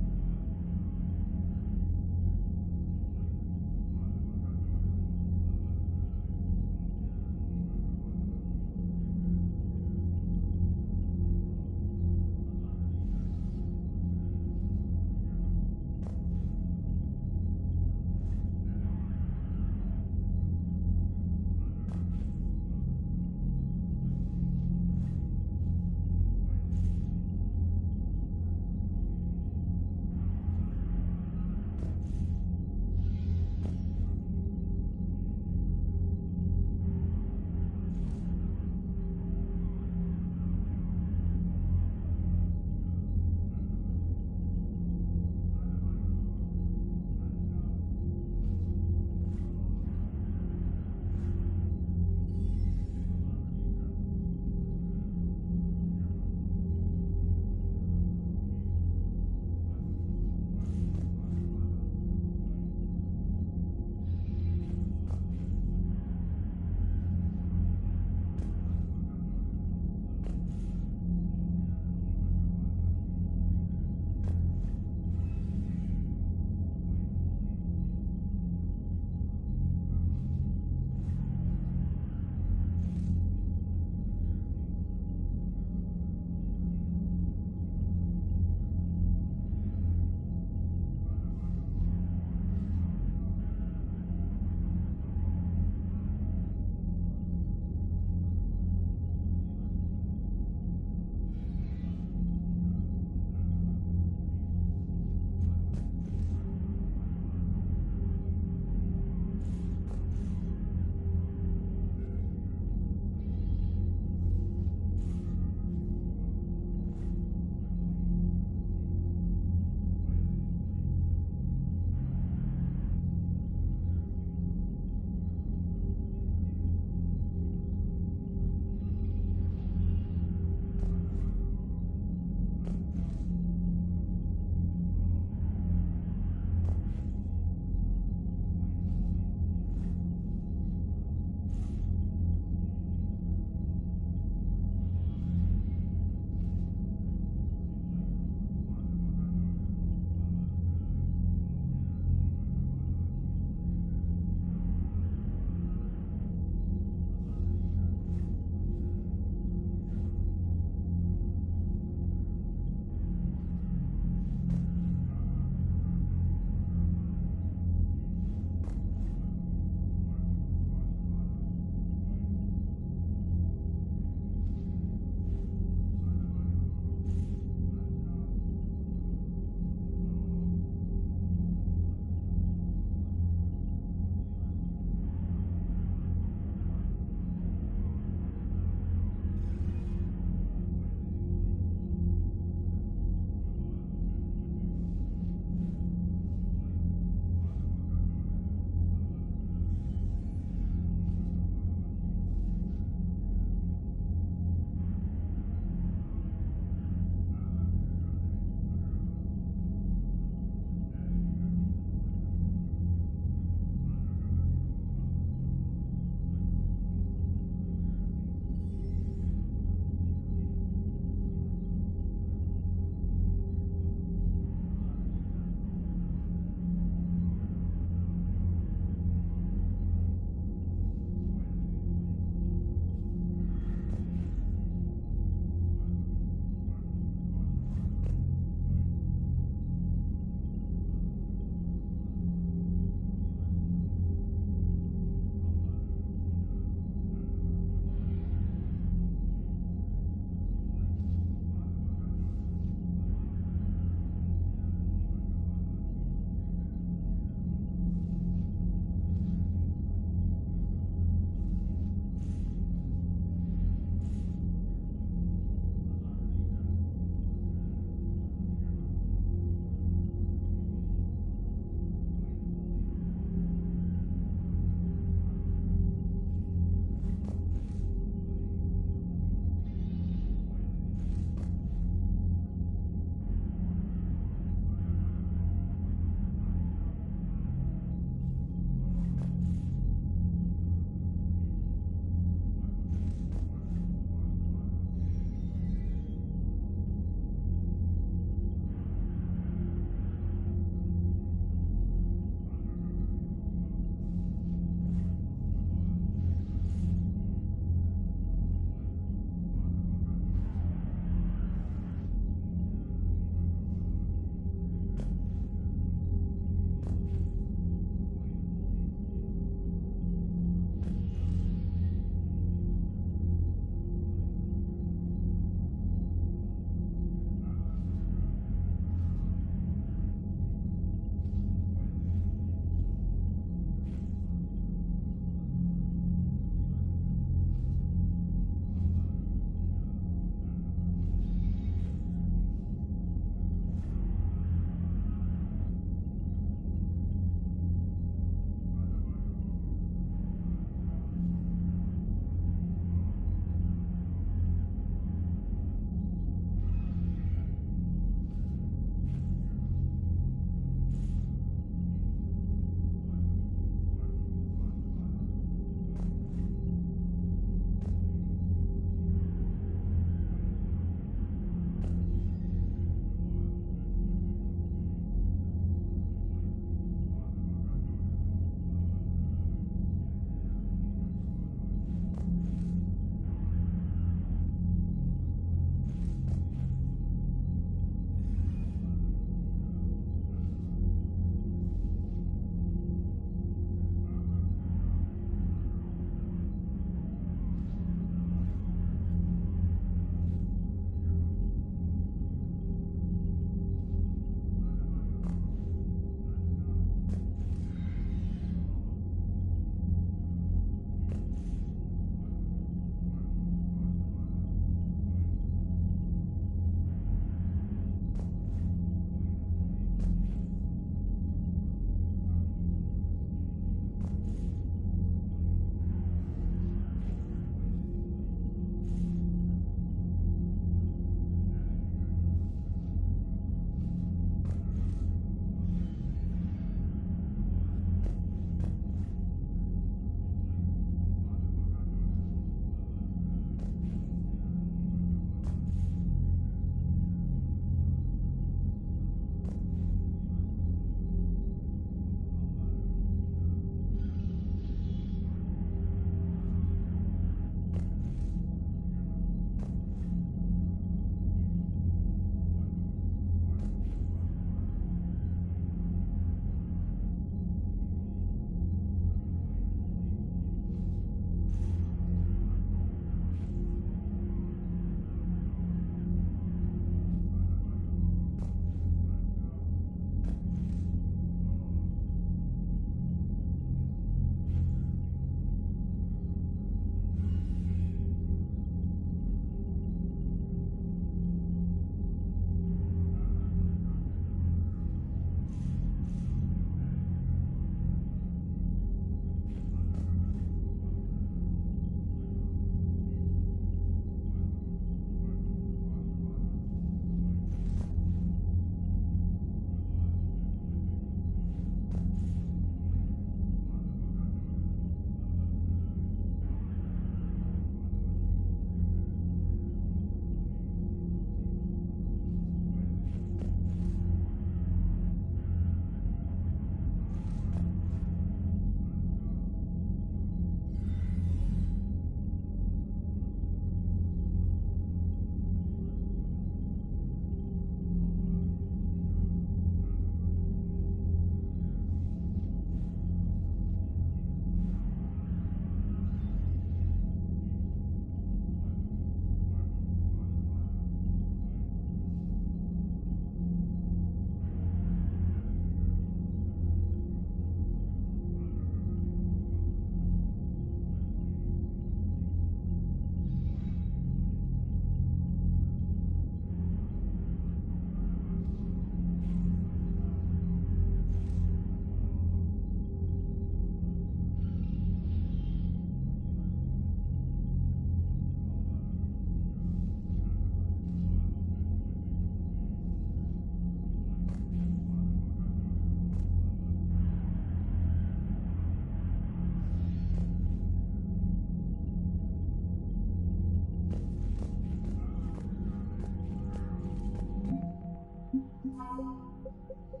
You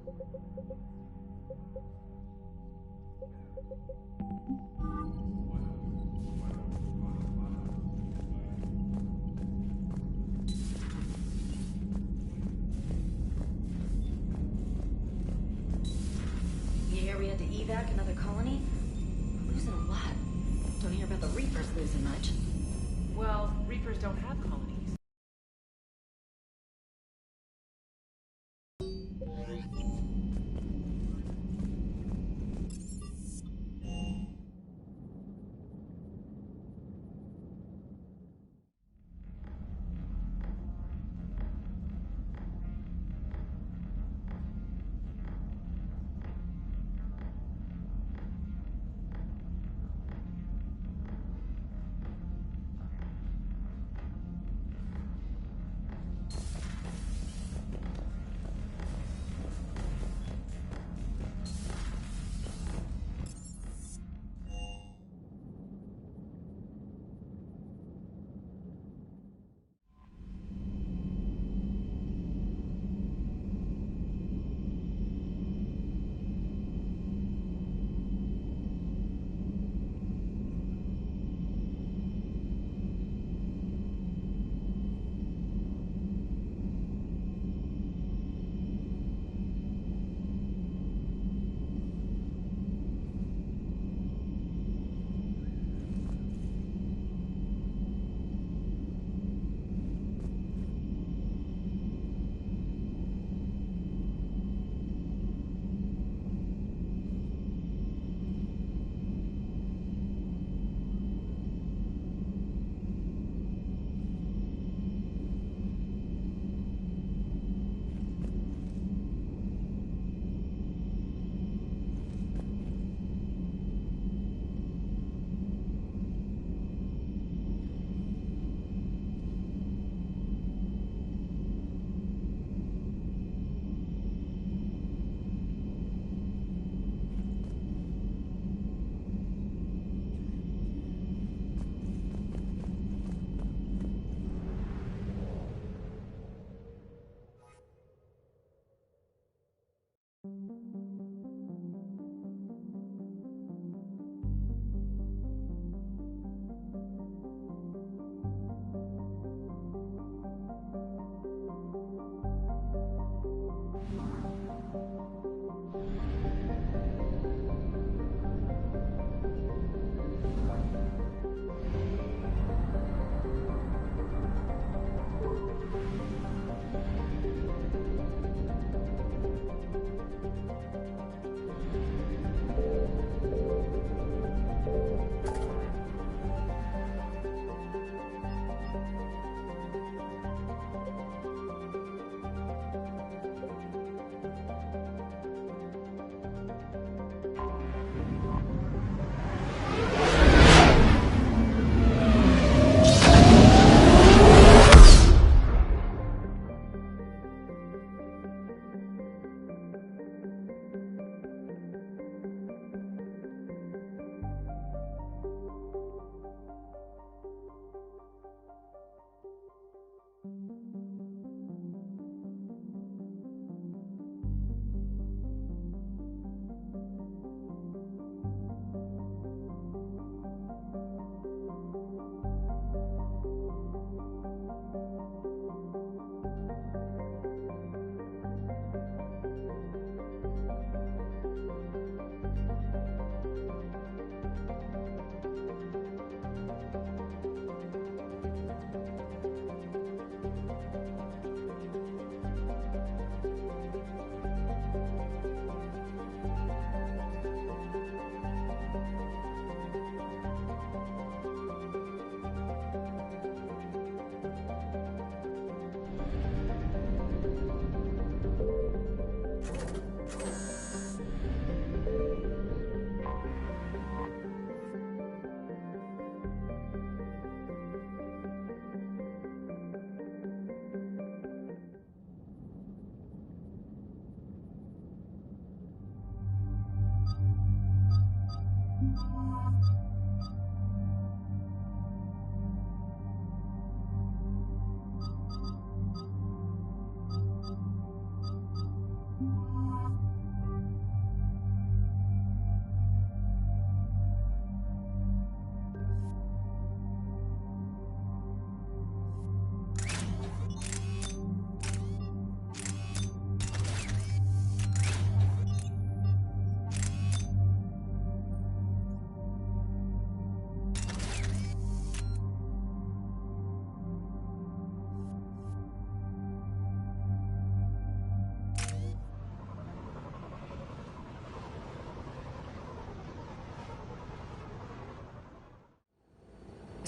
hear we had to evac another colony? We're losing a lot. Don't hear about the Reapers losing much. Well, Reapers don't have colonies.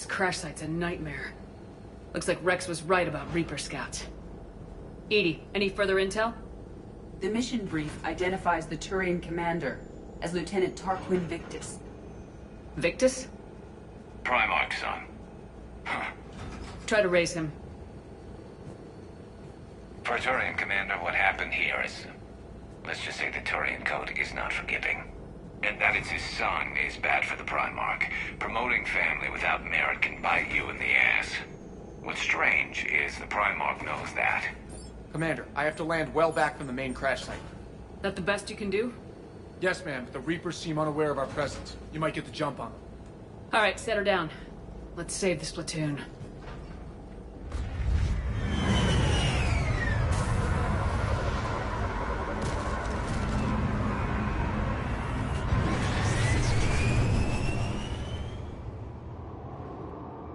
This crash site's a nightmare. Looks like Rex was right about Reaper scouts. EDI, any further intel? The mission brief identifies the Turian commander as Lieutenant Tarquin Victus. Victus? Primarch's son. Huh. Try to raise him. For a Turian commander, what happened here is... let's just say the Turian code is not forgiving. And that it's his son is bad for the Primarch. Promoting family without merit can bite you in the ass. What's strange is the Primarch knows that. Commander, I have to land well back from the main crash site. That the best you can do? Yes, ma'am, but the Reapers seem unaware of our presence. You might get the jump on them. Alright, set her down. Let's save this platoon.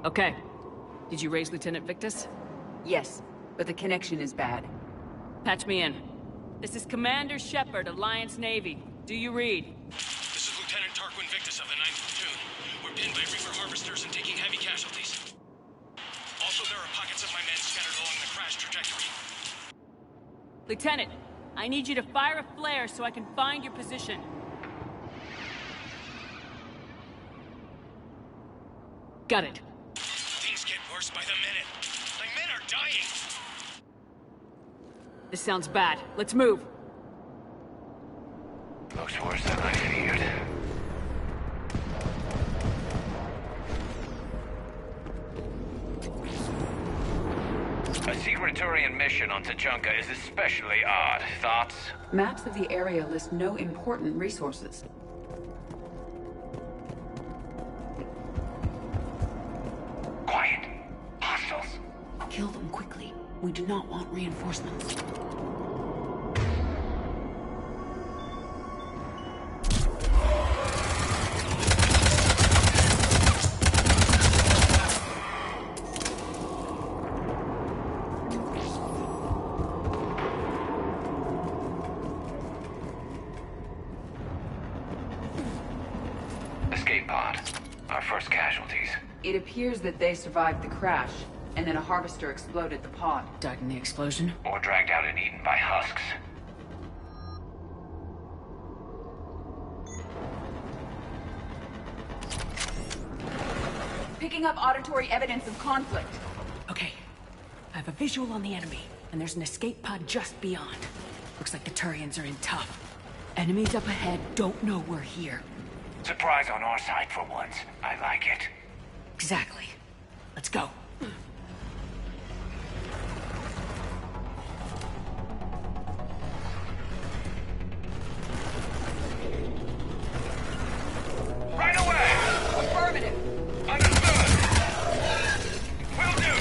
Okay. Did you raise Lieutenant Victus? Yes, but the connection is bad. Patch me in. This is Commander Shepard, Alliance Navy. Do you read? This is Lieutenant Tarquin Victus of the 9th Platoon. We're pinned by Reaper harvesters and taking heavy casualties. Also, there are pockets of my men scattered along the crash trajectory. Lieutenant, I need you to fire a flare so I can find your position. Got it. Things get worse by the minute. My men are dying. This sounds bad. Let's move. Looks worse than I feared. A secret Turian mission on Tachanka is especially odd. Thoughts? Maps of the area list no important resources. Quiet. Hostiles. Kill them quickly. We do not want reinforcements. Escape pod. Our first casualties. It appears that they survived the crash, and then a harvester exploded the pod. Died in the explosion? Or dragged out and eaten by husks. Picking up auditory evidence of conflict. Okay. I have a visual on the enemy, and there's an escape pod just beyond. Looks like the Turians are in tough. Enemies up ahead don't know we're here. Surprise on our side for once. I like it. Exactly. Let's go. Right away! Affirmative. Understood! Will do!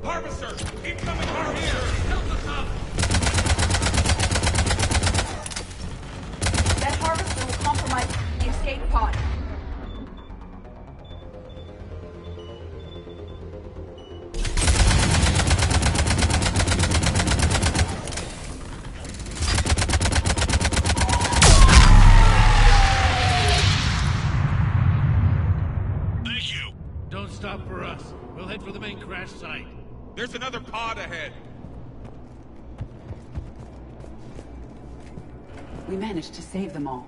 Harvester! Incoming harvester! Help us up! That harvester will compromise the escape pod. Thank you! Don't stop for us. We'll head for the main crash site. There's another pod ahead. We managed to save them all.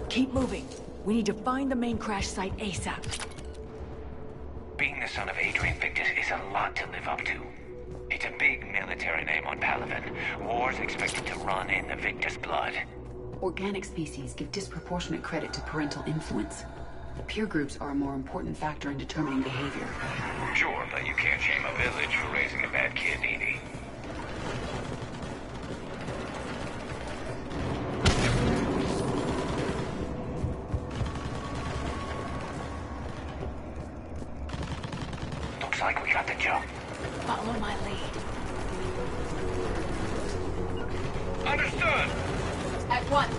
Keep moving. We need to find the main crash site ASAP. Being the son of Adrian Victus is a lot to live up to. It's a big military name on Palaven. War's expected to run in the Victus blood. Organic species give disproportionate credit to parental influence. Peer groups are a more important factor in determining behavior. Sure, but you can't shame a village for raising a bad kid, Edie. Looks like we got the jump. Follow my lead. Understood. At one.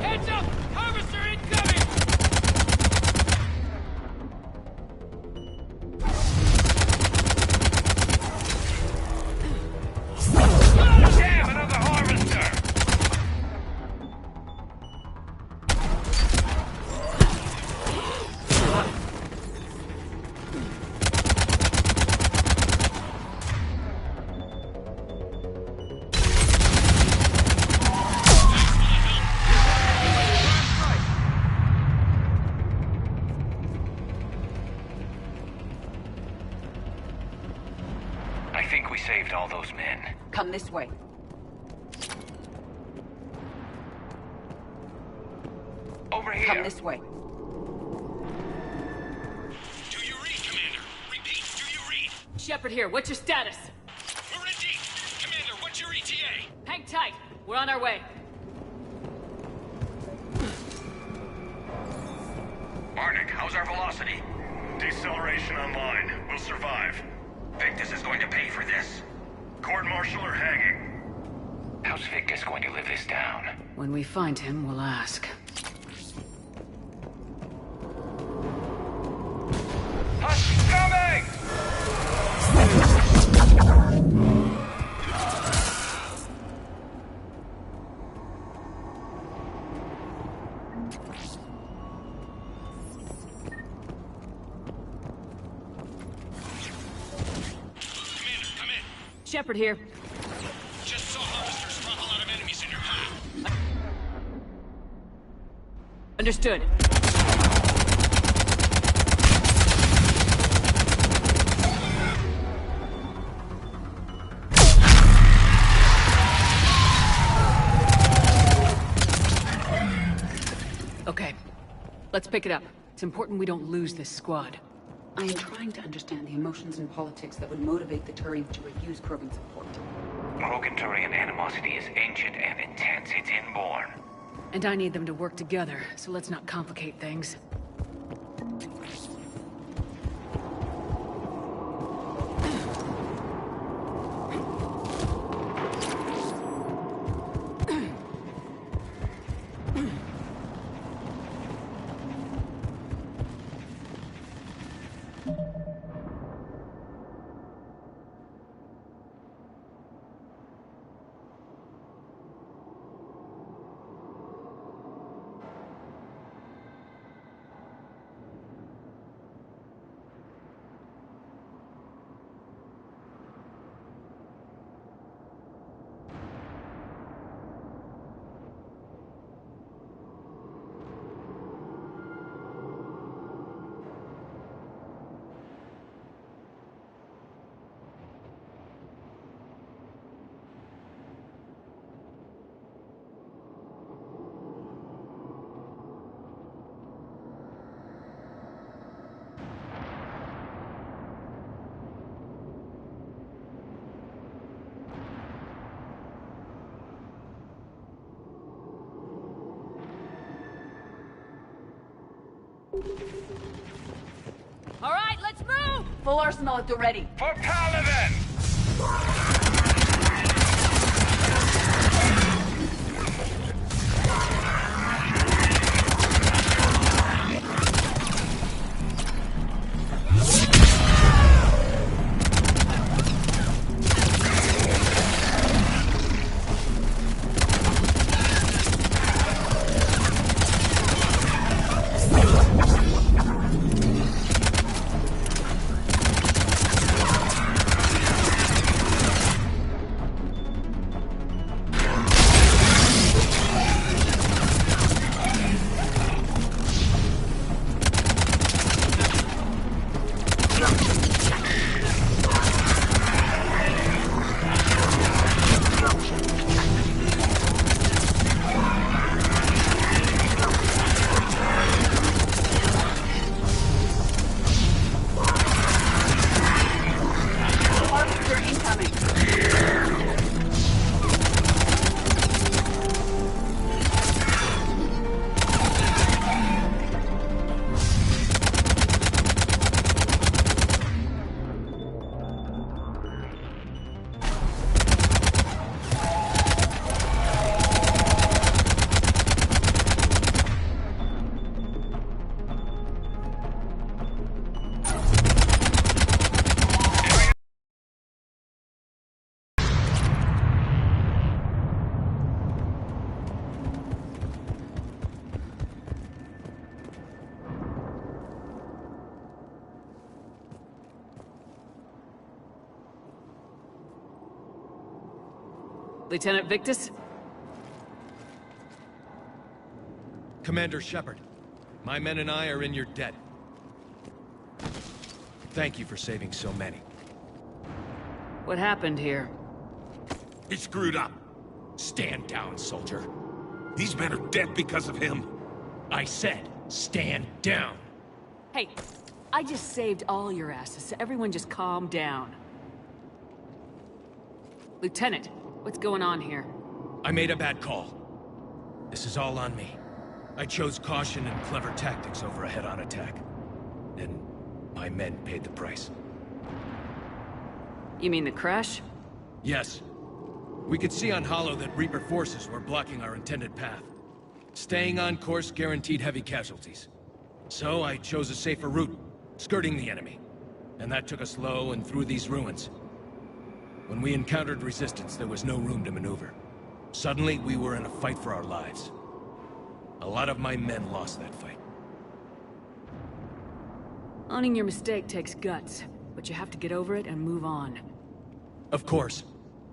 Heads up! Harvester incoming! Damn, another harvester! I think we saved all those men. Come this way. Over here. Come this way. Do you read, Commander? Repeat, do you read? Shepard here, what's your status? We're in deep. Commander, what's your ETA? Hang tight. We're on our way. Barnick, how's our velocity? Deceleration online. We'll survive. Victus is going to pay for this. Court-martial or hanging? How's Victus going to live this down? When we find him, we'll ask. Husk coming! Commander, come in. Shepard here. Just saw harvesters drop a lot of enemies in your path. Understood. Okay, let's pick it up. It's important we don't lose this squad. I am trying to understand the emotions and politics that would motivate the Turians to refuse Krogan support. Krogan-Turian animosity is ancient and intense. It's inborn. And I need them to work together, so let's not complicate things. All right, let's move! Full arsenal at the ready. For Paladin! Lieutenant Victus? Commander Shepard, my men and I are in your debt. Thank you for saving so many. What happened here? He screwed up. Stand down, soldier. These men are dead because of him. I said, stand down. Hey, I just saved all your asses, so everyone just calm down. Lieutenant, what's going on here? I made a bad call. This is all on me. I chose caution and clever tactics over a head-on attack. And my men paid the price. You mean the crash? Yes. We could see on Hollow that Reaper forces were blocking our intended path. Staying on course guaranteed heavy casualties. So I chose a safer route, skirting the enemy. And that took us low and through these ruins. When we encountered resistance, there was no room to maneuver. Suddenly, we were in a fight for our lives. A lot of my men lost that fight. Owning your mistake takes guts, but you have to get over it and move on. Of course.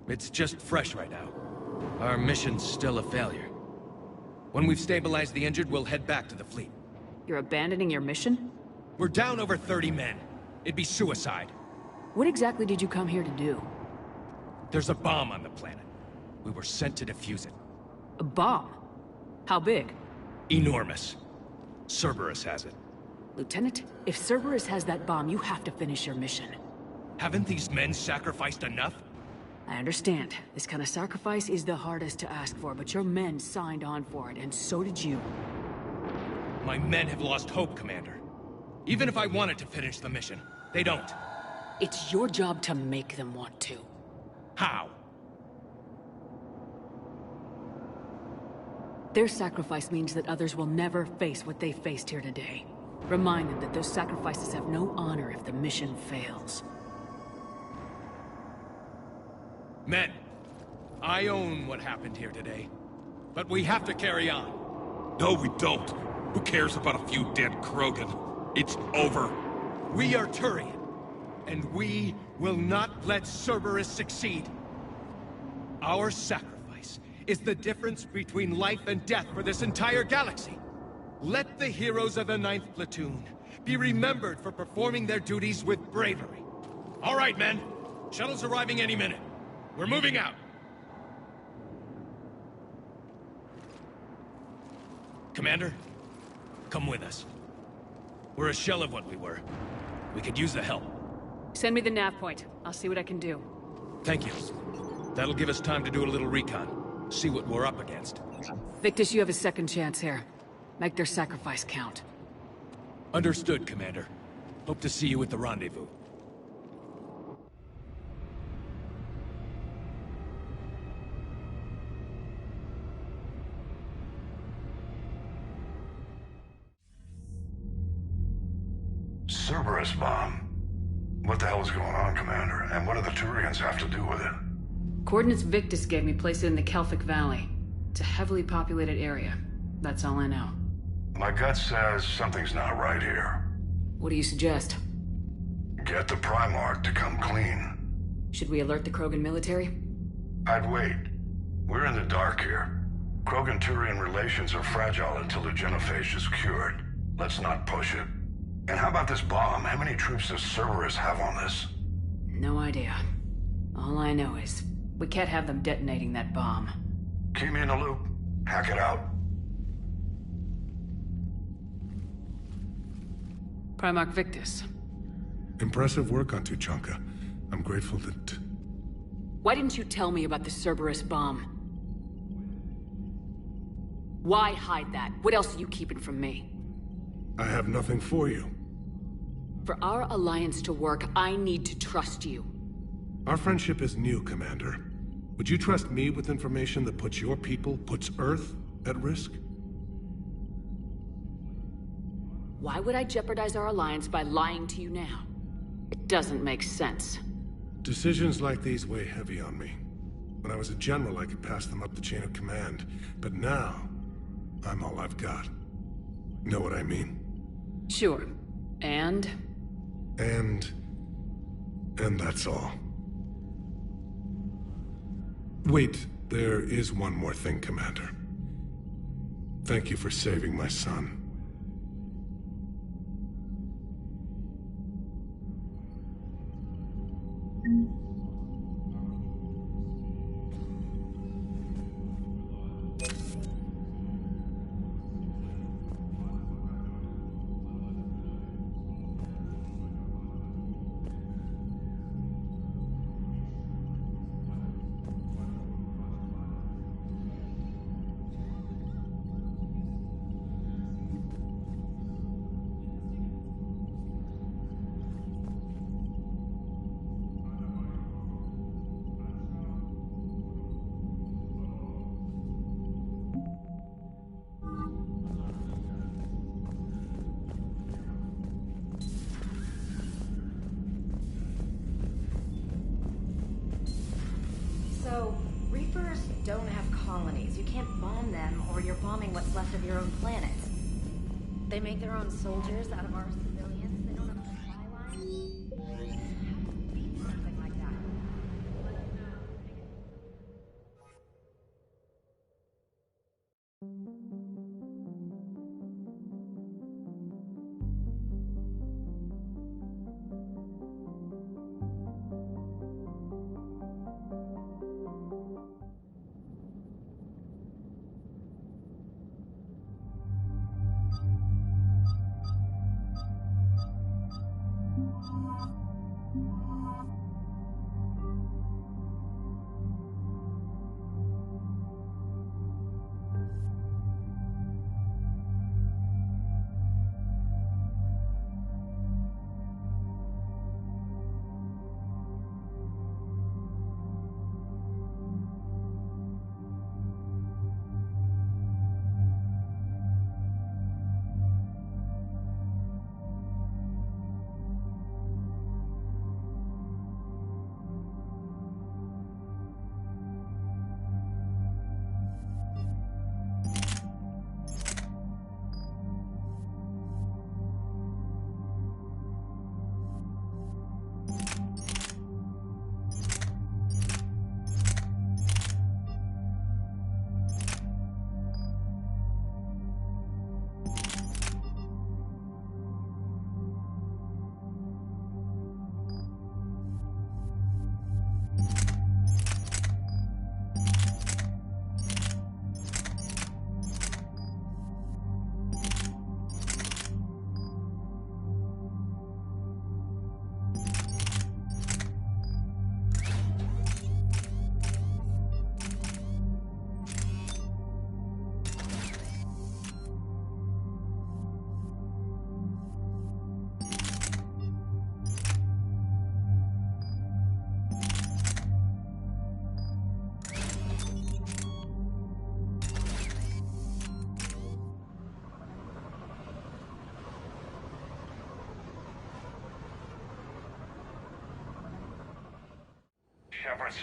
It's just fresh right now. Our mission's still a failure. When we've stabilized the injured, we'll head back to the fleet. You're abandoning your mission? We're down over 30 men. It'd be suicide. What exactly did you come here to do? There's a bomb on the planet. We were sent to defuse it. A bomb? How big? Enormous. Cerberus has it. Lieutenant, if Cerberus has that bomb, you have to finish your mission. Haven't these men sacrificed enough? I understand. This kind of sacrifice is the hardest to ask for, but your men signed on for it, and so did you. My men have lost hope, Commander. Even if I wanted to finish the mission, they don't. It's your job to make them want to. How? Their sacrifice means that others will never face what they faced here today. Remind them that those sacrifices have no honor if the mission fails. Men, I own what happened here today. But we have to carry on. No, we don't. Who cares about a few dead Krogan? It's over. We are Turian, and we will not let Cerberus succeed. Our sacrifice is the difference between life and death for this entire galaxy. Let the heroes of the 9th Platoon be remembered for performing their duties with bravery. All right, men. Shuttle's arriving any minute. We're moving out. Commander, come with us. We're a shell of what we were. We could use the help. Send me the nav point. I'll see what I can do. Thank you. That'll give us time to do a little recon. See what we're up against. Victus, you have a second chance here. Make their sacrifice count. Understood, Commander. Hope to see you at the rendezvous. Cerberus bomb. What the hell is going on, Commander? And what do the Turians have to do with it? Coordinates Victus gave me place it in the Kelphic Valley. It's a heavily populated area. That's all I know. My gut says something's not right here. What do you suggest? Get the Primarch to come clean. Should we alert the Krogan military? I'd wait. We're in the dark here. Krogan-Turian relations are fragile until the genophage is cured. Let's not push it. And how about this bomb? How many troops does Cerberus have on this? No idea. All I know is, we can't have them detonating that bomb. Keep me in the loop. Hack it out. Primarch Victus. Impressive work on Tuchanka. I'm grateful that... Why didn't you tell me about the Cerberus bomb? Why hide that? What else are you keeping from me? I have nothing for you. For our alliance to work, I need to trust you. Our friendship is new, Commander. Would you trust me with information that puts your people, puts Earth, at risk? Why would I jeopardize our alliance by lying to you now? It doesn't make sense. Decisions like these weigh heavy on me. When I was a general, I could pass them up the chain of command. But now, I'm all I've got. Know what I mean? Sure. And that's all. Wait, There is one more thing, Commander. Thank you for saving my son. So, Reapers don't have colonies. You can't bomb them, or you're bombing what's left of your own planet. They make their own soldiers out of our civilians. They don't have supply lines. Something like that.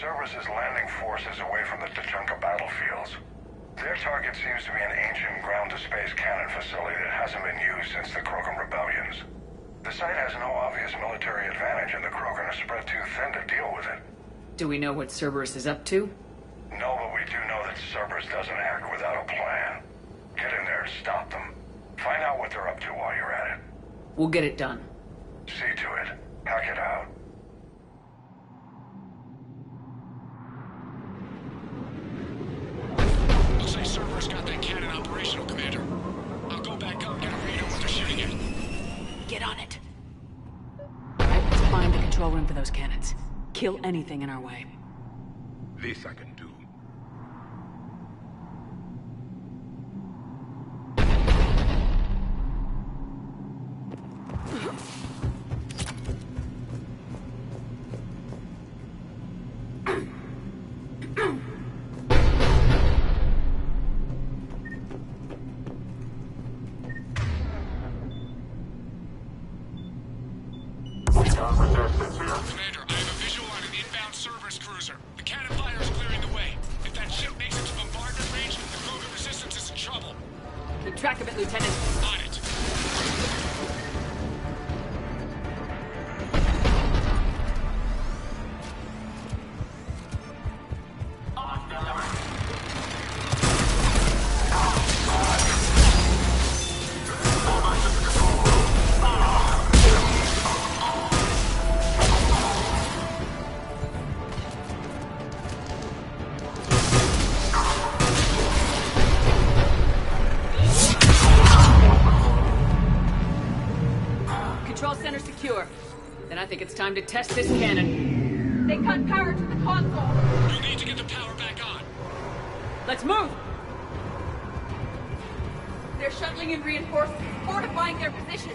Cerberus is landing forces away from the Tuchanka battlefields. Their target seems to be an ancient ground-to-space cannon facility that hasn't been used since the Krogan rebellions. The site has no obvious military advantage, and the Krogan are spread too thin to deal with it. Do we know what Cerberus is up to? No, but we do know that Cerberus doesn't act without a plan. Get in there and stop them. Find out what they're up to while you're at it. We'll get it done. See to it. Hack it out. Looks like Cerberus got that cannon operational, Commander. I'll go back up and get a read on what they're shooting at. Get on it. Let's find the control room for those cannons. Kill anything in our way. This I can do. Commander, I have a visual on an inbound Cerberus cruiser. The cannon fire is clearing the way. If that ship makes it to bombardment range, the Krogan resistance is in trouble. Keep track of it, Lieutenant. On it. secure. Then I think it's time to test this cannon. They cut power to the console. You'll need to get the power back on. Let's move! They're shuttling in reinforcements, fortifying their position.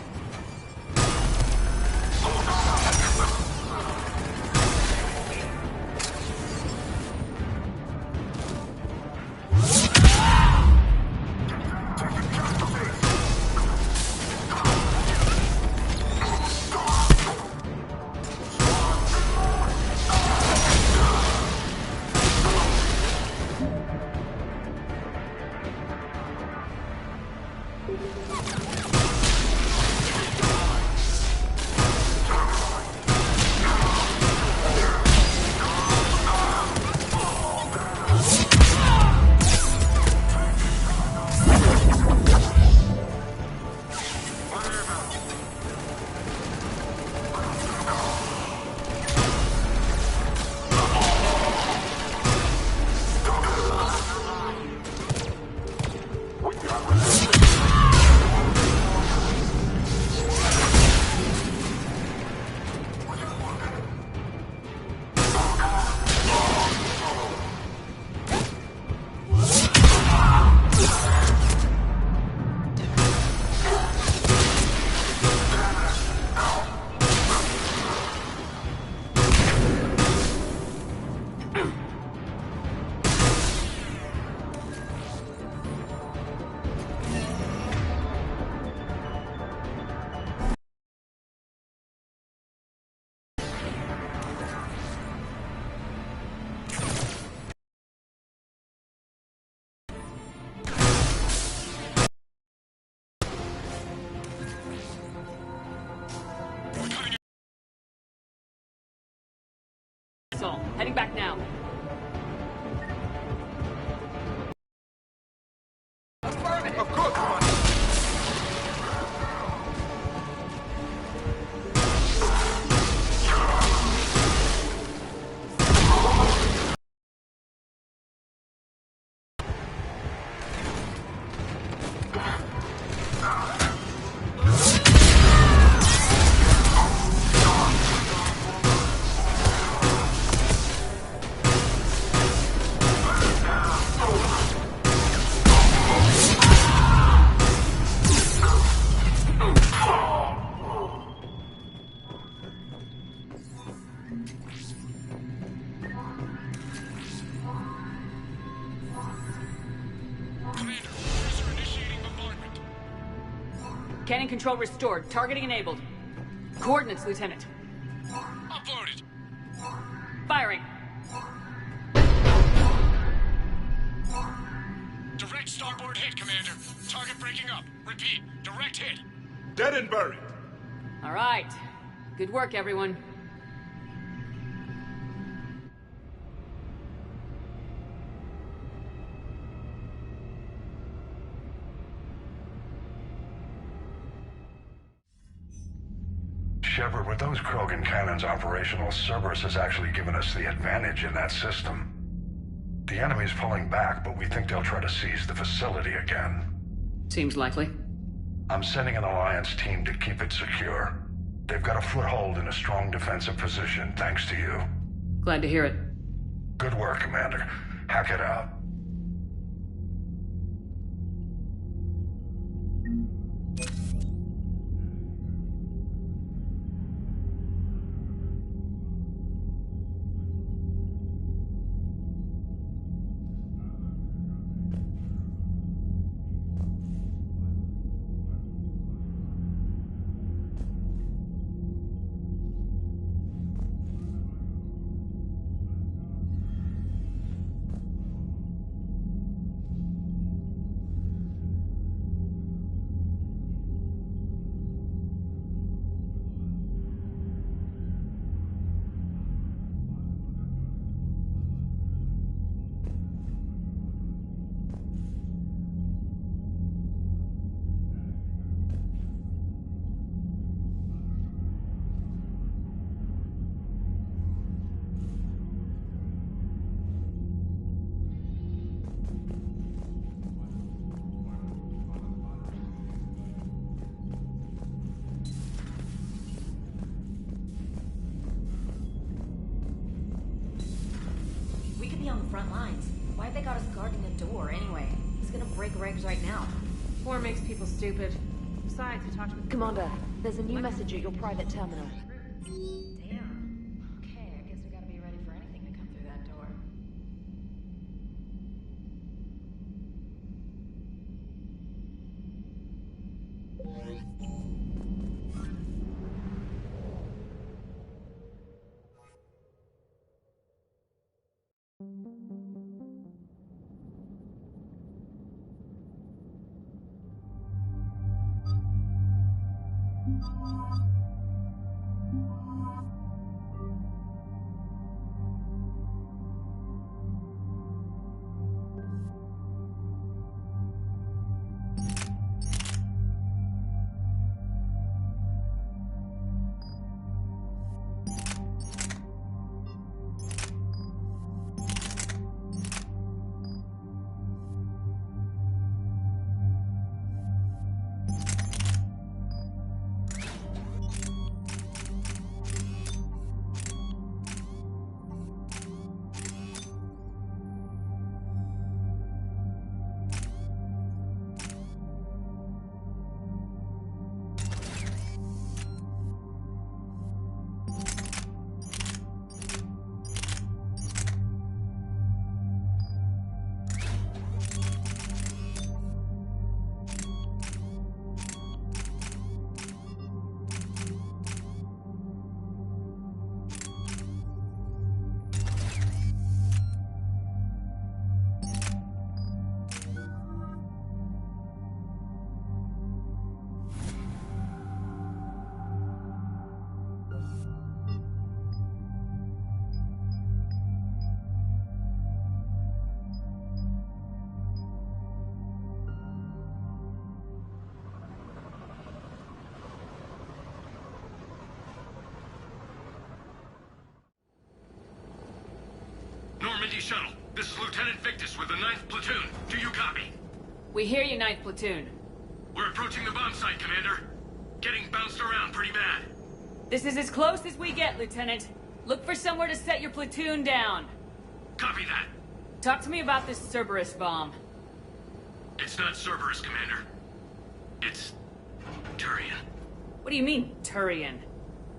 Heading back now. Affirmative. Of course, come on. Cannon control restored. Targeting enabled. Coordinates, Lieutenant. Uploaded. Firing. Direct starboard hit, Commander. Target breaking up. Repeat, direct hit. Dead and buried. All right. Good work, everyone. Shepard, with those Krogan cannons operational, Cerberus has actually given us the advantage in that system. The enemy's pulling back, but we think they'll try to seize the facility again. Seems likely. I'm sending an Alliance team to keep it secure. They've got a foothold in a strong defensive position, thanks to you. Glad to hear it. Good work, Commander. Hack it out. on the front lines. Why'd they got us guarding a door anyway? He's gonna break regs right now. War makes people stupid. Besides, he talked with... Commander, there's a new message at your private terminal. Damn. Okay, I guess we gotta be ready for anything to come through that door. Normandy Shuttle, this is Lieutenant Victus with the 9th Platoon. Do you copy? We hear you, 9th Platoon. We're approaching the bomb site, Commander. Getting bounced around pretty bad. This is as close as we get, Lieutenant. Look for somewhere to set your platoon down. Copy that. Talk to me about this Cerberus bomb. It's not Cerberus, Commander. It's... Turian. What do you mean, Turian?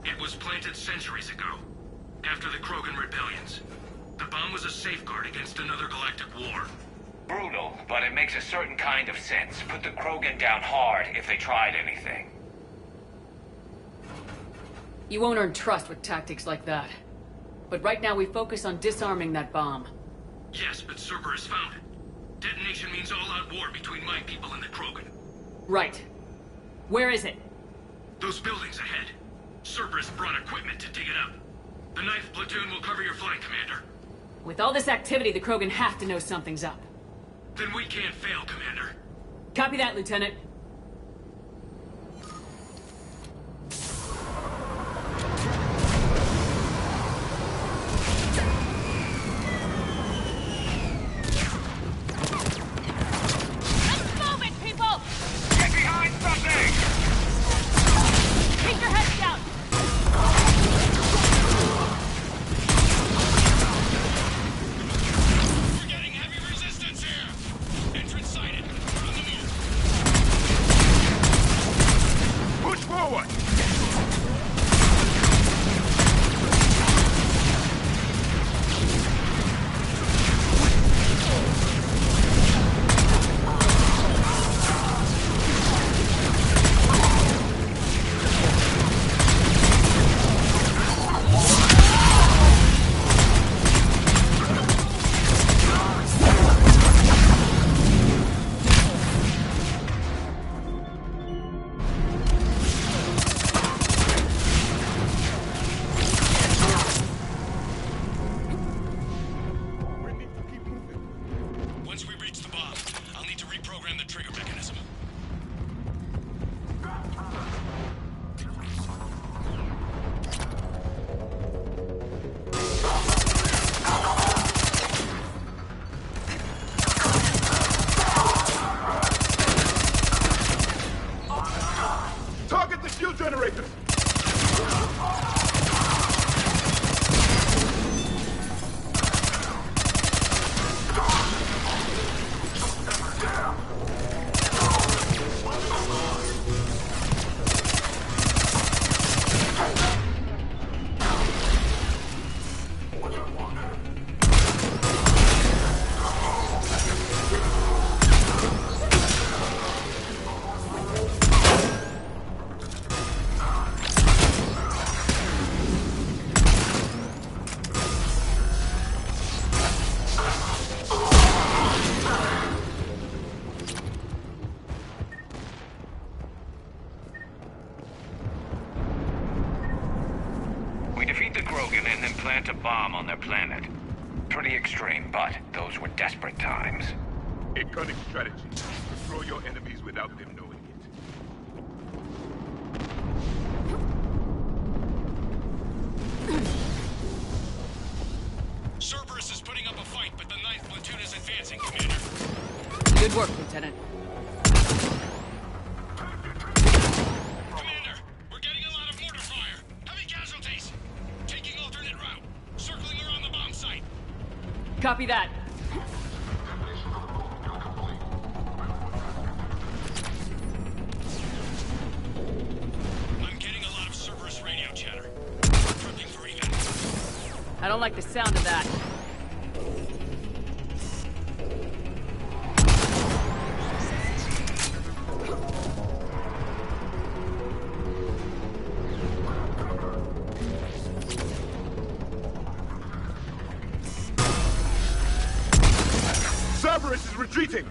It was planted centuries ago, after the Krogan rebellions. The bomb was a safeguard against another galactic war. Brutal, but it makes a certain kind of sense. Put the Krogan down hard if they tried anything. You won't earn trust with tactics like that. But right now we focus on disarming that bomb. Yes, but Cerberus found it. Detonation means all-out war between my people and the Krogan. Right. Where is it? Those buildings ahead. Cerberus brought equipment to dig it up. The 9th Platoon will cover your flank, Commander. With all this activity, the Krogan have to know something's up. Then we can't fail, Commander. Copy that, Lieutenant. Let's move it, people! Get behind something! Keep your heads down! We're getting heavy resistance here! Entrance sighted. We're on the move. Push forward! Once we reach the bomb, I'll need to reprogram the trigger mechanism. Target the shield generator! Krogan and then plant a bomb on their planet. Pretty extreme, but those were desperate times. A cunning strategy. Destroy your enemies without them knowing it. Cerberus is putting up a fight, but the 9th platoon is advancing, Commander. Good work, Lieutenant. Commander, we're getting a lot of mortar fire. Heavy casualties. Taking alternate route. Circling around the bomb site. Copy that. I'm getting a lot of Cerberus radio chatter. Prepping for evac. I don't like the sound of that. Cerberus is retreating!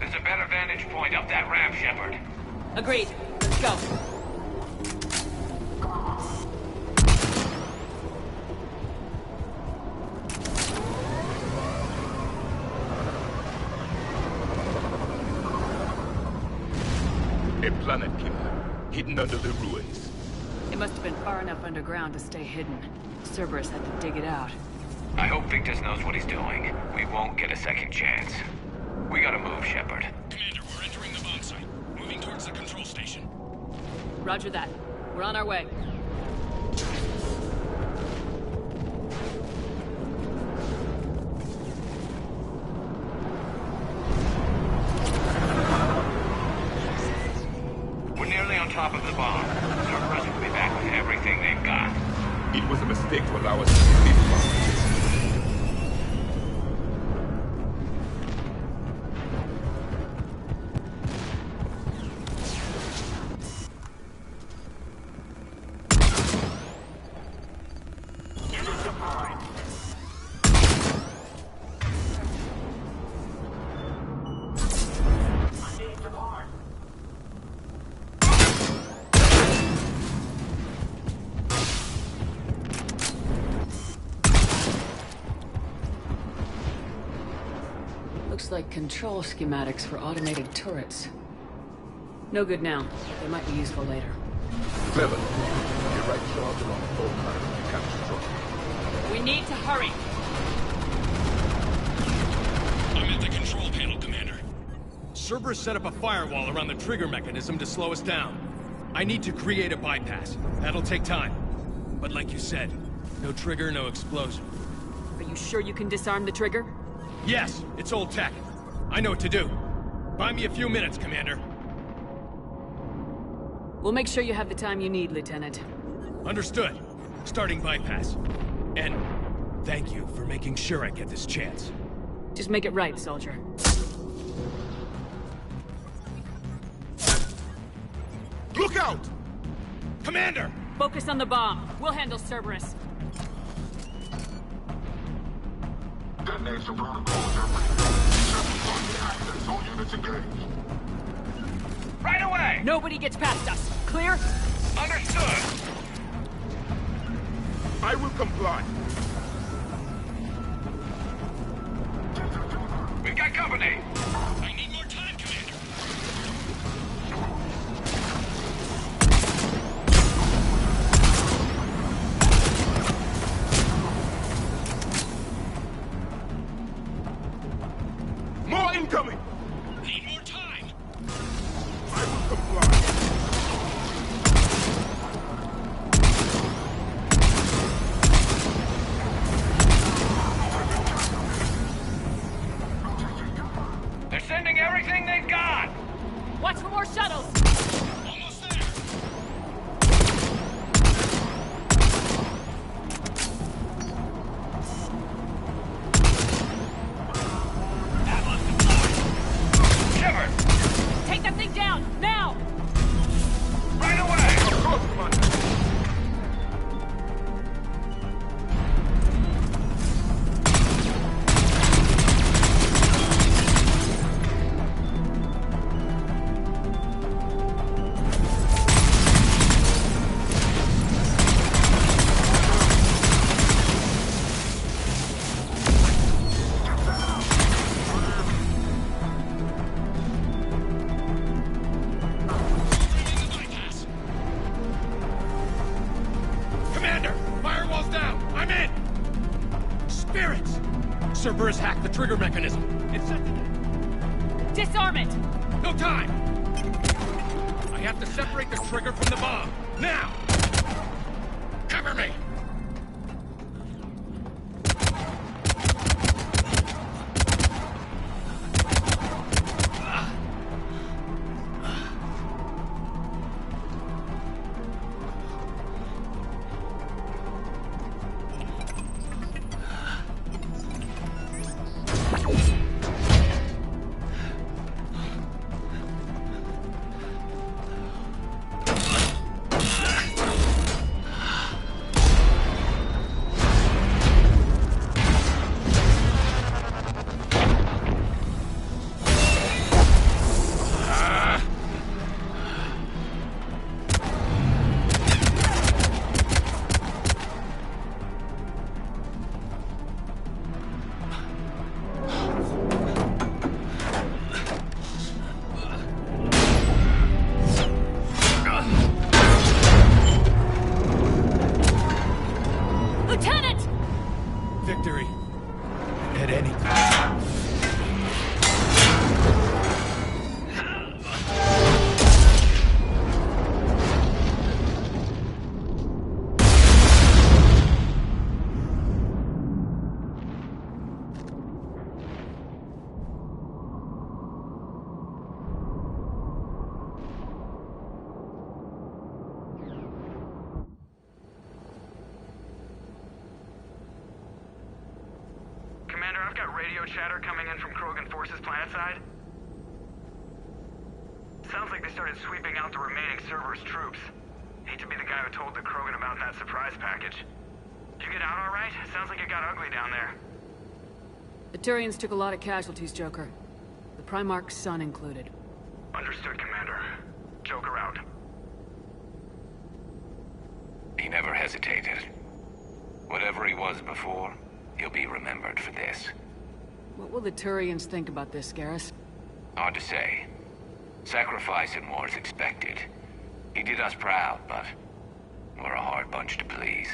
There's a better vantage point up that ramp, Shepard. Agreed. Let's go. A planet killer, hidden under the ruins. It must have been far enough underground to stay hidden. Cerberus had to dig it out. I hope Victus knows what he's doing. We won't get a second chance. We gotta move, Shepard. Commander, we're entering the bomb site. Moving towards the control station. Roger that. We're on our way. We're nearly on top of the bomb. Cerberus will be back with everything they've got. It was a mistake to allow us to leave this bomb. Looks like control schematics for automated turrets. No good now. They might be useful later. Clever. You're right, charge along the full current of the capture truck. We need to hurry. I'm at the control panel, Commander. Cerberus set up a firewall around the trigger mechanism to slow us down. I need to create a bypass. That'll take time. But like you said, no trigger, no explosion. Are you sure you can disarm the trigger? Yes, it's old tech. I know what to do. Buy me a few minutes, Commander. We'll make sure you have the time you need, Lieutenant. Understood. Starting bypass. And thank you for making sure I get this chance. Just make it right, soldier. Look out! Commander! Focus on the bomb. We'll handle Cerberus. Detonation protocol. All units engaged. Right away! Nobody gets past us. Clear? Understood! I will comply. We've got company! I need more time, Commander. More incoming! Need more time. I will comply. They're sending Spirits! Cerberus hacked the trigger mechanism. It's set to... Disarm it! No time! I have to separate the trigger from the bomb. Now! Cover me! Victory. At any cost. Commander, I've got radio chatter coming in from Krogan forces planetside. Sounds like they started sweeping out the remaining Cerberus troops. Hate to be the guy who told the Krogan about that surprise package. Did you get out all right? Sounds like it got ugly down there. The Turians took a lot of casualties, Joker. The Primarch's son included. Understood, Commander. Joker out. He never hesitated. Whatever he was before, he'll be remembered for this. What will the Turians think about this, Garrus? Hard to say. Sacrifice in war is expected. He did us proud, but we're a hard bunch to please.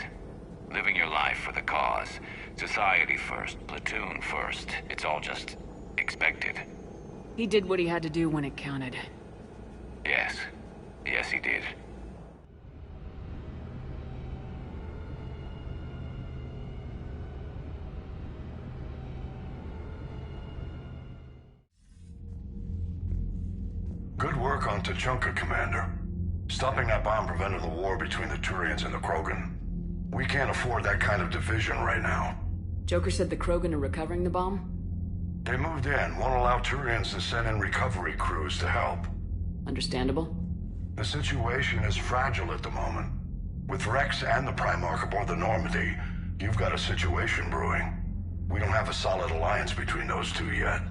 Living your life for the cause. Society first, platoon first. It's all just expected. He did what he had to do when it counted. Yes. Yes, he did. Good work on Tuchanka, Commander. Stopping that bomb prevented the war between the Turians and the Krogan. We can't afford that kind of division right now. Joker said the Krogan are recovering the bomb? They moved in, won't allow Turians to send in recovery crews to help. Understandable. The situation is fragile at the moment. With Rex and the Primarch aboard the Normandy, you've got a situation brewing. We don't have a solid alliance between those two yet.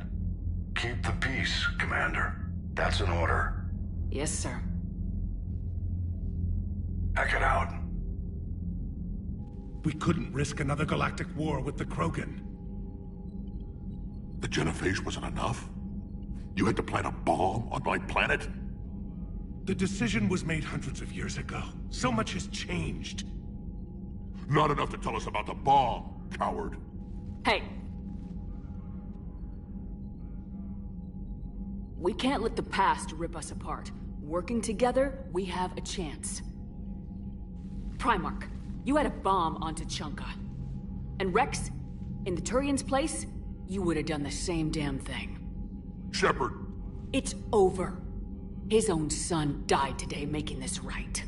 Keep the peace, Commander. That's an order. Yes, sir. Heck it out. We couldn't risk another galactic war with the Krogan. The genophage wasn't enough? You had to plant a bomb on my planet? The decision was made hundreds of years ago. So much has changed. Not enough to tell us about the bomb, coward. Hey! We can't let the past rip us apart. Working together, we have a chance. Primarch, you had a bomb on Tuchanka. And Rex, in the Turian's place, you would have done the same damn thing. Shepard! It's over. His own son died today making this right.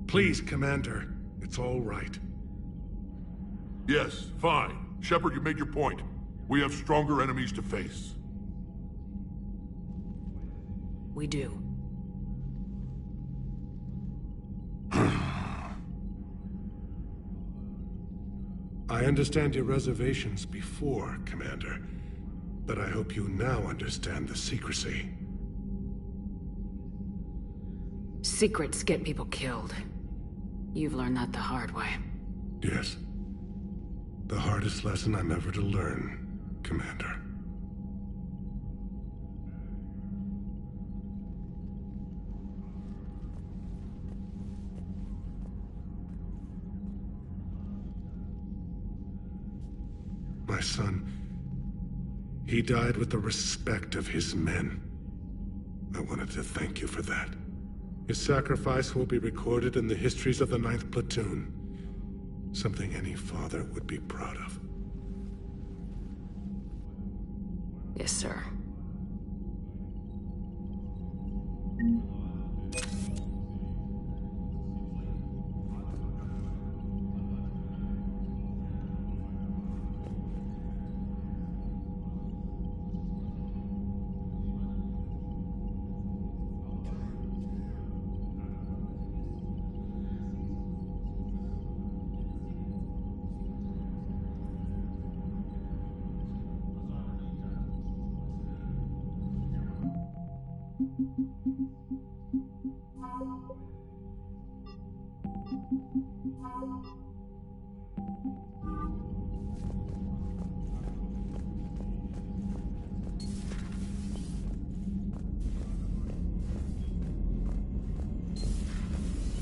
Please, Commander. It's all right. Yes, fine. Shepard, you made your point. We have stronger enemies to face. We do. I understand your reservations before, Commander. But I hope you now understand the secrecy. Secrets get people killed. You've learned that the hard way. Yes. The hardest lesson I'm ever to learn, Commander. My son, he died with the respect of his men. I wanted to thank you for that. His sacrifice will be recorded in the histories of the 9th Platoon. Something any father would be proud of. Yes, sir.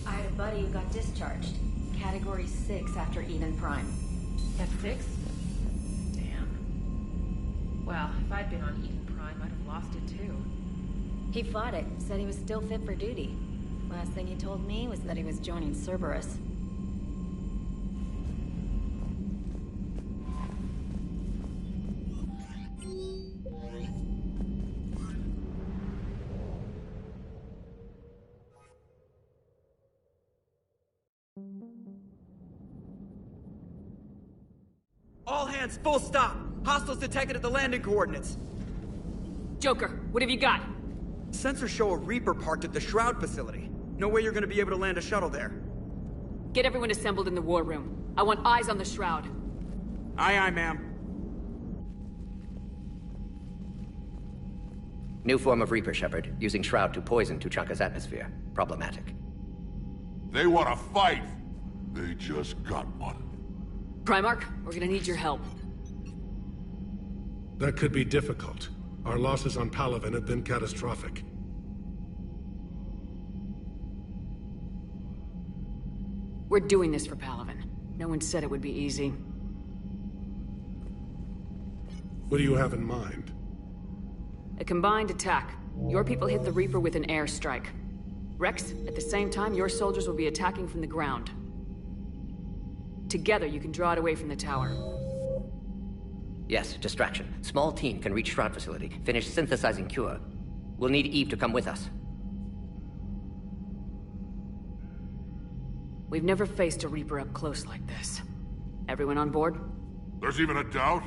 I had a buddy who got discharged. Category 6 after Eden Prime. F6? Damn. Well, if I'd been on Eden Prime, I'd have lost it too. He fought it, said he was still fit for duty. Last thing he told me was that he was joining Cerberus. All hands, full stop! Hostiles detected at the landing coordinates. Joker, what have you got? Sensors show a Reaper parked at the Shroud facility. No way you're gonna be able to land a shuttle there. Get everyone assembled in the war room. I want eyes on the Shroud. Aye, aye, ma'am. New form of Reaper, Shepard, using Shroud to poison Tuchanka's atmosphere. Problematic. They want to fight! They just got one. Primarch, we're gonna need your help. That could be difficult. Our losses on Palaven have been catastrophic. We're doing this for Palaven. No one said it would be easy. What do you have in mind? A combined attack. Your people hit the Reaper with an airstrike. Rex, at the same time, your soldiers will be attacking from the ground. Together, you can draw it away from the tower. Yes, distraction. Small team can reach Shroud facility, finish synthesizing cure. We'll need Eve to come with us. We've never faced a Reaper up close like this. Everyone on board? There's even a doubt?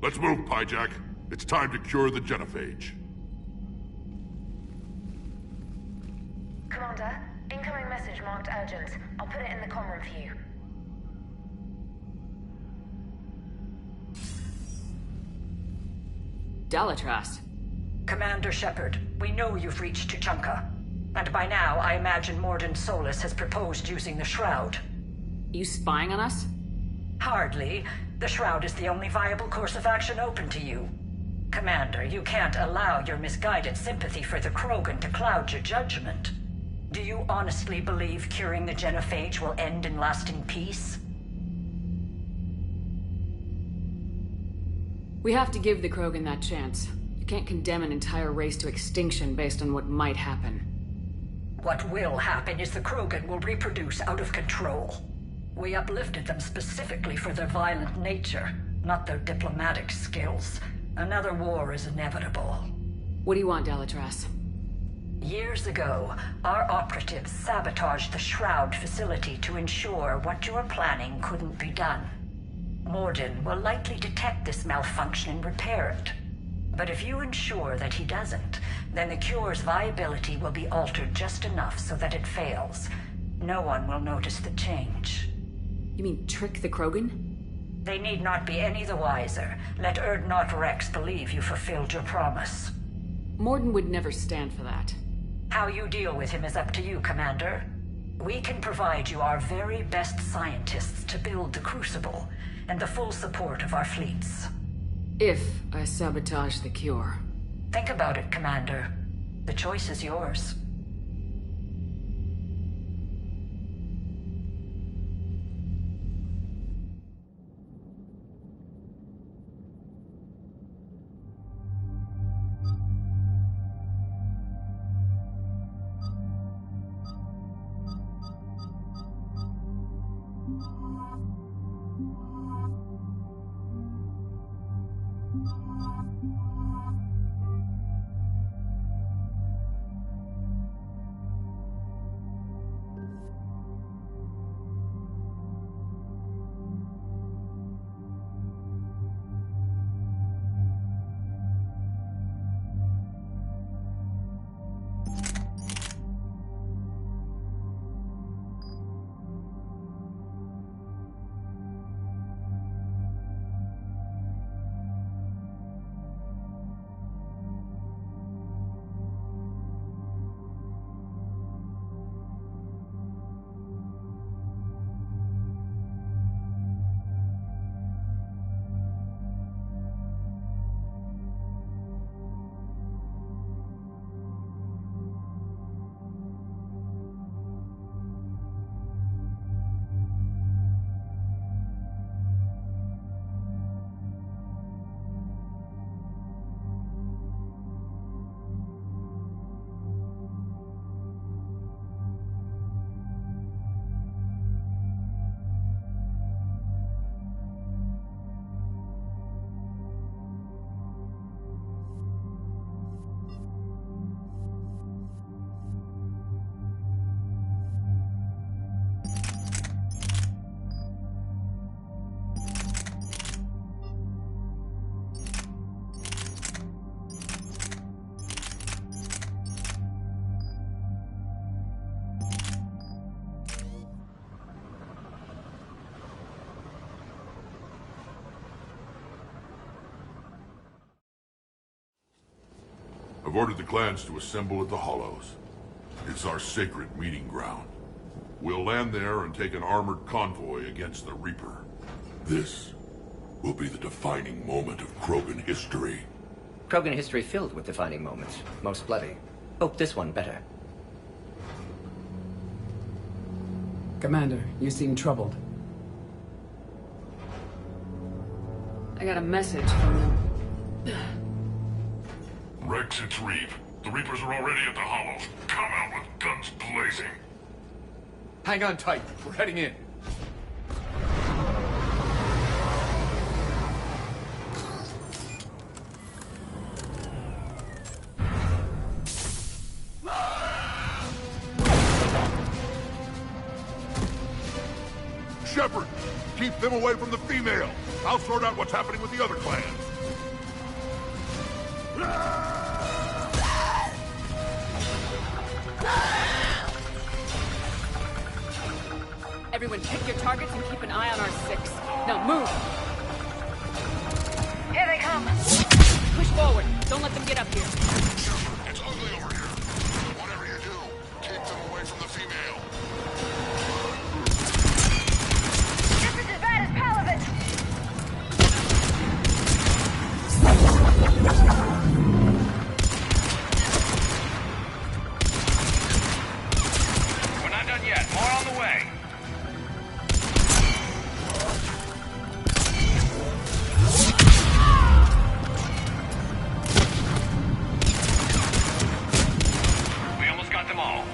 Let's move, Pyjack. It's time to cure the genophage. Commander, incoming message marked urgent. I'll put it in the comm room for you. Dalitras. Commander Shepard, we know you've reached Tuchanka. And by now, I imagine Mordin Solus has proposed using the Shroud. You spying on us? Hardly. The Shroud is the only viable course of action open to you. Commander, you can't allow your misguided sympathy for the Krogan to cloud your judgment. Do you honestly believe curing the genophage will end in lasting peace? We have to give the Krogan that chance. You can't condemn an entire race to extinction based on what might happen. What will happen is the Krogan will reproduce out of control. We uplifted them specifically for their violent nature, not their diplomatic skills. Another war is inevitable. What do you want, Dalitras? Years ago, our operatives sabotaged the Shroud facility to ensure what you were planning couldn't be done. Mordin will likely detect this malfunction and repair it. But if you ensure that he doesn't, then the cure's viability will be altered just enough so that it fails. No one will notice the change. You mean trick the Krogan? They need not be any the wiser. Let Urdnot Rex believe you fulfilled your promise. Mordin would never stand for that. How you deal with him is up to you, Commander. We can provide you our very best scientists to build the Crucible, and the full support of our fleets. If I sabotage the cure. Think about it, Commander. The choice is yours. I've ordered the clans to assemble at the Hollows. It's our sacred meeting ground. We'll land there and take an armored convoy against the Reaper. This will be the defining moment of Krogan history. Krogan history filled with defining moments. Most bloody. Hope this one better. Commander, you seem troubled. I got a message from them. Rex, it's Reeve. The Reapers are already at the Hollows. Come out with guns blazing. Hang on tight. We're heading in. Shepard, keep them away from the female. I'll sort out what's happening with the other clans. Everyone pick your targets and keep an eye on our 6. Now move! Here they come! Push forward. Don't let them get up here. It's ugly over here. Whatever you do, keep them away from the female. This is as bad as Palovich! We're not done yet. More on the way. We almost got them all.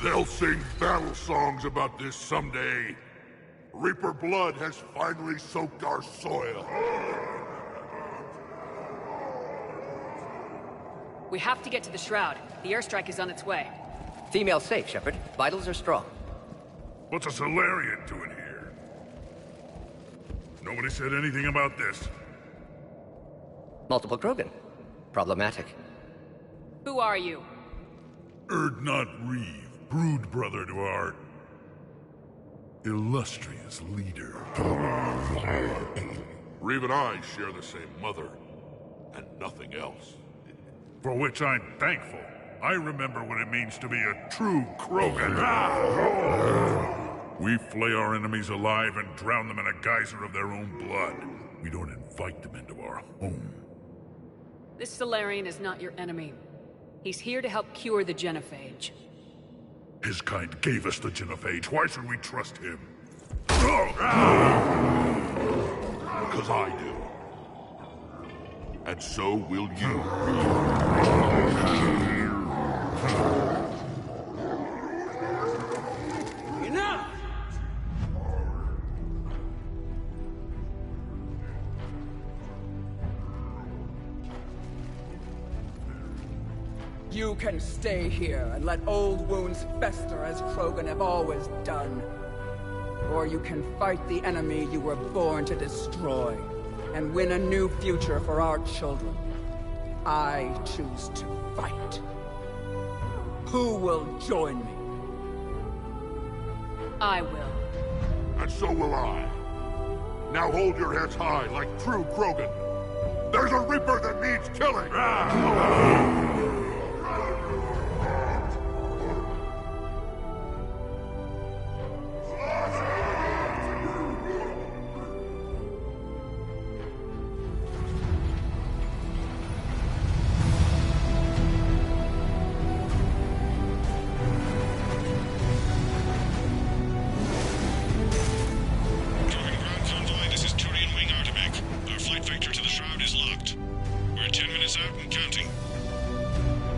They'll sing battle songs about this someday. Reaper blood has finally soaked our soil. We have to get to the Shroud. The airstrike is on its way. Female safe, Shepard. Vitals are strong. What's a Solarian doing here? Nobody said anything about this. Multiple Krogan. Problematic. Who are you? Erdnot Reeve, brood brother to our illustrious leader. Reeve and I share the same mother, and nothing else. For which I'm thankful. I remember what it means to be a true Krogan. We flay our enemies alive and drown them in a geyser of their own blood. We don't invite them into our home. This Solarian is not your enemy. He's here to help cure the genophage. His kind gave us the genophage. Why should we trust him? Because I do. And so will you. You can stay here and let old wounds fester as Krogan have always done. Or you can fight the enemy you were born to destroy, and win a new future for our children. I choose to fight. Who will join me? I will. And so will I. Now hold your heads high like true Krogan. There's a Reaper that needs killing!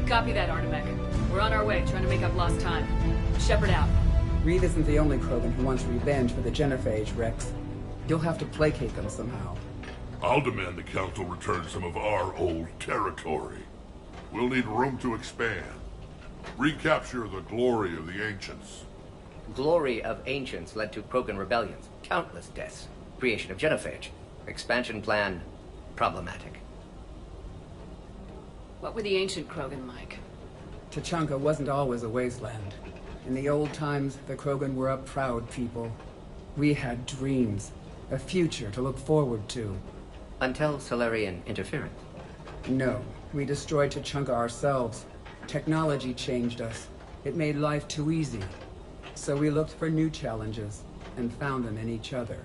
Copy that, Artemek. We're on our way, trying to make up lost time. Shepard out. Reed isn't the only Krogan who wants revenge for the Genophage, Rex. You'll have to placate them somehow. I'll demand the Council return some of our old territory. We'll need room to expand. Recapture the glory of the Ancients. Glory of Ancients led to Krogan rebellions, countless deaths, creation of Genophage. Expansion plan, problematic. What were the ancient Krogan like? Tuchanka wasn't always a wasteland. In the old times, the Krogan were a proud people. We had dreams, a future to look forward to. Until Solarian interference? No, we destroyed Tuchanka ourselves. Technology changed us. It made life too easy. So we looked for new challenges, and found them in each other.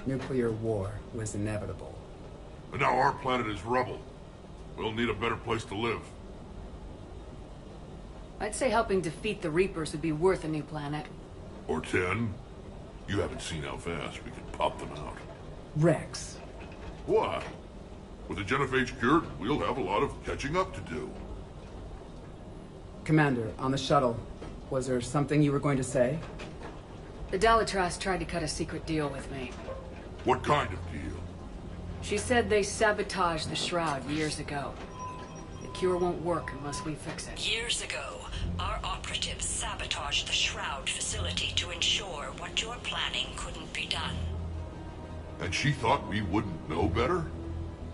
Nuclear war was inevitable. And now our planet is rubble. We'll need a better place to live. I'd say helping defeat the Reapers would be worth a new planet. Or 10. You haven't seen how fast we can pop them out. Rex. What? With the Genophage cured, we'll have a lot of catching up to do. Commander, on the shuttle, was there something you were going to say? The Dalitras tried to cut a secret deal with me. What kind of deal? She said they sabotaged the Shroud years ago. The cure won't work unless we fix it. Years ago, our operatives sabotaged the Shroud facility to ensure what you're planning couldn't be done. And she thought we wouldn't know better?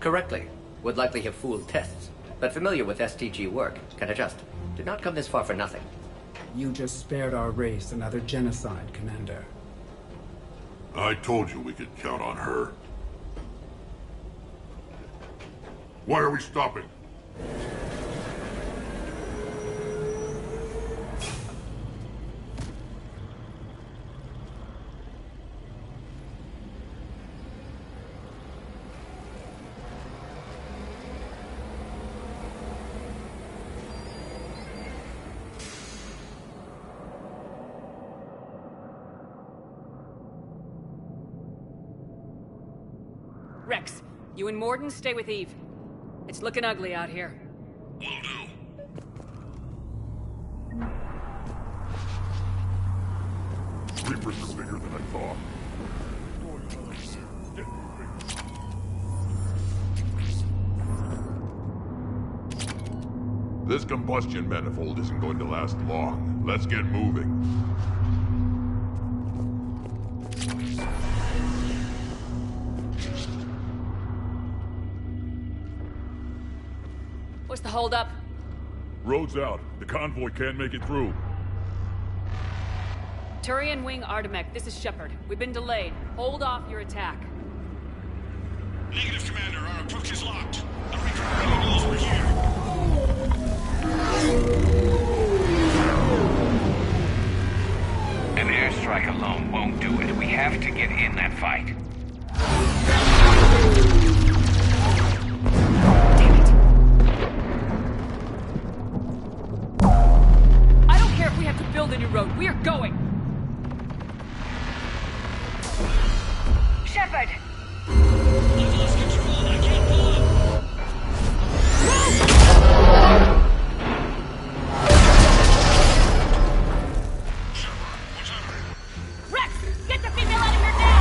Correctly. Would likely have fooled tests, but familiar with STG work, can adjust. Did not come this far for nothing. You just spared our race another genocide, Commander. I told you we could count on her. Why are we stopping? Rex, you and Morden stay with Eve. It's looking ugly out here. Will do. Reapers are bigger than I thought. This combustion manifold isn't going to last long. Let's get moving. What's the holdup? Road's out. The convoy can't make it through. Turian Wing Artemek, this is Shepard. We've been delayed. Hold off your attack. Negative, Commander. Our approach is locked. The Reaper already knows we're here. An airstrike alone won't do it. We have to get in that fight. I don't care if we have to build a new road. We are going. Shepard! I've lost control. I can't pull up. Rex, get the female out of here now!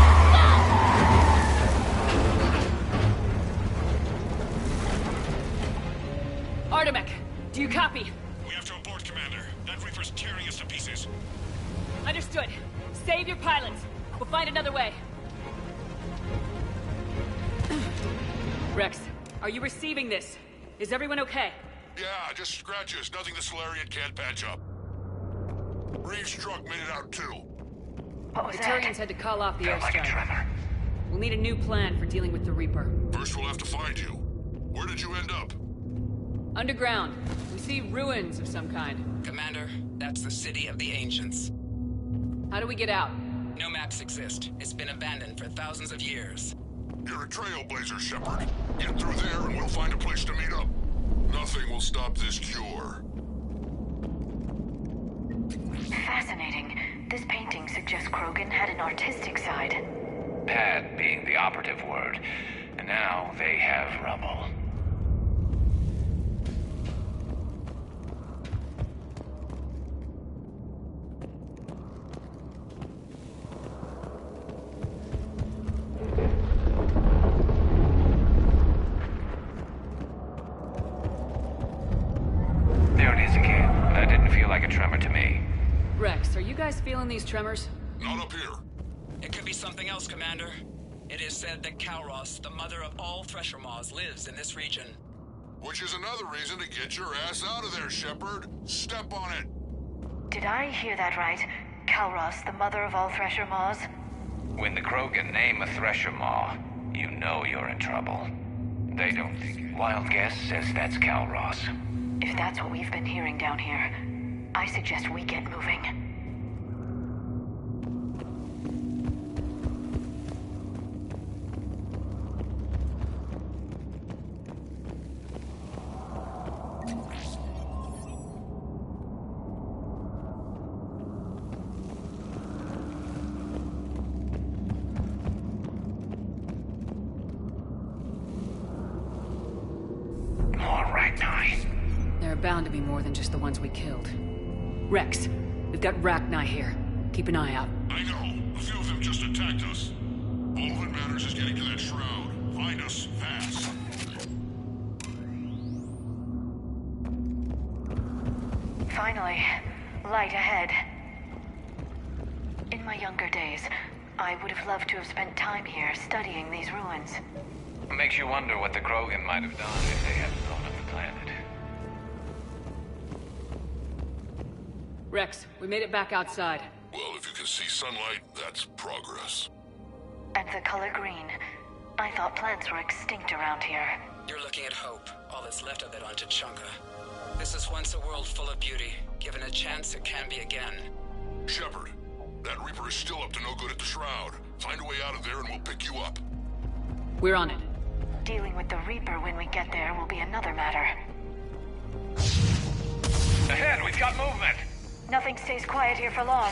Artemek, do you copy? Copy. We have to abort, Commander. That Reaper's tearing us to pieces. Understood. Save your pilots. We'll find another way. Rex, are you receiving this? Is everyone okay? Yeah, just scratches. Nothing the Solarian can't patch up. Reeves' truck made it out too. The Turians had to call off the Felt like a airstrike. tremor. We'll need a new plan for dealing with the Reaper. First we'll have to find you. Where did you end up? Underground. We see ruins of some kind. Commander, that's the City of the Ancients. How do we get out? No maps exist. It's been abandoned for thousands of years. You're a trailblazer, Shepard. Get through there and we'll find a place to meet up. Nothing will stop this cure. Fascinating. This painting suggests Krogan had an artistic side. Pad being the operative word. And now they have rubble. There it is again. That didn't feel like a tremor to me. Rex, are you guys feeling these tremors? Not up here. It could be something else, Commander. It is said that Kalros, the mother of all Thresher Maws, lives in this region. Which is another reason to get your ass out of there, Shepard. Step on it. Did I hear that right? Kalros, the mother of all Thresher Maws? When the Krogan name a Thresher Maw, you know you're in trouble. They don't think. Wild guess says that's Kalros. If that's what we've been hearing down here, I suggest we get moving. Bound to be more than just the ones we killed. Rex, we've got Rachni here. Keep an eye out. I know. A few of them just attacked us. All that matters is getting to that shroud. Find us fast. Finally, light ahead. In my younger days, I would have loved to have spent time here studying these ruins. It makes you wonder what the Krogan might have done if they hadn't blown up the planet. Rex, we made it back outside. Well, if you can see sunlight, that's progress. And the color green. I thought plants were extinct around here. You're looking at hope, all that's left of it on Tachanka. This is once a world full of beauty. Given a chance, it can be again. Shepard, that Reaper is still up to no good at the Shroud. Find a way out of there and we'll pick you up. We're on it. Dealing with the Reaper when we get there will be another matter. Ahead, we've got movement! Nothing stays quiet here for long.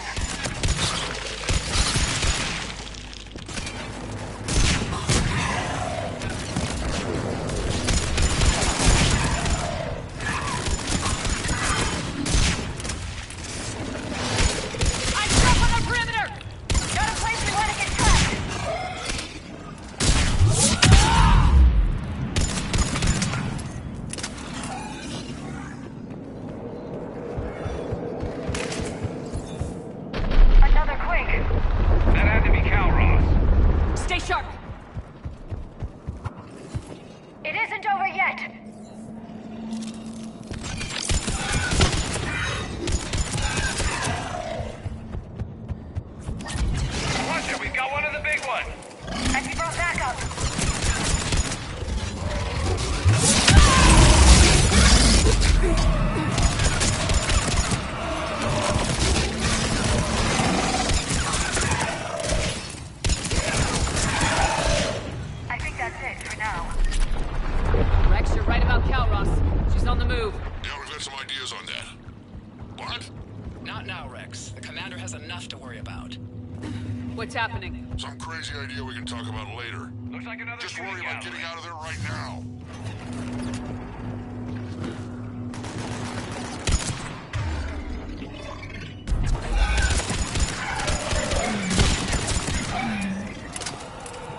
What's happening? Some crazy idea we can talk about later. Looks like another Just worry about getting out of there right now.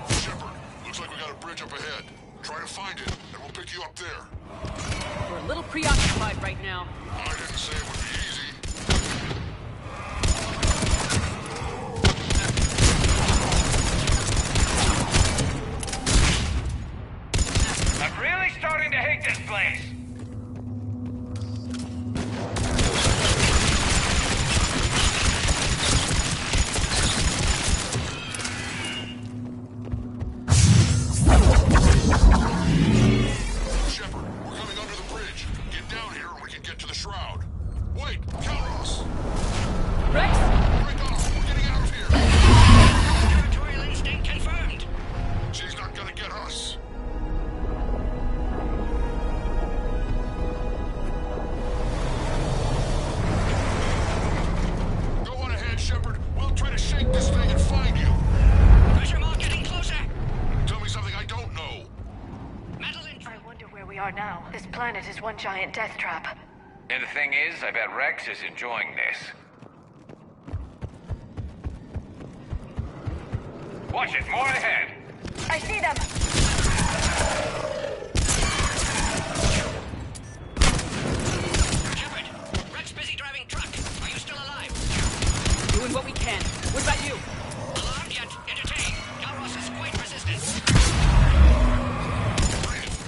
Shepard, looks like we got a bridge up ahead. Try to find it, and we'll pick you up there. We're a little preoccupied right now. I didn't say it would be easy. I'm really starting to hate this place. Shepard, we're coming under the bridge. Get down here and we can get to the shroud. Wait, Calros! Rex? Break off! We're getting out of here! Territorial instinct confirmed. She's not gonna get us. Go on ahead, Shepard. We'll try to shake this thing and find you. Pressure mark getting closer. Tell me something I don't know. Madeline. I wonder where we are now. This planet is one giant death trap. And the thing is, I bet Rex is enjoying this. Watch it, more ahead. I see them! Shepard, Rex busy driving truck. Are you still alive? Doing what we can. What about you? Alarmed yet? Entertained. Calros is quite resistant.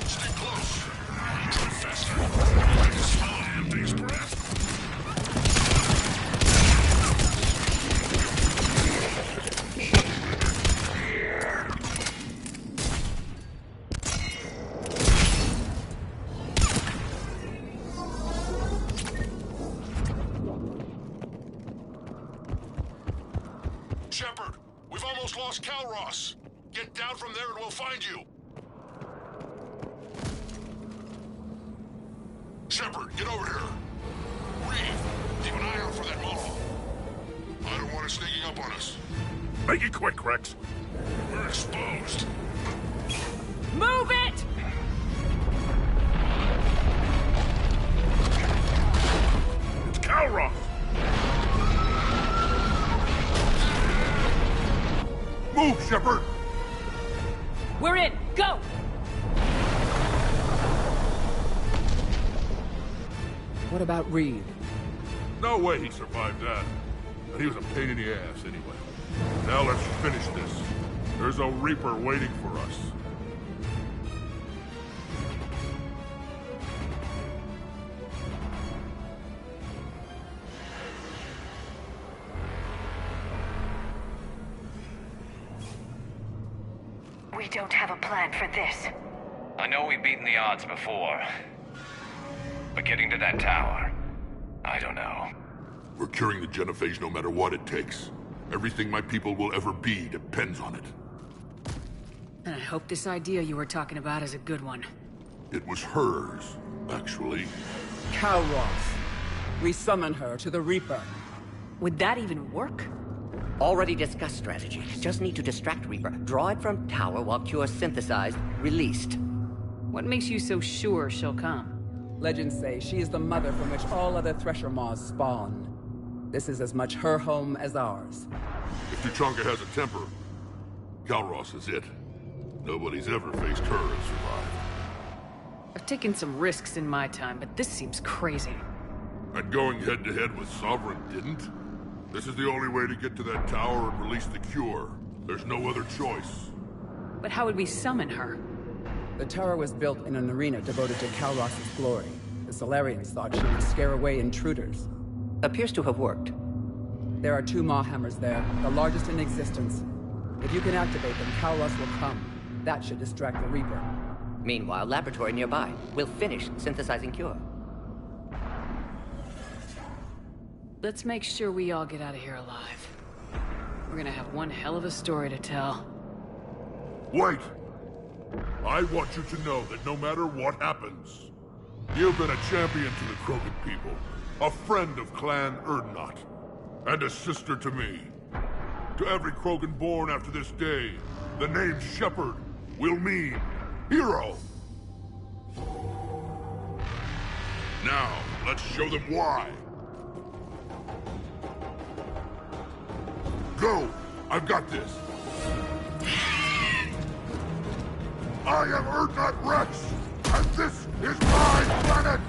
Stay close. Drive faster. I can smell the damn thing's breath. Shepard, we've almost lost Calros. Get down from there and we'll find you. Shepard, get over here. Reed, keep an eye out for that model. I don't want it sneaking up on us. Make it quick, Rex. We're exposed. Move it! It's Calros! Move, Shepard! We're in! Go! What about Reed? No way he survived that. And he was a pain in the ass anyway. Now let's finish this. There's a Reaper waiting for us. We don't have a plan for this. I know we've beaten the odds before. But getting to that tower, I don't know. We're curing the genophage no matter what it takes. Everything my people will ever be depends on it. And I hope this idea you were talking about is a good one. It was hers, actually. Calros. We summon her to the Reaper. Would that even work? Already discussed strategy. Just need to distract Reaper. Draw it from tower while Cure synthesized, released. What makes you so sure she'll come? Legends say she is the mother from which all other Thresher Maws spawn. This is as much her home as ours. If Tuchanka has a temper, Calros is it. Nobody's ever faced her and survived. I've taken some risks in my time, but this seems crazy. And going head-to-head with Sovereign didn't? This is the only way to get to that tower and release the cure. There's no other choice. But how would we summon her? The tower was built in an arena devoted to Calros' glory. The Solarians thought she would scare away intruders. Appears to have worked. There are 2 Maw hammers there, the largest in existence. If you can activate them, Calros will come. That should distract the Reaper. Meanwhile, laboratory nearby. We'll finish synthesizing Cure. Let's make sure we all get out of here alive. We're gonna have one hell of a story to tell. Wait! I want you to know that no matter what happens, you've been a champion to the Krogan people, a friend of Clan Erdnot, and a sister to me. To every Krogan born after this day, the name Shepard will mean hero. Now, let's show them why. Go! I've got this. I am Erdnot Rex, and this is my planet!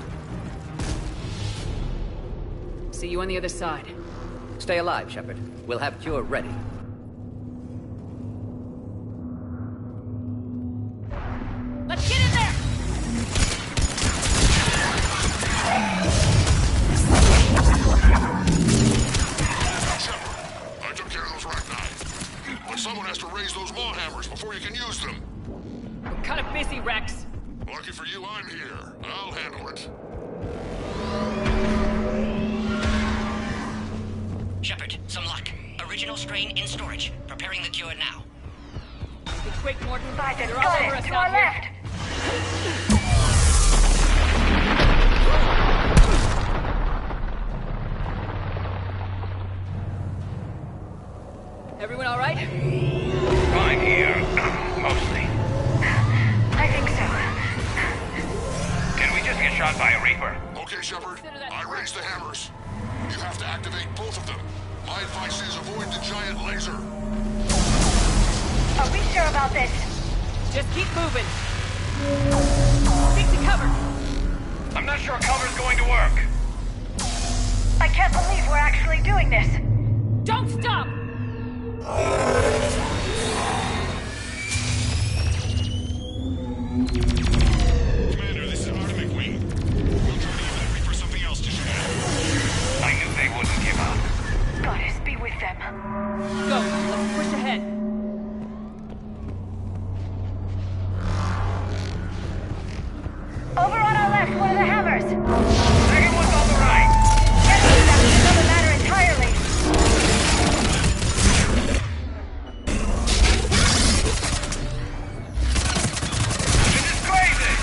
See you on the other side. Stay alive, Shepard. We'll have cure ready. Let's get in there! I took care of those Rachni. But someone has to raise those maw hammers before you can use them. We're kind of busy, Rex. Lucky for you, I'm here. I'll handle it. Shepard, some luck. Original strain in storage. Preparing the cure now. Be quick, Morton. Bison, They're all got over it. us To out our here. left. Everyone all right? Fine here. Mostly. I think so. Can we just get shot by a Reaper? Okay, Shepard. I raised the hammers. You have to activate both of them. My advice is avoid the giant laser. Are we sure about this? Just keep moving. Stick to cover. I'm not sure cover's going to work. I can't believe we're actually doing this. Don't stop! Commander, this is Artemis Wing. We'll try to give that Reaper something else to shoot at. I knew they wouldn't give up. Goddess, be with them. Go, let's push ahead. Over on our left, one of the hammers. Second one's on the right. Yes, that's another matter entirely. This is crazy!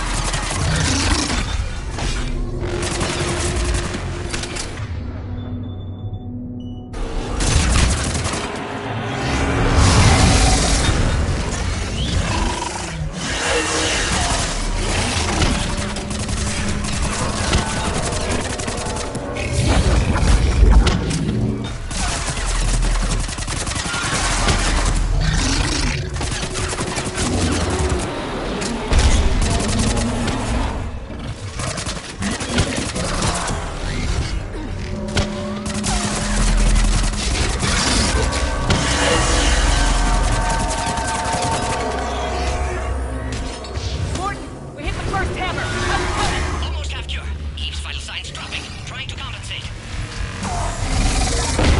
Morton, we hit the first hammer. How's it coming? Almost have cure. Eve's vital signs dropping. Trying to compensate.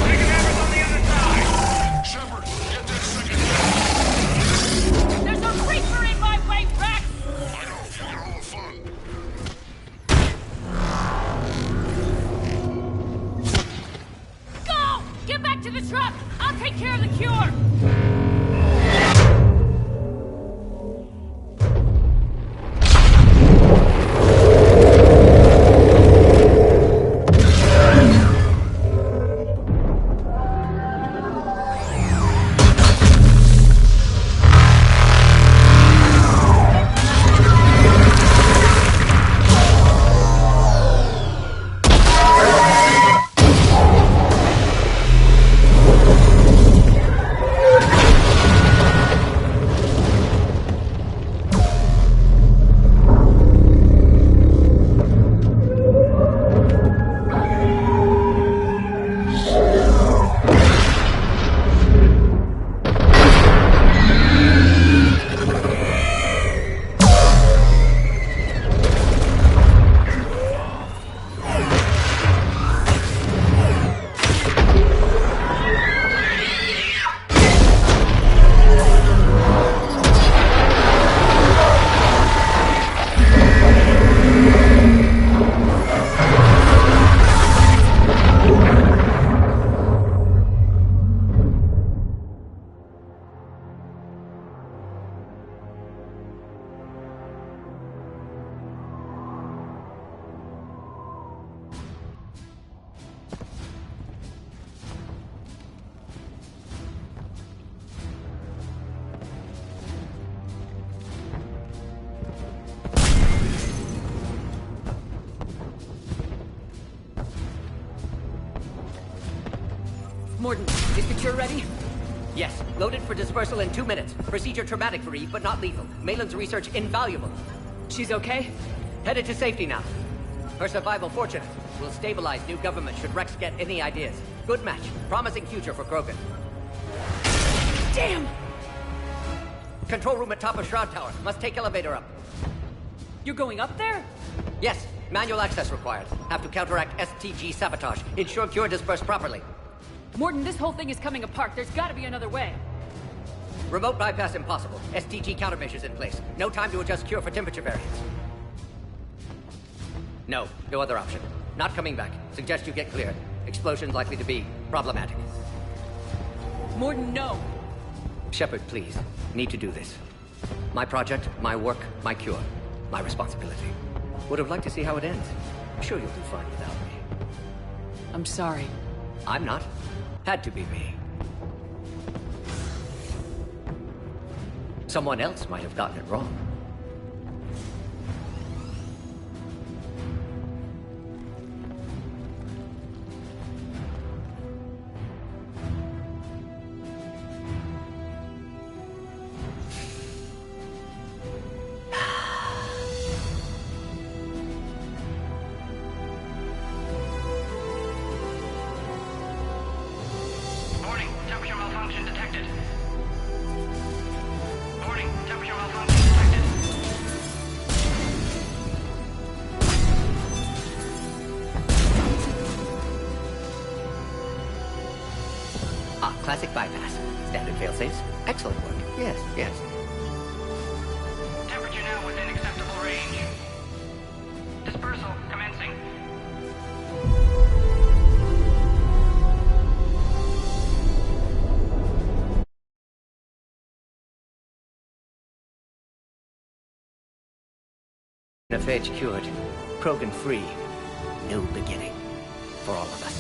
Second hammer's on the other side. Shepard, get that second. There's a Reaper in my way, Rex! I know, you get all the fun. Go! Get back to the truck! I'll take care of the cure! Morton, is the cure ready? Yes, loaded for dispersal in 2 minutes. Procedure traumatic for Eve, but not lethal. Malin's research invaluable. She's okay? Headed to safety now. Her survival fortunate. will stabilize new government should Rex get any ideas. Good match. Promising future for Krogan. Damn! Control room at top of Shroud Tower. Must take elevator up. You're going up there? Yes. Manual access required. Have to counteract STG sabotage. Ensure cure dispersed properly. Mordin, this whole thing is coming apart. There's gotta be another way. Remote bypass impossible. STG countermeasures in place. No time to adjust cure for temperature variance. No other option. Not coming back. Suggest you get cleared. Explosion's likely to be problematic. Mordin, no. Shepard, please. Need to do this. My project, my work, my cure. My responsibility. Would have liked to see how it ends. I'm sure you'll do fine without me. I'm sorry. I'm not. Had to be me. Someone else might have gotten it wrong. Warning, temperature malfunction detected. Warning, temperature malfunction detected. Ah, classic bypass. Standard failsafes. Excellent work. Yes. Temperature now within acceptable range. Dispersal commencing. Phage cured. Krogan free. New beginning. For all of us.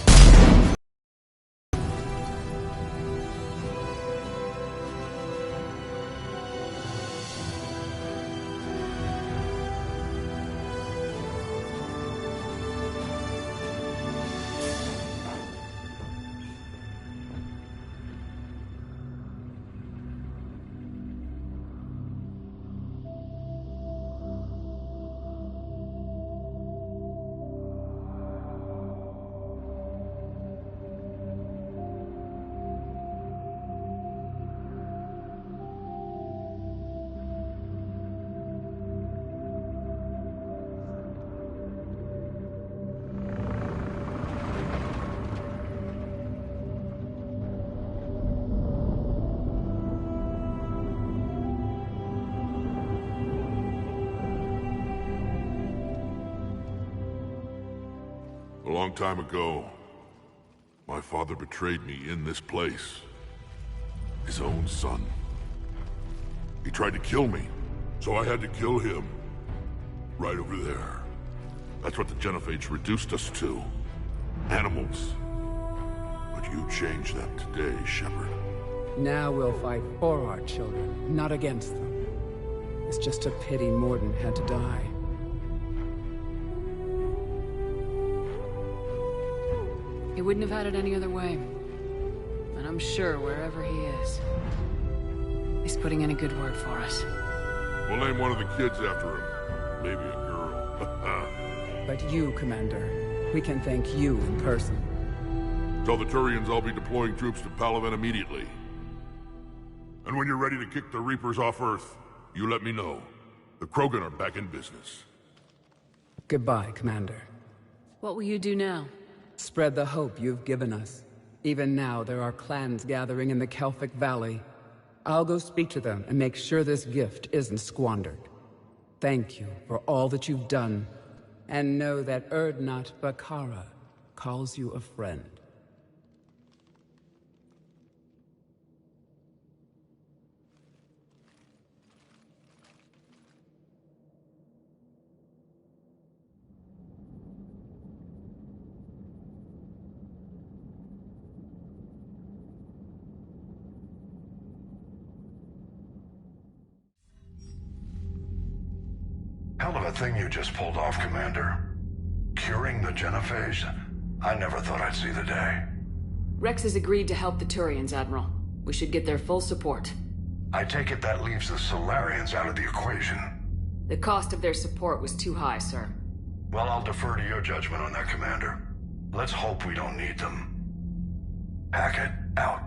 A long time ago, my father betrayed me in this place. His own son. He tried to kill me, so I had to kill him. Right over there. That's what the Genophage reduced us to. Animals. But you changed that today, Shepard. Now we'll fight for our children, not against them. It's just a pity Mordin had to die. He wouldn't have had it any other way. And I'm sure wherever he is, he's putting in a good word for us. We'll name one of the kids after him. Maybe a girl. But you, Commander, we can thank you in person. Tell the Turians I'll be deploying troops to Palaven immediately. And when you're ready to kick the Reapers off Earth, you let me know. The Krogan are back in business. Goodbye, Commander. What will you do now? Spread the hope you've given us. Even now, there are clans gathering in the Kelphic Valley. I'll go speak to them and make sure this gift isn't squandered. Thank you for all that you've done, and know that Urdnot Bakara calls you a friend. Hell of a thing you just pulled off, Commander. Curing the Genophage? I never thought I'd see the day. Rex has agreed to help the Turians, Admiral. We should get their full support. I take it that leaves the Solarians out of the equation. The cost of their support was too high, sir. Well, I'll defer to your judgment on that, Commander. Let's hope we don't need them. Hackett, out.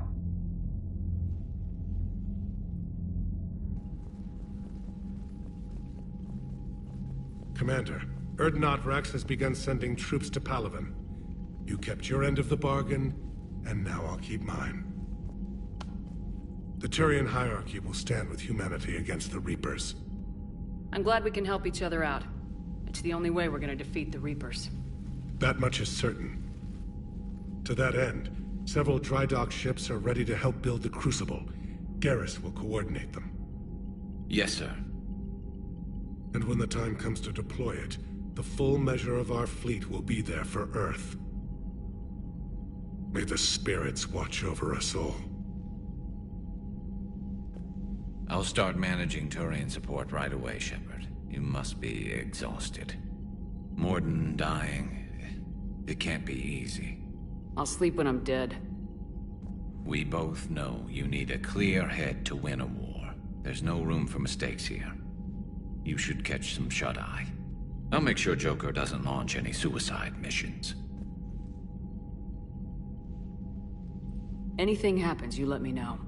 Commander, Erdnot Rex has begun sending troops to Palaven. You kept your end of the bargain, and now I'll keep mine. The Turian hierarchy will stand with humanity against the Reapers. I'm glad we can help each other out. It's the only way we're gonna defeat the Reapers. That much is certain. To that end, several dry dock ships are ready to help build the Crucible. Garrus will coordinate them. Yes, sir. And when the time comes to deploy it, the full measure of our fleet will be there for Earth. May the spirits watch over us all. I'll start managing Turian support right away, Shepard. You must be exhausted. Morden dying. It can't be easy. I'll sleep when I'm dead. We both know you need a clear head to win a war. There's no room for mistakes here. You should catch some shut-eye. I'll make sure Joker doesn't launch any suicide missions. Anything happens, you let me know.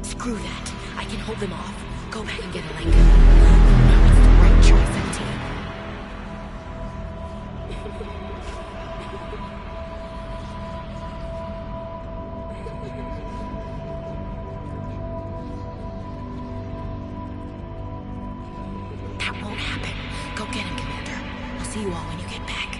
Screw that. I can hold them off. Go back and get a link. No, it's the right choice, MT. That won't happen. Go get him, Commander. I'll see you all when you get back.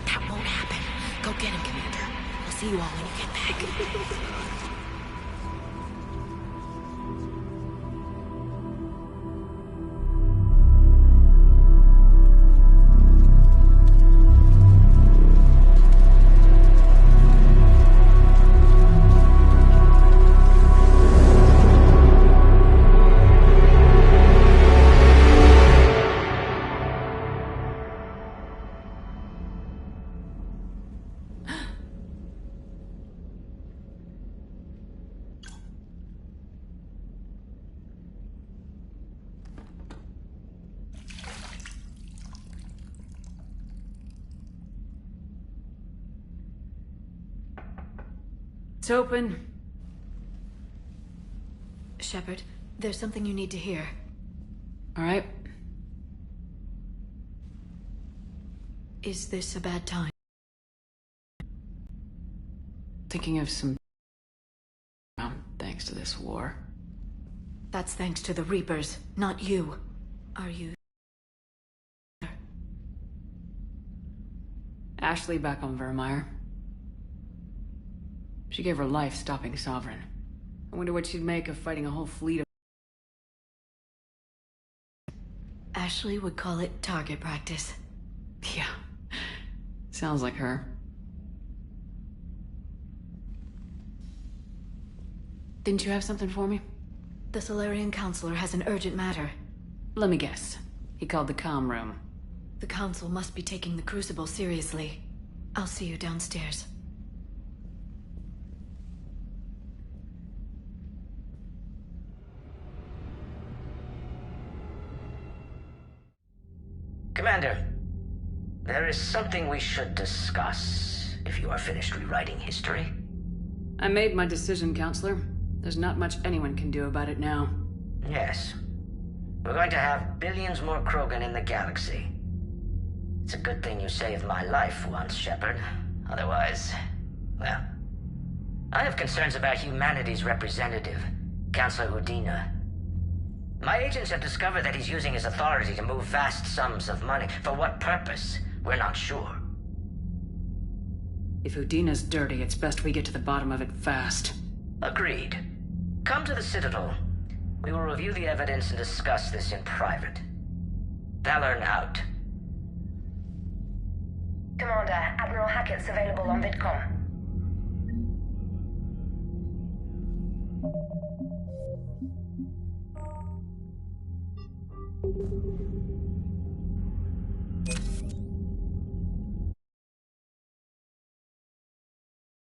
That won't happen. Go get him, Commander. I'll see you all when you get back. It's open. Shepard, there's something you need to hear. All right. Is this a bad time? Thinking of some... thanks to this war. That's thanks to the Reapers, not you. Are you... Ashley back on Vermeer. She gave her life stopping Sovereign. I wonder what she'd make of fighting a whole fleet of... Ashley would call it target practice. Yeah. Sounds like her. Didn't you have something for me? The Solarian Counselor has an urgent matter. Let me guess. He called the comm room. The Council must be taking the Crucible seriously. I'll see you downstairs. Commander, there is something we should discuss, if you are finished rewriting history. I made my decision, Counselor. There's not much anyone can do about it now. Yes. We're going to have billions more Krogan in the galaxy. It's a good thing you saved my life once, Shepard. Otherwise, well... I have concerns about humanity's representative, Councillor Udina. My agents have discovered that he's using his authority to move vast sums of money. For what purpose? We're not sure. If Udina's dirty, it's best we get to the bottom of it fast. Agreed. Come to the Citadel. We will review the evidence and discuss this in private. Valorn out. Commander, Admiral Hackett's available on VidCom.